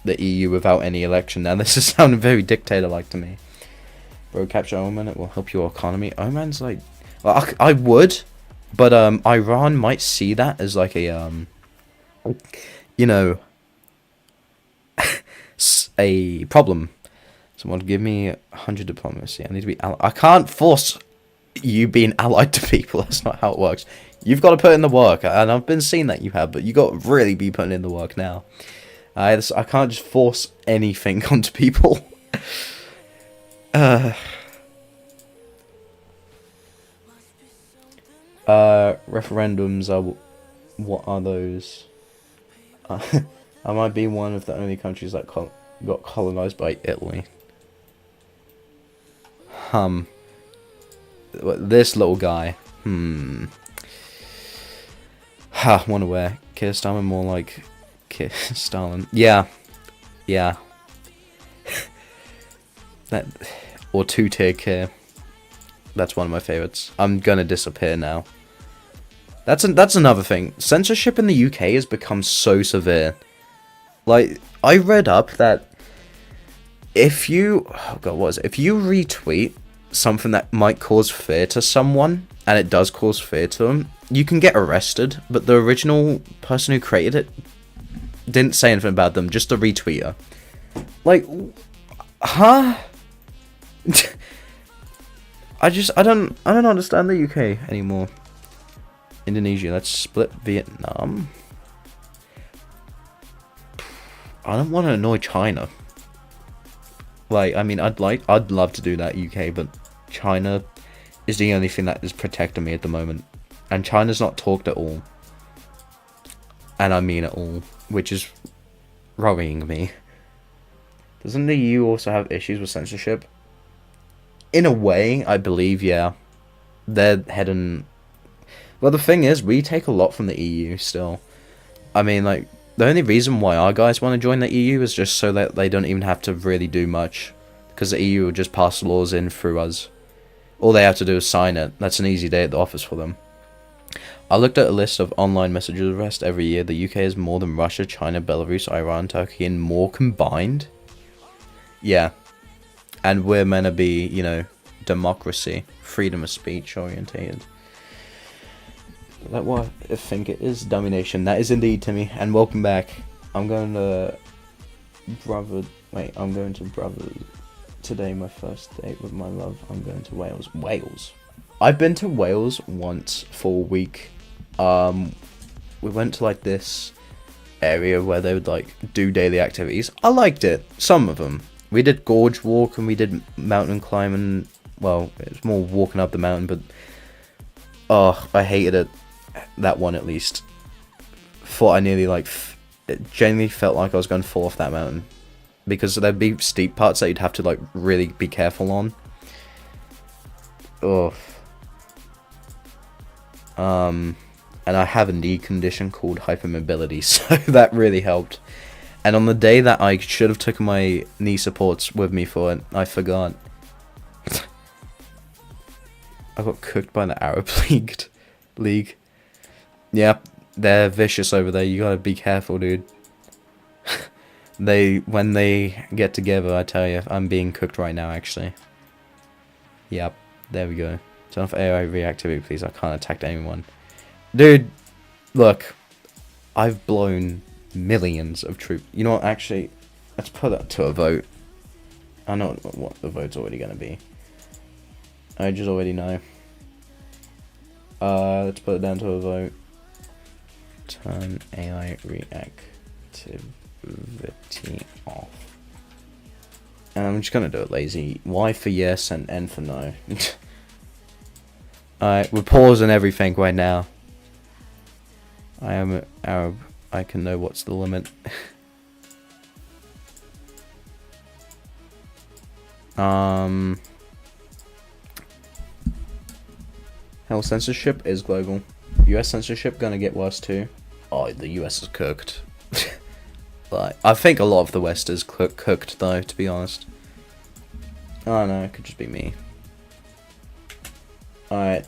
the EU without any election. Now, this is sounding very dictator-like to me. Bro, capture Oman, it will help your economy. Oman's like... Well, I would, but Iran might see that as like a, you know, a problem. Someone give me 100 diplomacy. I need to be I can't force you being allied to people. That's not how it works. You've got to put in the work, and I've been seeing that you have, but you got to really be putting in the work now. I can't just force anything onto people. Referendums are... What are those? I might be one of the only countries that got colonized by Italy. This little guy. Ha, wonder where. Keir Starmer more like Keir Stalin. Yeah. Yeah. That... Or two-tier Keir. That's one of my favourites. I'm gonna disappear now. That's another thing. Censorship in the UK has become so severe. Like, I read up that if you, oh god, what is it? If you retweet something that might cause fear to someone, and it does cause fear to them, you can get arrested. But the original person who created it didn't say anything about them, just a retweeter. Like, huh? I don't understand the UK anymore. Indonesia, let's split Vietnam. I don't want to annoy China. Like, I mean, I'd love to do that, UK, but China is the only thing that is protecting me at the moment. And China's not talked at all. And I mean at all, which is worrying me. Doesn't the EU also have issues with censorship? In a way, I believe, yeah. They're heading... Well, the thing is, we take a lot from the EU still. I mean, like, the only reason why our guys want to join the EU is just so that they don't even have to really do much. Because the EU will just pass laws in through us. All they have to do is sign it. That's an easy day at the office for them. I looked at a list of online messages arrests every year. The UK is more than Russia, China, Belarus, Iran, Turkey, and more combined. Yeah. And we're meant to be, you know, democracy, freedom of speech orientated. Is that what I think it is? Dummynation. That is indeed, Timmy. And welcome back. I'm going to Brother today, my first date with my love. I'm going to Wales. Wales. I've been to Wales once for a week. We went to like this area where they would like do daily activities. I liked it. Some of them. We did gorge walk and we did mountain climbing. Well, it was more walking up the mountain, but oh, I hated it. That one at least. Thought I nearly like it genuinely felt like I was going to fall off that mountain because there'd be steep parts that you'd have to like really be careful on. Ugh. And I have a knee condition called hypermobility, so that really helped. And on the day that I should have taken my knee supports with me for it, I forgot. I got cooked by the Arab League. Yeah, they're vicious over there. You gotta be careful, dude. When they get together, I tell you, I'm being cooked right now, actually. Yep, there we go. Turn off AI reactivity, please. I can't attack anyone. Dude, look. I've blown millions of troops. You know what, actually, let's put that to a vote. I know what the vote's already going to be. I just already know. Let's put it down to a vote. Turn AI reactivity off. And I'm just going to do it lazy. Y for yes and N for no. Alright, we're pausing everything right now. I am Arab. I can know what's the limit. Hell, censorship is global. US censorship gonna get worse too. Oh, the US is cooked. Like, I think a lot of the West is cooked though, to be honest. Oh no, it could just be me. Alright.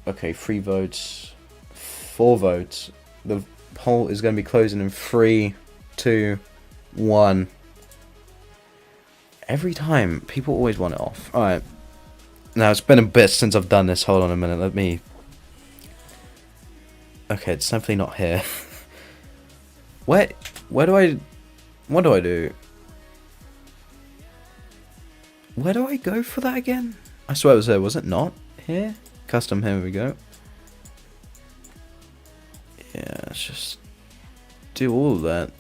Okay, 3 votes. 4 votes. The poll is going to be closing in 3, 2, 1. Every time, people always want it off. Alright. Now, it's been a bit since I've done this. Hold on a minute, let me... Okay, it's definitely not here. Where do I... What do I do? Where do I go for that again? I swear it was there, was it not? Here? Custom, here we go. Yeah, let's just do all of that.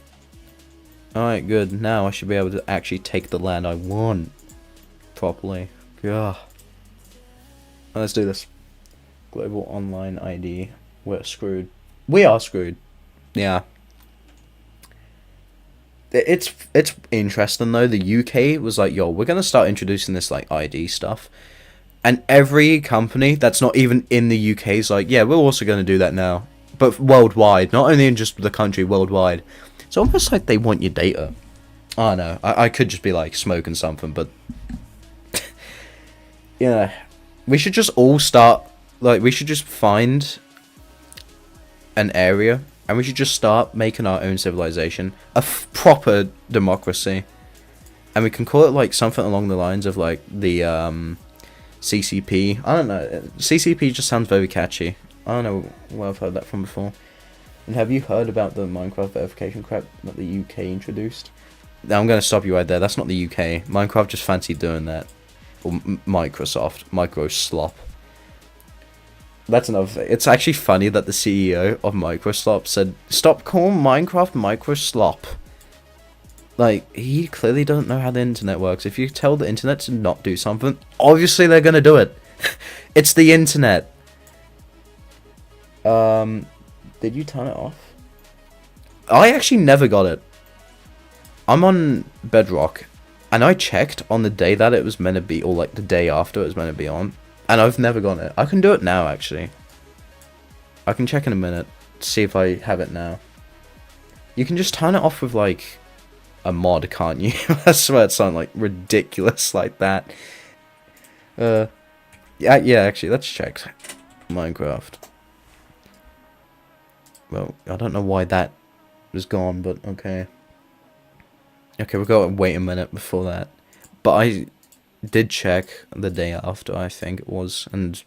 Alright, good. Now I should be able to actually take the land I want properly. Yeah. Let's do this. Global online ID. We're screwed. We are screwed. Yeah. It's interesting though. The UK was like, yo, we're gonna start introducing this like ID stuff. And every company that's not even in the UK is like, yeah, we're also gonna do that now. But worldwide, not only in just the country, worldwide. It's almost like they want your data. I don't know. I could just be like smoking something, but yeah, we should just all start. Like, we should just find an area and we should just start making our own civilization, a proper democracy, and we can call it like something along the lines of like the CCP. I don't know. CCP just sounds very catchy. I don't know where I've heard that from before. And have you heard about the Minecraft verification crap that the UK introduced? Now I'm going to stop you right there. That's not the UK. Minecraft just fancied doing that. Or Microsoft. Microslop. That's another thing. It's actually funny that the CEO of Microslop said, "Stop calling Minecraft Microslop." Like, he clearly doesn't know how the internet works. If you tell the internet to not do something, obviously they're going to do it. It's the internet. Did you turn it off? I actually never got it. I'm on Bedrock, and I checked on the day that it was meant to be, or like the day after it was meant to be on, and I've never gotten it. I can do it now, actually. I can check in a minute, see if I have it now. You can just turn it off with like a mod, can't you? I swear it sounds like ridiculous like that. Yeah, actually, let's check Minecraft. Well, I don't know why that was gone, but okay. Okay, we've got to wait a minute before that. But I did check the day after, I think it was, and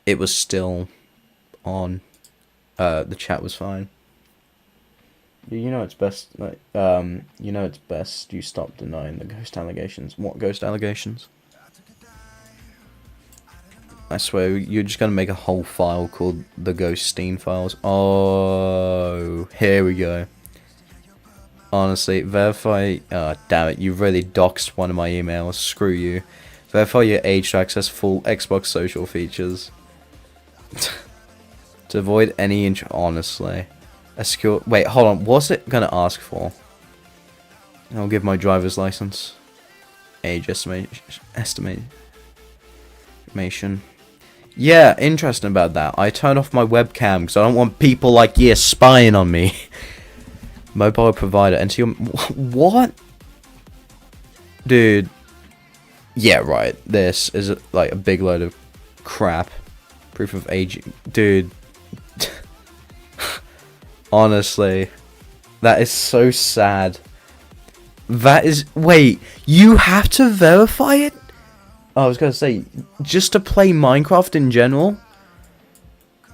it was still on. The chat was fine. You know it's best, like, you know it's best you stop denying the ghost allegations. What ghost allegations? I swear, you're just gonna make a whole file called the Ghostine files. Oh, here we go. Honestly, verify... Oh, damn it, you really doxed one of my emails. Screw you. Verify your age to access full Xbox social features. To avoid any honestly. A secure... Wait, hold on. What's it gonna ask for? I'll give my driver's license. Age estimation. Yeah, interesting about that. I turned off my webcam because I don't want people like you spying on me. Mobile provider. Enter your... What? Dude. Yeah, right. This is like a big load of crap. Proof of age. Dude. Honestly. That is so sad. That is... Wait. You have to verify it? Oh, I was going to say, just to play Minecraft in general.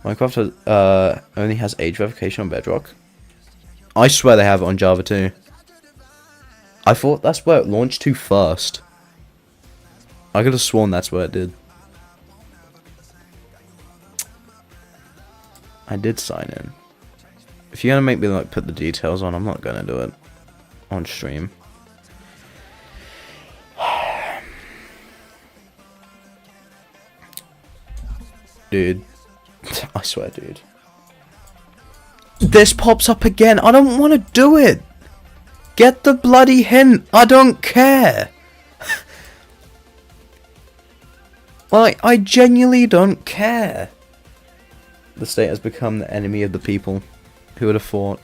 Minecraft has, only has age verification on Bedrock. I swear they have it on Java too. I thought that's where it launched to first. I could have sworn that's where it did. I did sign in. If you're gonna make me like put the details on, I'm not gonna do it on stream. Dude. I swear, dude. This pops up again. I don't want to do it. Get the bloody hint. I don't care. Like, I genuinely don't care. The state has become the enemy of the people. Who would have thought?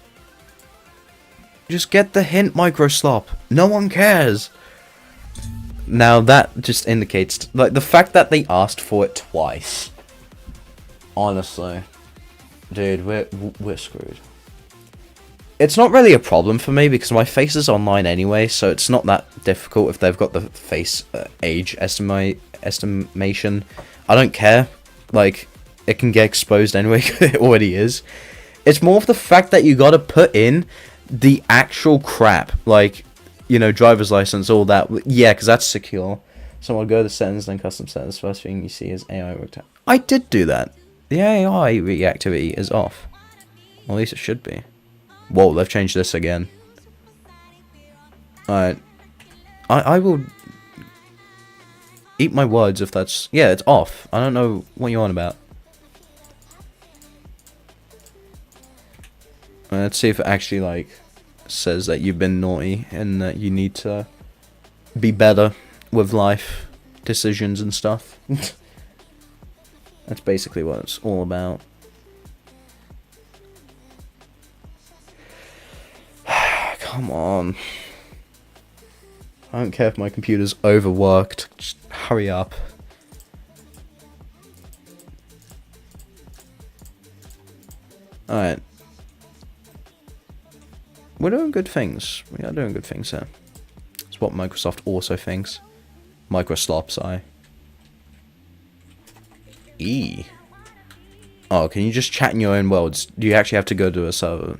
Just get the hint, Microslop. No one cares. Now that just indicates, like, the fact that they asked for it twice. Honestly, dude, we're screwed. It's not really a problem for me because my face is online anyway, so it's not that difficult if they've got the face age estimation. I don't care. Like, it can get exposed anyway. It already is. It's more of the fact that you gotta put in the actual crap, like, you know, driver's license, all that. Yeah, because that's secure. So I'll go to settings, then custom settings. First thing you see is AI worked out. I did do that. The AI reactivity is off. Well, at least it should be. Whoa, they've changed this again. Alright. I will eat my words if that's... Yeah, it's off. I don't know what you're on about. Let's see if it actually, like, says that you've been naughty and that you need to be better with life decisions and stuff. That's basically what it's all about. Come on. I don't care if my computer's overworked. Just hurry up. Alright. we're doing good things. We are doing good things here. It's what Microsoft also thinks. Microsoft, I. Oh, can you just chat in your own worlds? Do you actually have to go to a server?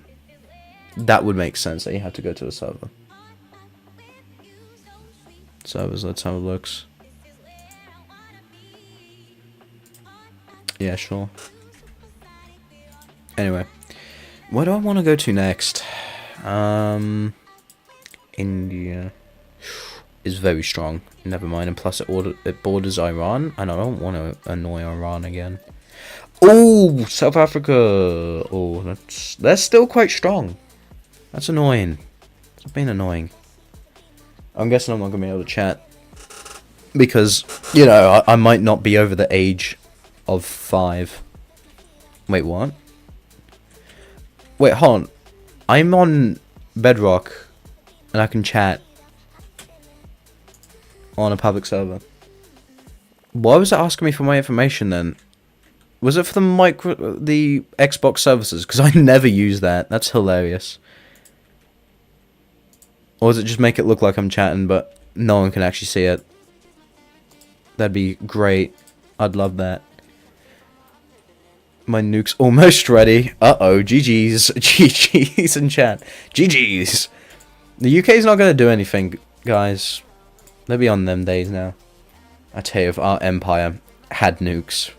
That would make sense that you have to go to a server. Servers, let's have a look. Yeah, sure. Anyway, where do I want to go to next? India is very strong. Never mind, and plus it borders Iran, and I don't want to annoy Iran again. Oh, South Africa. Oh, they're still quite strong. That's annoying. It's been annoying. I'm guessing I'm not gonna be able to chat because, you know, I might not be over the age of 5. Wait, what? Wait, hold on. I'm on Bedrock and I can chat on a public server. Why was it asking me for my information then? Was it for the Xbox services? Because I never use that. That's hilarious. Or does it just make it look like I'm chatting, but no one can actually see it? That'd be great. I'd love that. My nuke's almost ready. Uh-oh, GG's. GG's in chat. GG's. The UK's not going to do anything, guys. They'll be on them days now. I tell you, if our empire had nukes.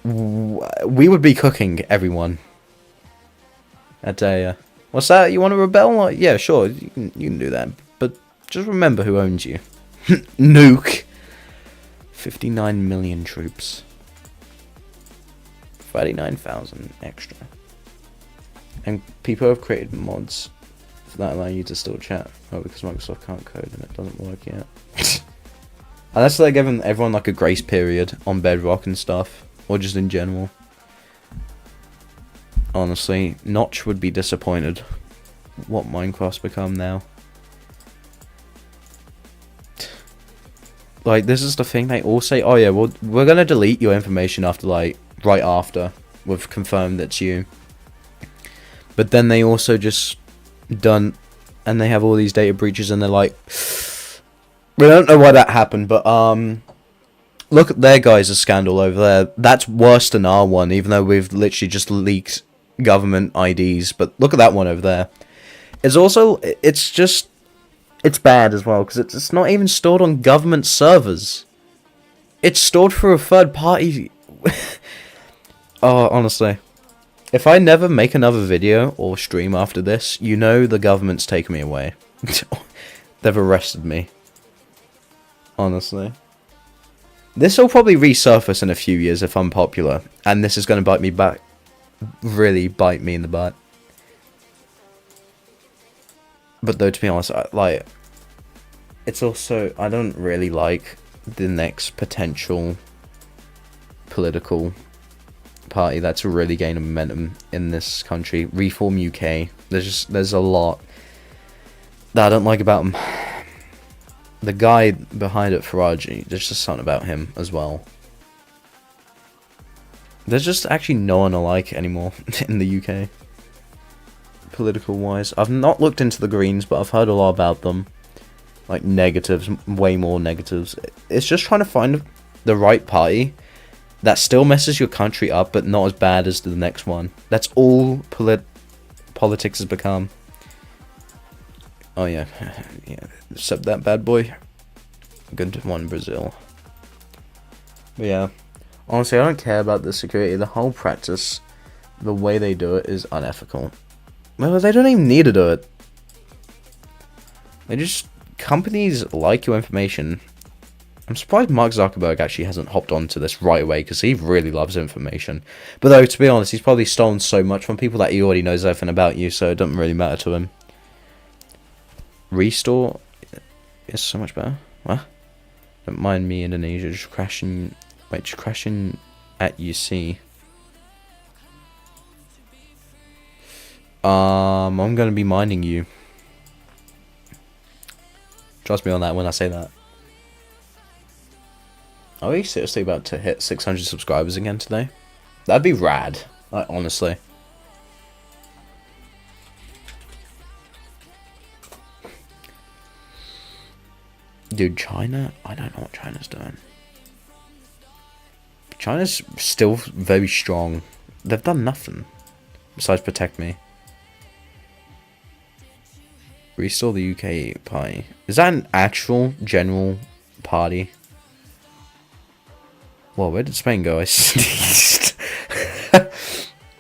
We would be cooking, everyone. I tell you. What's that? You want to rebel? Yeah, sure. You can do that. But just remember who owns you. Nuke. 59 million troops. 39,000 extra. And people have created mods that allow you to still chat. Oh, because Microsoft can't code and it doesn't work yet. Unless they're giving everyone like a grace period on Bedrock and stuff. Or just in general. Honestly, Notch would be disappointed what Minecraft's become now. Like, this is the thing, they all say, oh yeah, well, we're gonna delete your information after, like, right after we've confirmed it's you. But then they also just done, and they have all these data breaches, and they're like, we don't know why that happened, but, look at their guys' scandal over there. That's worse than our one, even though we've literally just leaked government IDs, but look at that one over there. It's also, it's just, it's bad as well, because it's not even stored on government servers. It's stored through a third party. Oh, honestly. If I never make another video or stream after this, you know the government's taken me away. They've arrested me. Honestly. This will probably resurface in a few years if I'm popular, and this is going to bite me back. Really bite me in the butt. But though, to be honest, like, it's also, I don't really like the next potential political party that's really gaining momentum in this country. Reform UK. There's a lot that I don't like about him. The guy behind it, Farage, there's just something about him as well. There's just actually no one I like anymore in the UK. Political wise. I've not looked into the Greens, but I've heard a lot about them. Like negatives, way more negatives. It's just trying to find the right party that still messes your country up, but not as bad as the next one. That's all politics has become. Oh yeah, yeah. Except that bad boy. Good one, Brazil. But yeah. Honestly, I don't care about the security. The whole practice, the way they do it is unethical. Well, they don't even need to do it. They just... Companies like your information. I'm surprised Mark Zuckerberg actually hasn't hopped onto this right away, because he really loves information. But though, to be honest, he's probably stolen so much from people that he already knows everything about you, so it doesn't really matter to him. Restore is so much better. What? Don't mind me, Indonesia, just crashing... Wait, just crashing at UC. I'm gonna be minding you. Trust me on that when I say that. Are we seriously about to hit 600 subscribers again today? That'd be rad. Like, honestly. Dude, China? I don't know what China's doing. China's still very strong. They've done nothing besides protect me. Restore the UK party. Is that an actual general party? Well, where did Spain go? I sneezed.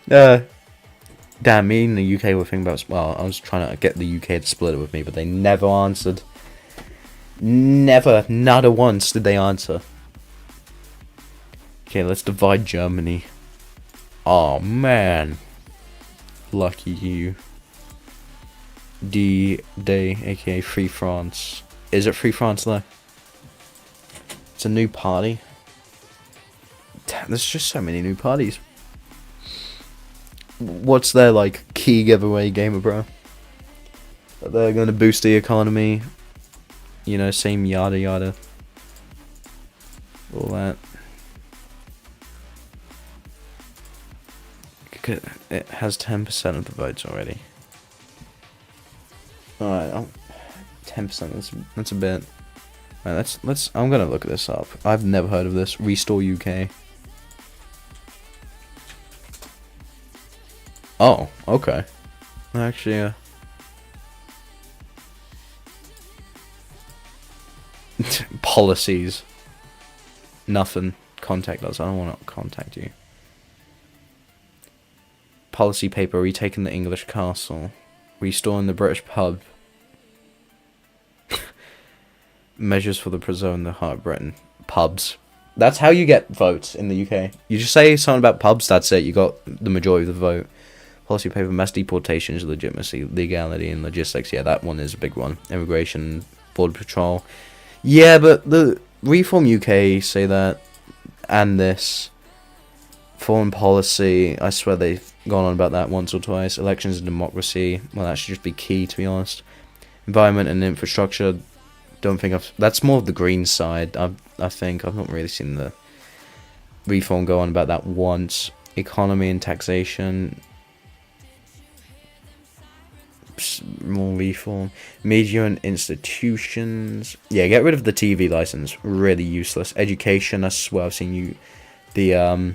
Damn, me and the UK were thinking about... Well, I was trying to get the UK to split it with me, but they never answered. Never. Not a once did they answer. Okay, let's divide Germany. Oh, man. Lucky you. D-Day, aka Free France. Is it Free France, though? It's a new party. Damn, there's just so many new parties. What's their, like, key giveaway, gamer bro? They're gonna boost the economy. You know, same yada yada. All that. It has 10% of the votes already. Alright, 10%, that's a bit. Alright, let's I'm gonna look this up. I've never heard of this. Restore UK. Oh, okay. Actually, policies. Nothing. Contact us. I don't want to contact you. Policy paper. Retaking the English castle. Restoring the British pub. Measures for the preserving the heart of Britain. Pubs. That's how you get votes in the UK. You just say something about pubs, that's it. You got the majority of the vote. Policy paper, mass deportations, legitimacy, legality, and logistics. Yeah, that one is a big one. Immigration, border patrol. Yeah, but the Reform UK say that, and this. Foreign policy, I swear they've gone on about that once or twice. Elections and democracy, well, that should just be key, to be honest. Environment and infrastructure, don't think that's more of the green side, I think. I've not really seen the Reform go on about that once. Economy and taxation, more Reform. Media and institutions, yeah, get rid of the TV license, really useless. Education, I swear I've seen the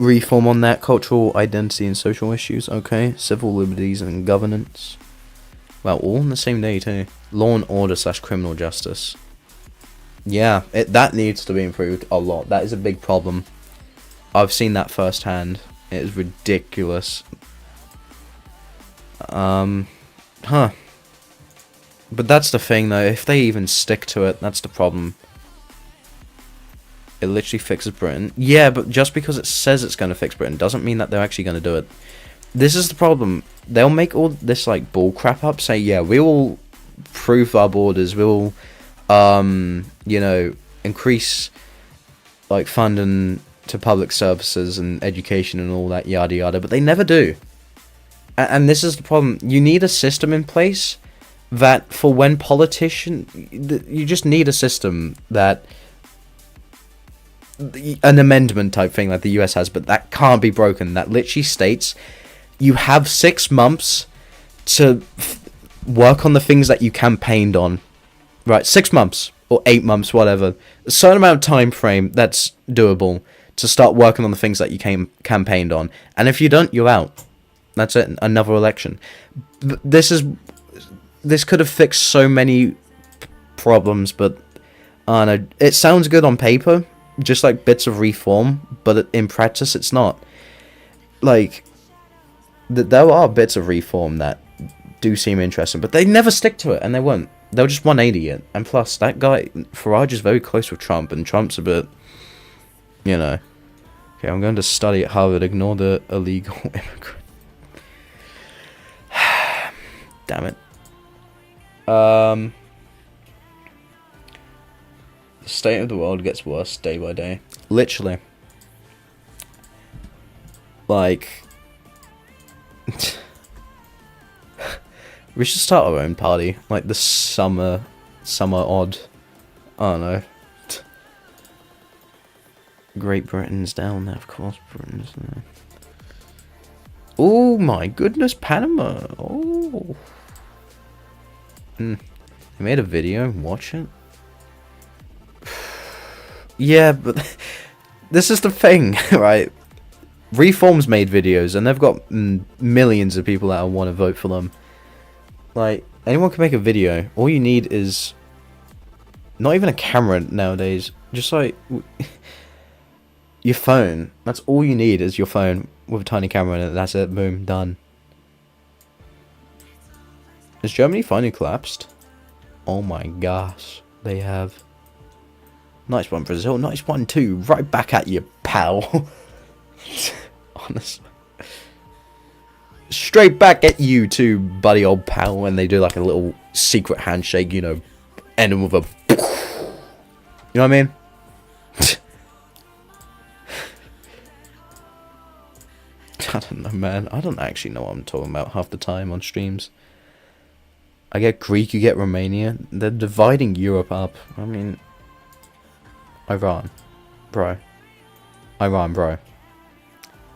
Reform on that. Cultural identity and social issues, okay. Civil liberties and governance. Well, all on the same day too. Law and order / criminal justice. Yeah, that needs to be improved a lot. That is a big problem. I've seen that firsthand. It is ridiculous. But that's the thing though, if they even stick to it, that's the problem. It literally fixes Britain. Yeah, but just because it says it's going to fix Britain doesn't mean that they're actually going to do it. This is the problem. They'll make all this like bull crap up, say, yeah, we will prove our borders, we will, you know, increase like funding to public services and education and all that yada yada, but they never do. And this is the problem. You need a system in place that for when you just need a system that an amendment type thing like the US has, but that can't be broken. That literally states you have 6 months to work on the things that you campaigned on. Right, 6 months or 8 months, whatever. A certain amount of time frame that's doable to start working on the things that you campaigned on. And if you don't, you're out. That's it. Another election. This could have fixed so many problems, but I don't know. It sounds good on paper, just like bits of reform, but in practice it's not. Like, there are bits of reform that do seem interesting, but they never stick to it, and they won't. They'll just 180 it. And plus, that guy, Farage, is very close with Trump, and Trump's a bit, you know. Okay, I'm going to study at Harvard. Ignore the illegal immigrant. Damn it. The state of the world gets worse day by day. Literally. Like, we should start our own party. Like the summer odd. I don't know. Great Britain's down there, of course. Britain's there. Oh my goodness, Panama. Oh. They made a video. Watch it. Yeah, but this is the thing, right? Reform's made videos, and they've got millions of people that want to vote for them. Like, anyone can make a video. All you need is not even a camera nowadays. Just like your phone. That's all you need is your phone with a tiny camera in it. That's it. Boom. Done. Is Germany finally collapsed? Oh my gosh. They have. Nice one, Brazil. Nice one, too. Right back at you, pal. Honestly. Straight back at you, too, buddy old pal. And they do like a little secret handshake, you know. Ending with a. You know what I mean? I don't know, man. I don't actually know what I'm talking about half the time on streams. I get Greek, you get Romania. They're dividing Europe up. I mean... Iran. Bro. Iran, bro.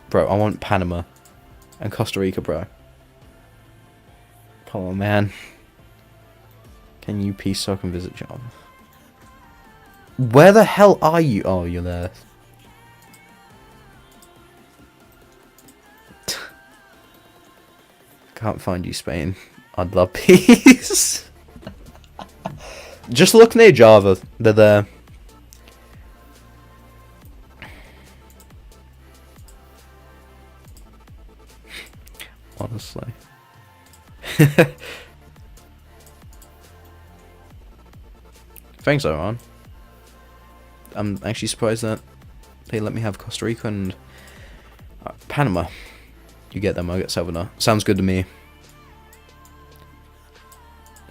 Bro, I want Panama. And Costa Rica, bro. Come on, man. Can you peace so I can visit Java? Where the hell are you? Oh, you're there. Can't find you, Spain. I'd love peace. Just look near Java. They're there. Honestly. Thanks, Iran. I'm actually surprised that they let me have Costa Rica and Panama. You get them, I get Salvador. Sounds good to me.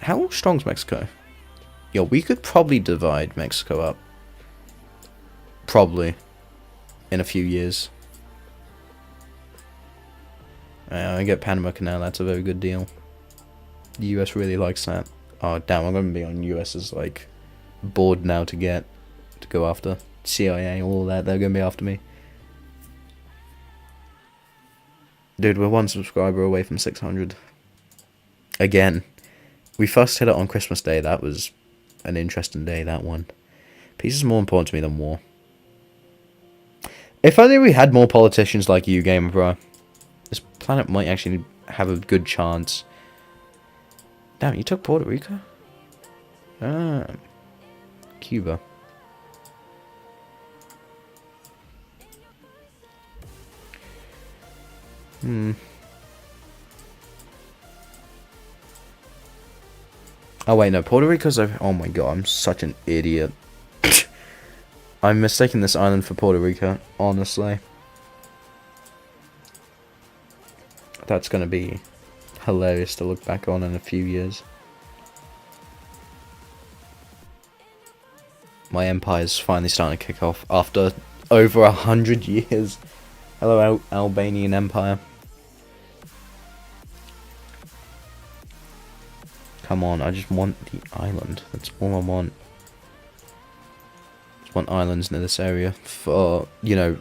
How strong's Mexico? Yo, we could probably divide Mexico up. Probably. In a few years. I get Panama Canal, that's a very good deal. The US really likes that. Oh, damn, I'm going to be on US's, like, board now to go after. CIA, all that, they're going to be after me. Dude, we're 1 subscriber away from 600. Again. We first hit it on Christmas Day. That was an interesting day, that one. Peace is more important to me than war. If only we had more politicians like you, gamer bro. This planet might actually have a good chance. Damn, you took Puerto Rico? Ah. Cuba. Oh wait, no, Puerto Rico's over. Oh my god, I'm such an idiot. I'm mistaking this island for Puerto Rico, honestly. That's gonna be hilarious to look back on in a few years. My empire's finally starting to kick off after over 100 years. Hello, Albanian Empire. Come on, I just want the island. That's all I want. Just want islands near this area for, you know,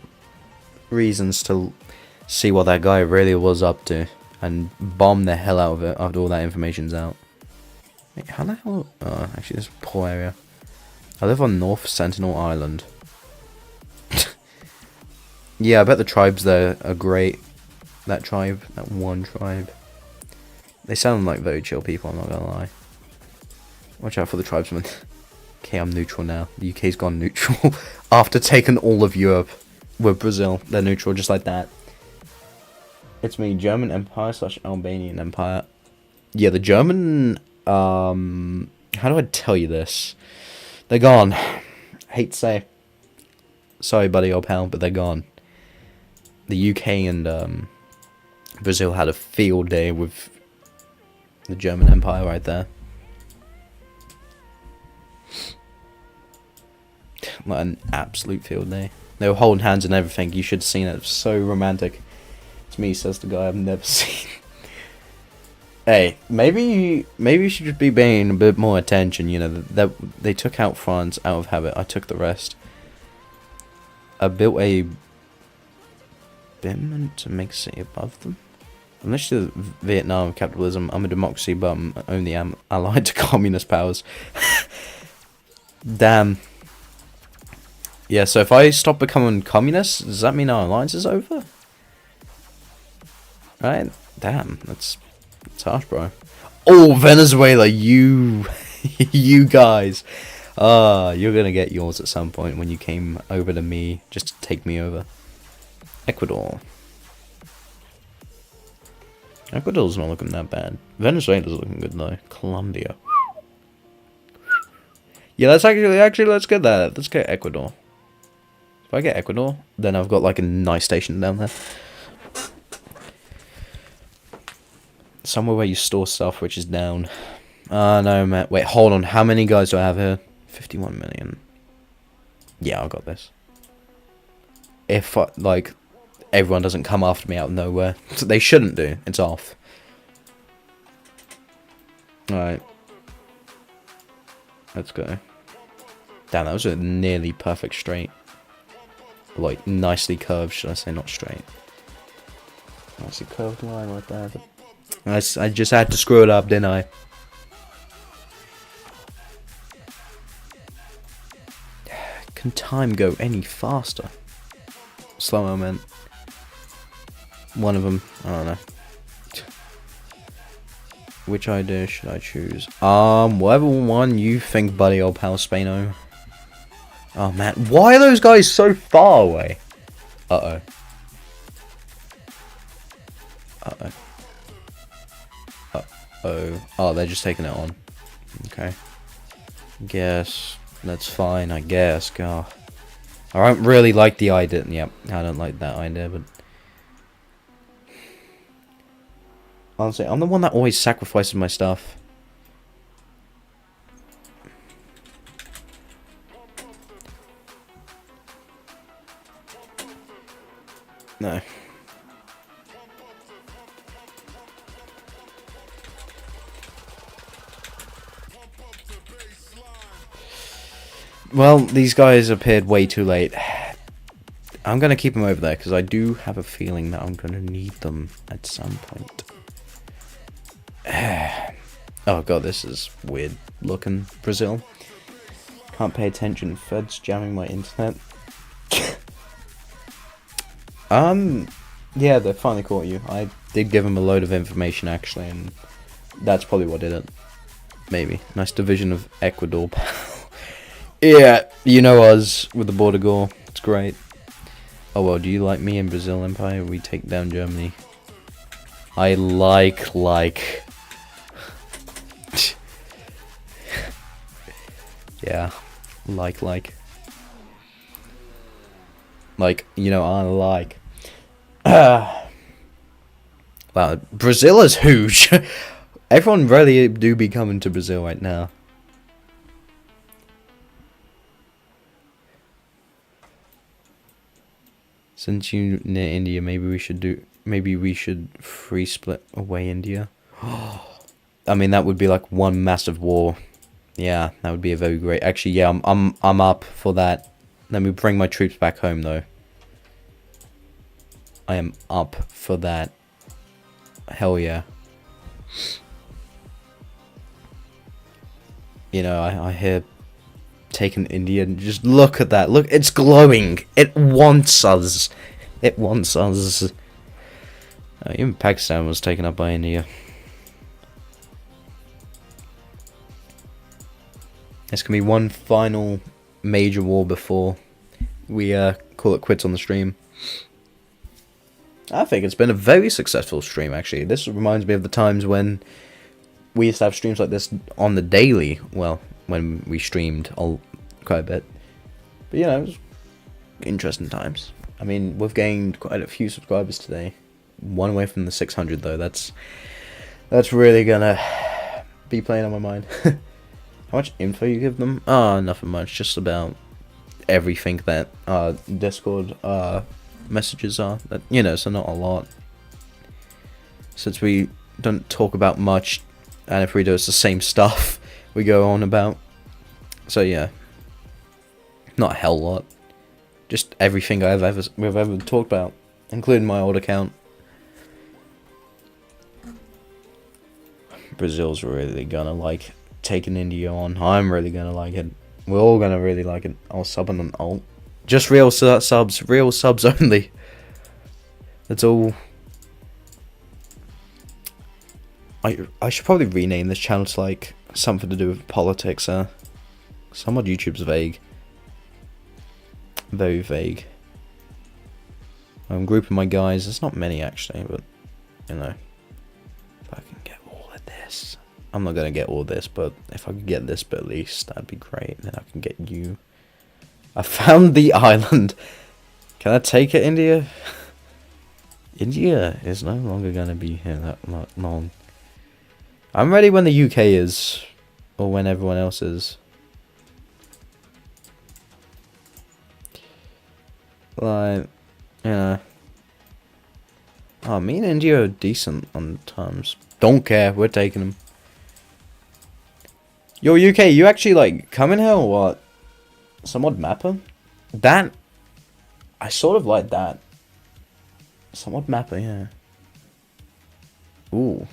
reasons to see what that guy really was up to and bomb the hell out of it after all that information's out. Wait, how the hell? Oh, actually, this is a poor area. I live on North Sentinel Island. Yeah, I bet the tribes there are great. That tribe, that one tribe. They sound like very chill people, I'm not gonna lie. Watch out for the tribesmen. Okay, I'm neutral now. The UK's gone neutral after taking all of Europe with Brazil. They're neutral just like that. It's me, German Empire / Albanian Empire. Yeah, the German, how do I tell you this? They're gone. Hate to say. Sorry, buddy, old pal, but they're gone. The UK and Brazil had a field day with the German Empire right there. Like an absolute field day. They were holding hands and everything. You should have seen it. It was so romantic. It's me, says the guy I've never seen. Hey, maybe you should just be paying a bit more attention. You know, that they took out France out of habit. I took the rest. I built a Bitman to make a city above them. I'm not sure Vietnam capitalism. I'm a democracy, but I'm only allied to communist powers. Damn. Yeah, so if I stop becoming communist, does that mean our alliance is over? Right? Damn, that's harsh, bro. Oh, Venezuela, you you guys. You're gonna get yours at some point when you came over to me just to take me over. Ecuador. Ecuador's not looking that bad. Venezuela's looking good though. Colombia. Yeah, let's actually let's get that. Let's get Ecuador. If I get Ecuador, then I've got like a nice station down there. Somewhere where you store stuff, which is down. No, man. Wait, hold on. How many guys do I have here? 51 million. Yeah, I got this. If, like, everyone doesn't come after me out of nowhere. So they shouldn't do. It's off. Alright. Let's go. Damn, that was a nearly perfect straight. Like, nicely curved, should I say, not straight. Nicely curved line right there. I just had to screw it up, didn't I? Can time go any faster? Slow moment. One of them. I don't know. Which idea should I choose? Whatever one you think, buddy, old pal Spaino. Oh man, why are those guys so far away? Uh-oh. Uh-oh. Uh-oh. Oh, they're just taking it on. Okay. Guess. That's fine, I guess. God. I don't really like the idea. Yep, I don't like that idea, but... Honestly, I'm the one that always sacrifices my stuff. No. Well, these guys appeared way too late. I'm going to keep them over there, because I do have a feeling that I'm going to need them at some point. Oh god, this is weird looking. Brazil. Can't pay attention. Fed's jamming my internet. Yeah, they finally caught you. I did give them a load of information, actually, and that's probably what did it. Maybe. Nice division of Ecuador. Yeah, you know us with the border gore. It's great. Oh well, do you like me in Brazil Empire? We take down Germany. I like. Yeah, like. Like, you know, I like. Wow, Brazil is huge. Everyone really do be coming to Brazil right now. Since you near India, maybe we should free split away India. I mean, that would be like one massive war. Yeah, that would be a very great. Actually, yeah, I'm up for that. Let me bring my troops back home though. I am up for that. Hell yeah. You know, I hear taking India, and just look at that. Look, it's glowing. It wants us. It wants us. Even Pakistan was taken up by India. This can be one final major war before we call it quits on the stream. I think it's been a very successful stream, actually. This reminds me of the times when we used to have streams like this on the daily. Well, when we streamed quite a bit. But, you know, it was interesting times. I mean, we've gained quite a few subscribers today. One away from the 600, though. That's really gonna be playing on my mind. How much info you give them? Nothing much. Just about everything that Discord messages are. That, you know, so not a lot. Since we don't talk about much, and if we do, it's the same stuff we go on about. So yeah, not a hell lot. Just everything we've ever talked about, including my old account. Brazil's really gonna like taking India on. I'm really gonna like it. We're all gonna really like it. I'll sub on an alt. Just real subs only. That's all. I should probably rename this channel to like something to do with politics. Some of YouTube's vague. Very vague. I'm grouping my guys. There's not many actually, but you know, if I can get all of this, I'm not gonna get all this, but if I could get this bit at least, that'd be great. Then I can get you. I found the island. Can I take it, India? India is no longer gonna be here that long. I'm ready when the UK is, or when everyone else is. Like, you know. Oh, me and India are decent on terms. Don't care, we're taking them. Yo, UK, you actually like coming here or what? Some odd mapper? That, I sort of like that. Some odd mapper, yeah. Ooh.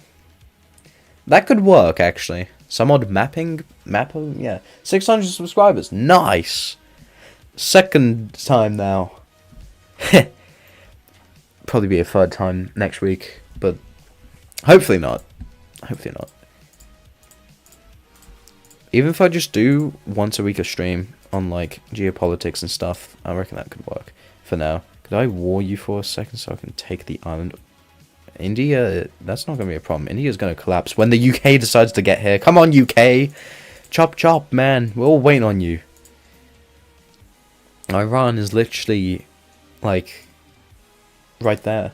That could work, actually. Some odd mapper, yeah. 600 subscribers, nice! Second time now. Probably be a third time next week, but hopefully not. Hopefully not. Even if I just do once a week a stream on like geopolitics and stuff, I reckon that could work for now. Could I war you for a second so I can take the island? India, that's not going to be a problem. India's going to collapse when the UK decides to get here. Come on, UK! Chop chop, man. We're all waiting on you. Iran is literally, like, right there.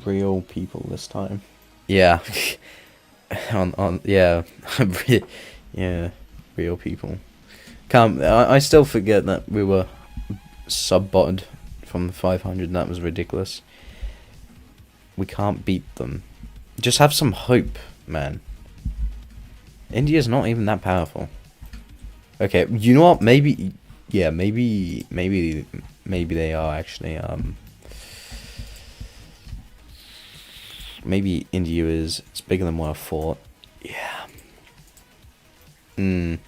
Real people this time. Yeah. Yeah. Yeah. Real people. I still forget that we were sub-botted from the 500. That was ridiculous. We can't beat them. Just have some hope, man. India's not even that powerful. Okay, you know what? Maybe, yeah, maybe they are actually. Maybe India is. It's bigger than what I thought. Yeah. I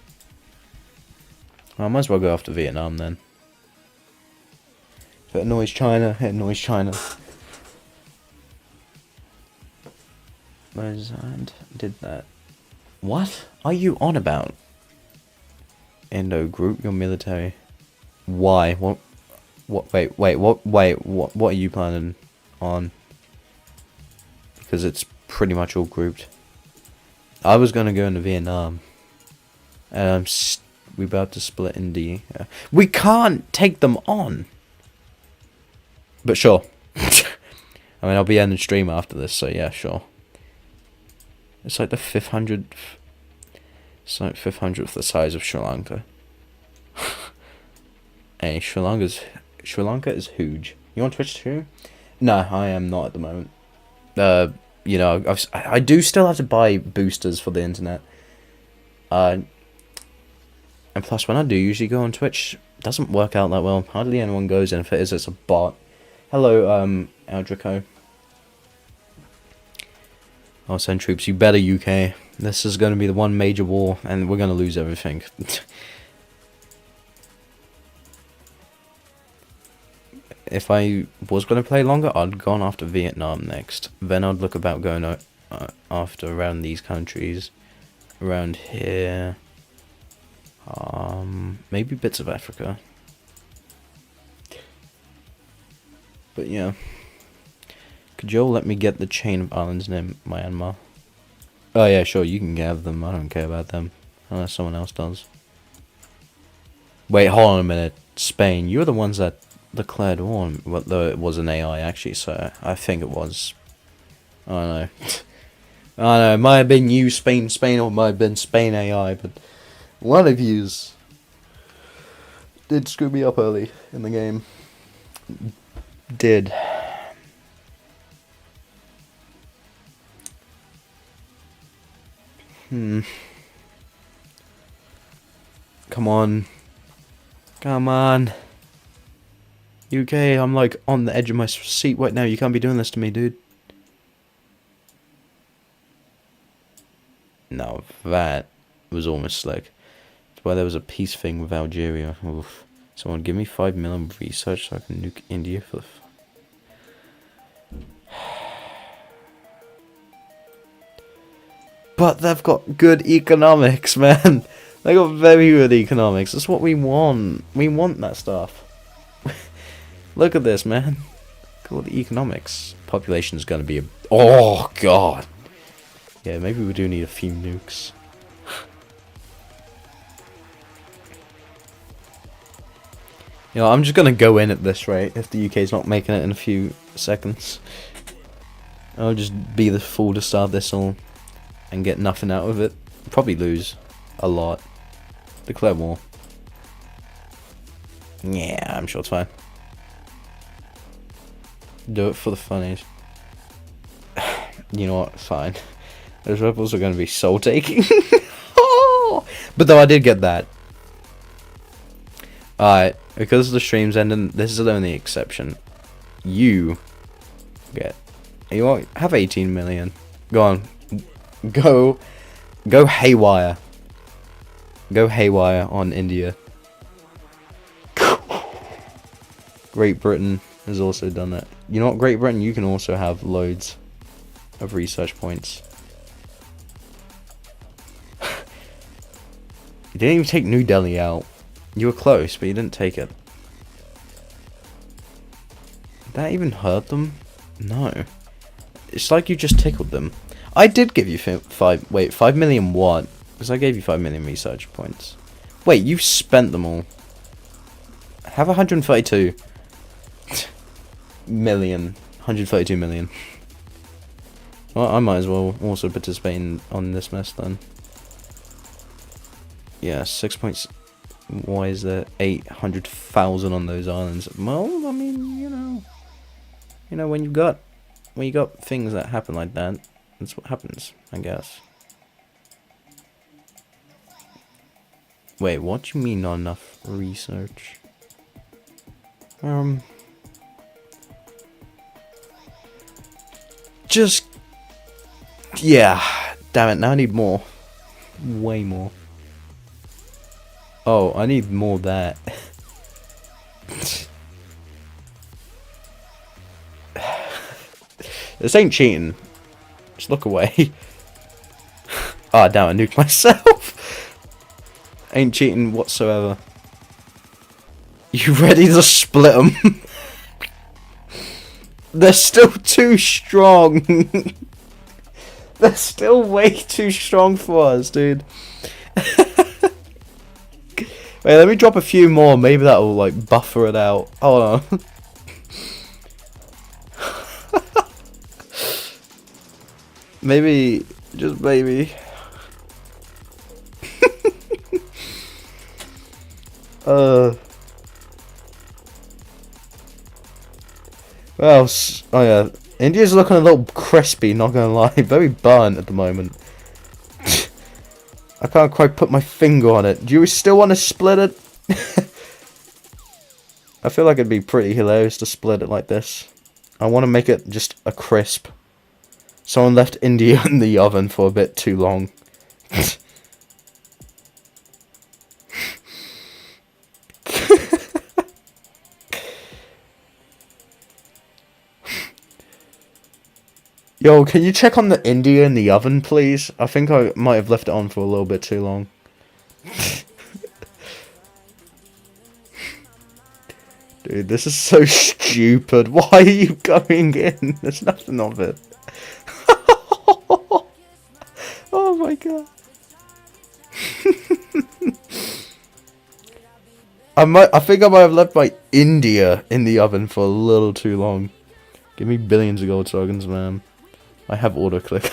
might as well go after Vietnam then. If it annoys China, it annoys China. And did that. What are you on about? Indo, group your military. Why? What? Wait. What are you planning on? Because it's pretty much all grouped. I was gonna go into Vietnam, and we about to split India. We can't take them on. But sure. I mean, I'll be ending stream after this, so yeah, sure. It's like the 500th. It's like 500th the size of Sri Lanka. Hey, Sri Lanka is huge. You on Twitch too? No, I am not at the moment. You know, I do still have to buy boosters for the internet. And plus, when I do usually go on Twitch, it doesn't work out that well. Hardly anyone goes, and if it is, it's a bot. Hello, Eldrico. I'll send troops. You better, UK. This is going to be the one major war, and we're going to lose everything. If I was going to play longer, I'd gone after Vietnam next. Then I'd look about going after around these countries. Around here. Maybe bits of Africa. But yeah. Could you all let me get the chain of islands near Myanmar? Oh yeah, sure, you can have them. I don't care about them. Unless someone else does. Wait, hold on a minute. Spain, you're the ones that declared war, well, though it was an AI actually, so I think it was. I don't know. I don't know, it might have been you, Spain, or it might have been Spain AI, but one of yous did screw me up early in the game. Did. Come on. Come on. UK, I'm like on the edge of my seat right now. You can't be doing this to me, dude. No, that was almost slick. That's why there was a peace thing with Algeria. Oof. Someone give me 5 million research so I can nuke India for the... But they've got good economics, man. They got very good economics. That's what we want. We want that stuff. Look at this, man. Look at the economics. Population's gonna be a... Oh, God. Yeah, maybe we do need a few nukes. You know, I'm just gonna go in at this rate if the UK's not making it in a few seconds. I'll just be the fool to start this all and get nothing out of it. Probably lose a lot. Declare war. Yeah, I'm sure it's fine. Do it for the funnies. You know what? Fine. Those rebels are going to be soul taking. Oh! But though I did get that. Alright, because the stream's ending, this is the only exception. You get... You want, have 18 million. Go on. Go haywire. Go haywire on India. Great Britain has also done that. You know what, Great Britain, you can also have loads of research points. You didn't even take New Delhi out. You were close, but you didn't take it. Did that even hurt them? No. It's like you just tickled them. I did give you 5 million what? Because I gave you 5 million research points. Wait, you've spent them all. Have 132 million. 132 million. Well, I might as well also participate on this mess then. Yeah, 6 points. Why is there 800,000 on those islands? Well, I mean, you know, when you got things that happen like that, that's what happens, I guess. Wait, what do you mean not enough research? Just... Yeah, damn it, now I need more. Way more. Oh, I need more of that. This ain't cheating. Just look away. Ah, damn, I nuked myself. Ain't cheating whatsoever. You ready to split them? They're still too strong. They're still way too strong for us, dude. Wait, let me drop a few more. Maybe that'll, like, buffer it out. Hold on. Maybe, just maybe. Well, oh yeah, India's looking a little crispy, not gonna lie. Very burnt at the moment. I can't quite put my finger on it. Do you still want to split it? I feel like it'd be pretty hilarious to split it like this. I want to make it just a crisp. Someone left India in the oven for a bit too long. Yo, can you check on the India in the oven, please? I think I might have left it on for a little bit too long. Dude, this is so stupid. Why are you going in? There's nothing of it. Oh my god. I think I might have left my India in the oven for a little too long. Give me billions of gold tokens, man. I have auto-click.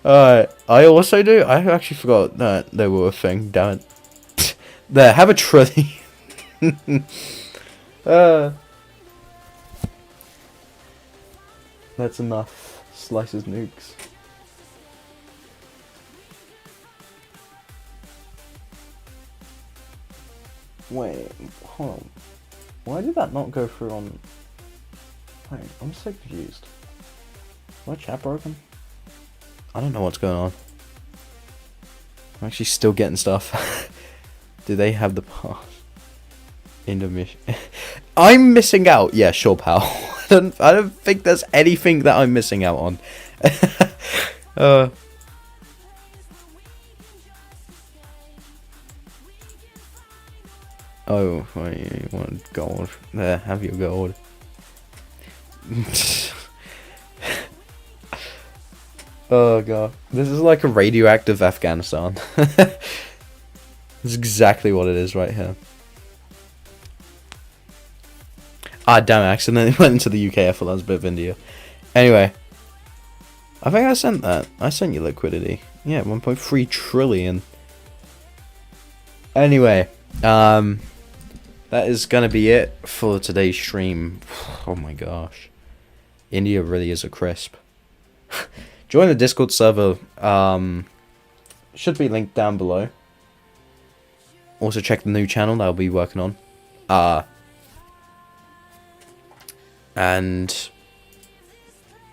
Alright, I also do. I actually forgot that they were a thing. Damn it. There, have a trillion. That's enough. Slices nukes. Wait, hold on. Why did that not go through on... Wait, I'm so confused. Is my chat broken? I don't know what's going on. I'm actually still getting stuff. Do they have the pass? Intermission. I'm missing out. Yeah, sure, pal. I don't think there's anything that I'm missing out on. Oh, wait, you want gold? There, have your gold. Oh god, this is like a radioactive Afghanistan. This is exactly what it is right here. Ah, damn, I accidentally went into the UK. I thought that was a bit of India. Anyway, I think I sent that. I sent you liquidity. Yeah, 1.3 trillion. Anyway, that is gonna be it for today's stream. Oh my gosh, India really is a crisp. Join the Discord server. Should be linked down below. Also check the new channel that I'll be working on. And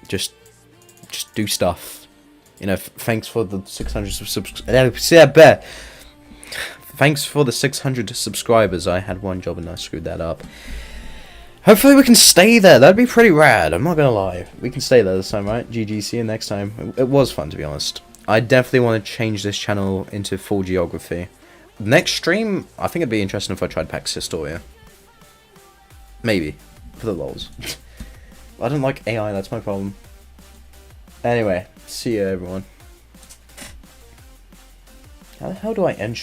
just do stuff. You know, thanks for the 600 subscribers. Thanks for the 600 subscribers. I had one job and I screwed that up. Hopefully we can stay there. That'd be pretty rad. I'm not gonna lie. We can stay there this time, right? GG, see you next time. It was fun, to be honest. I definitely want to change this channel into full geography. Next stream, I think it'd be interesting if I tried Pax Historia. Maybe. For the lols. I don't like AI, that's my problem. Anyway, see you everyone. How the hell do I end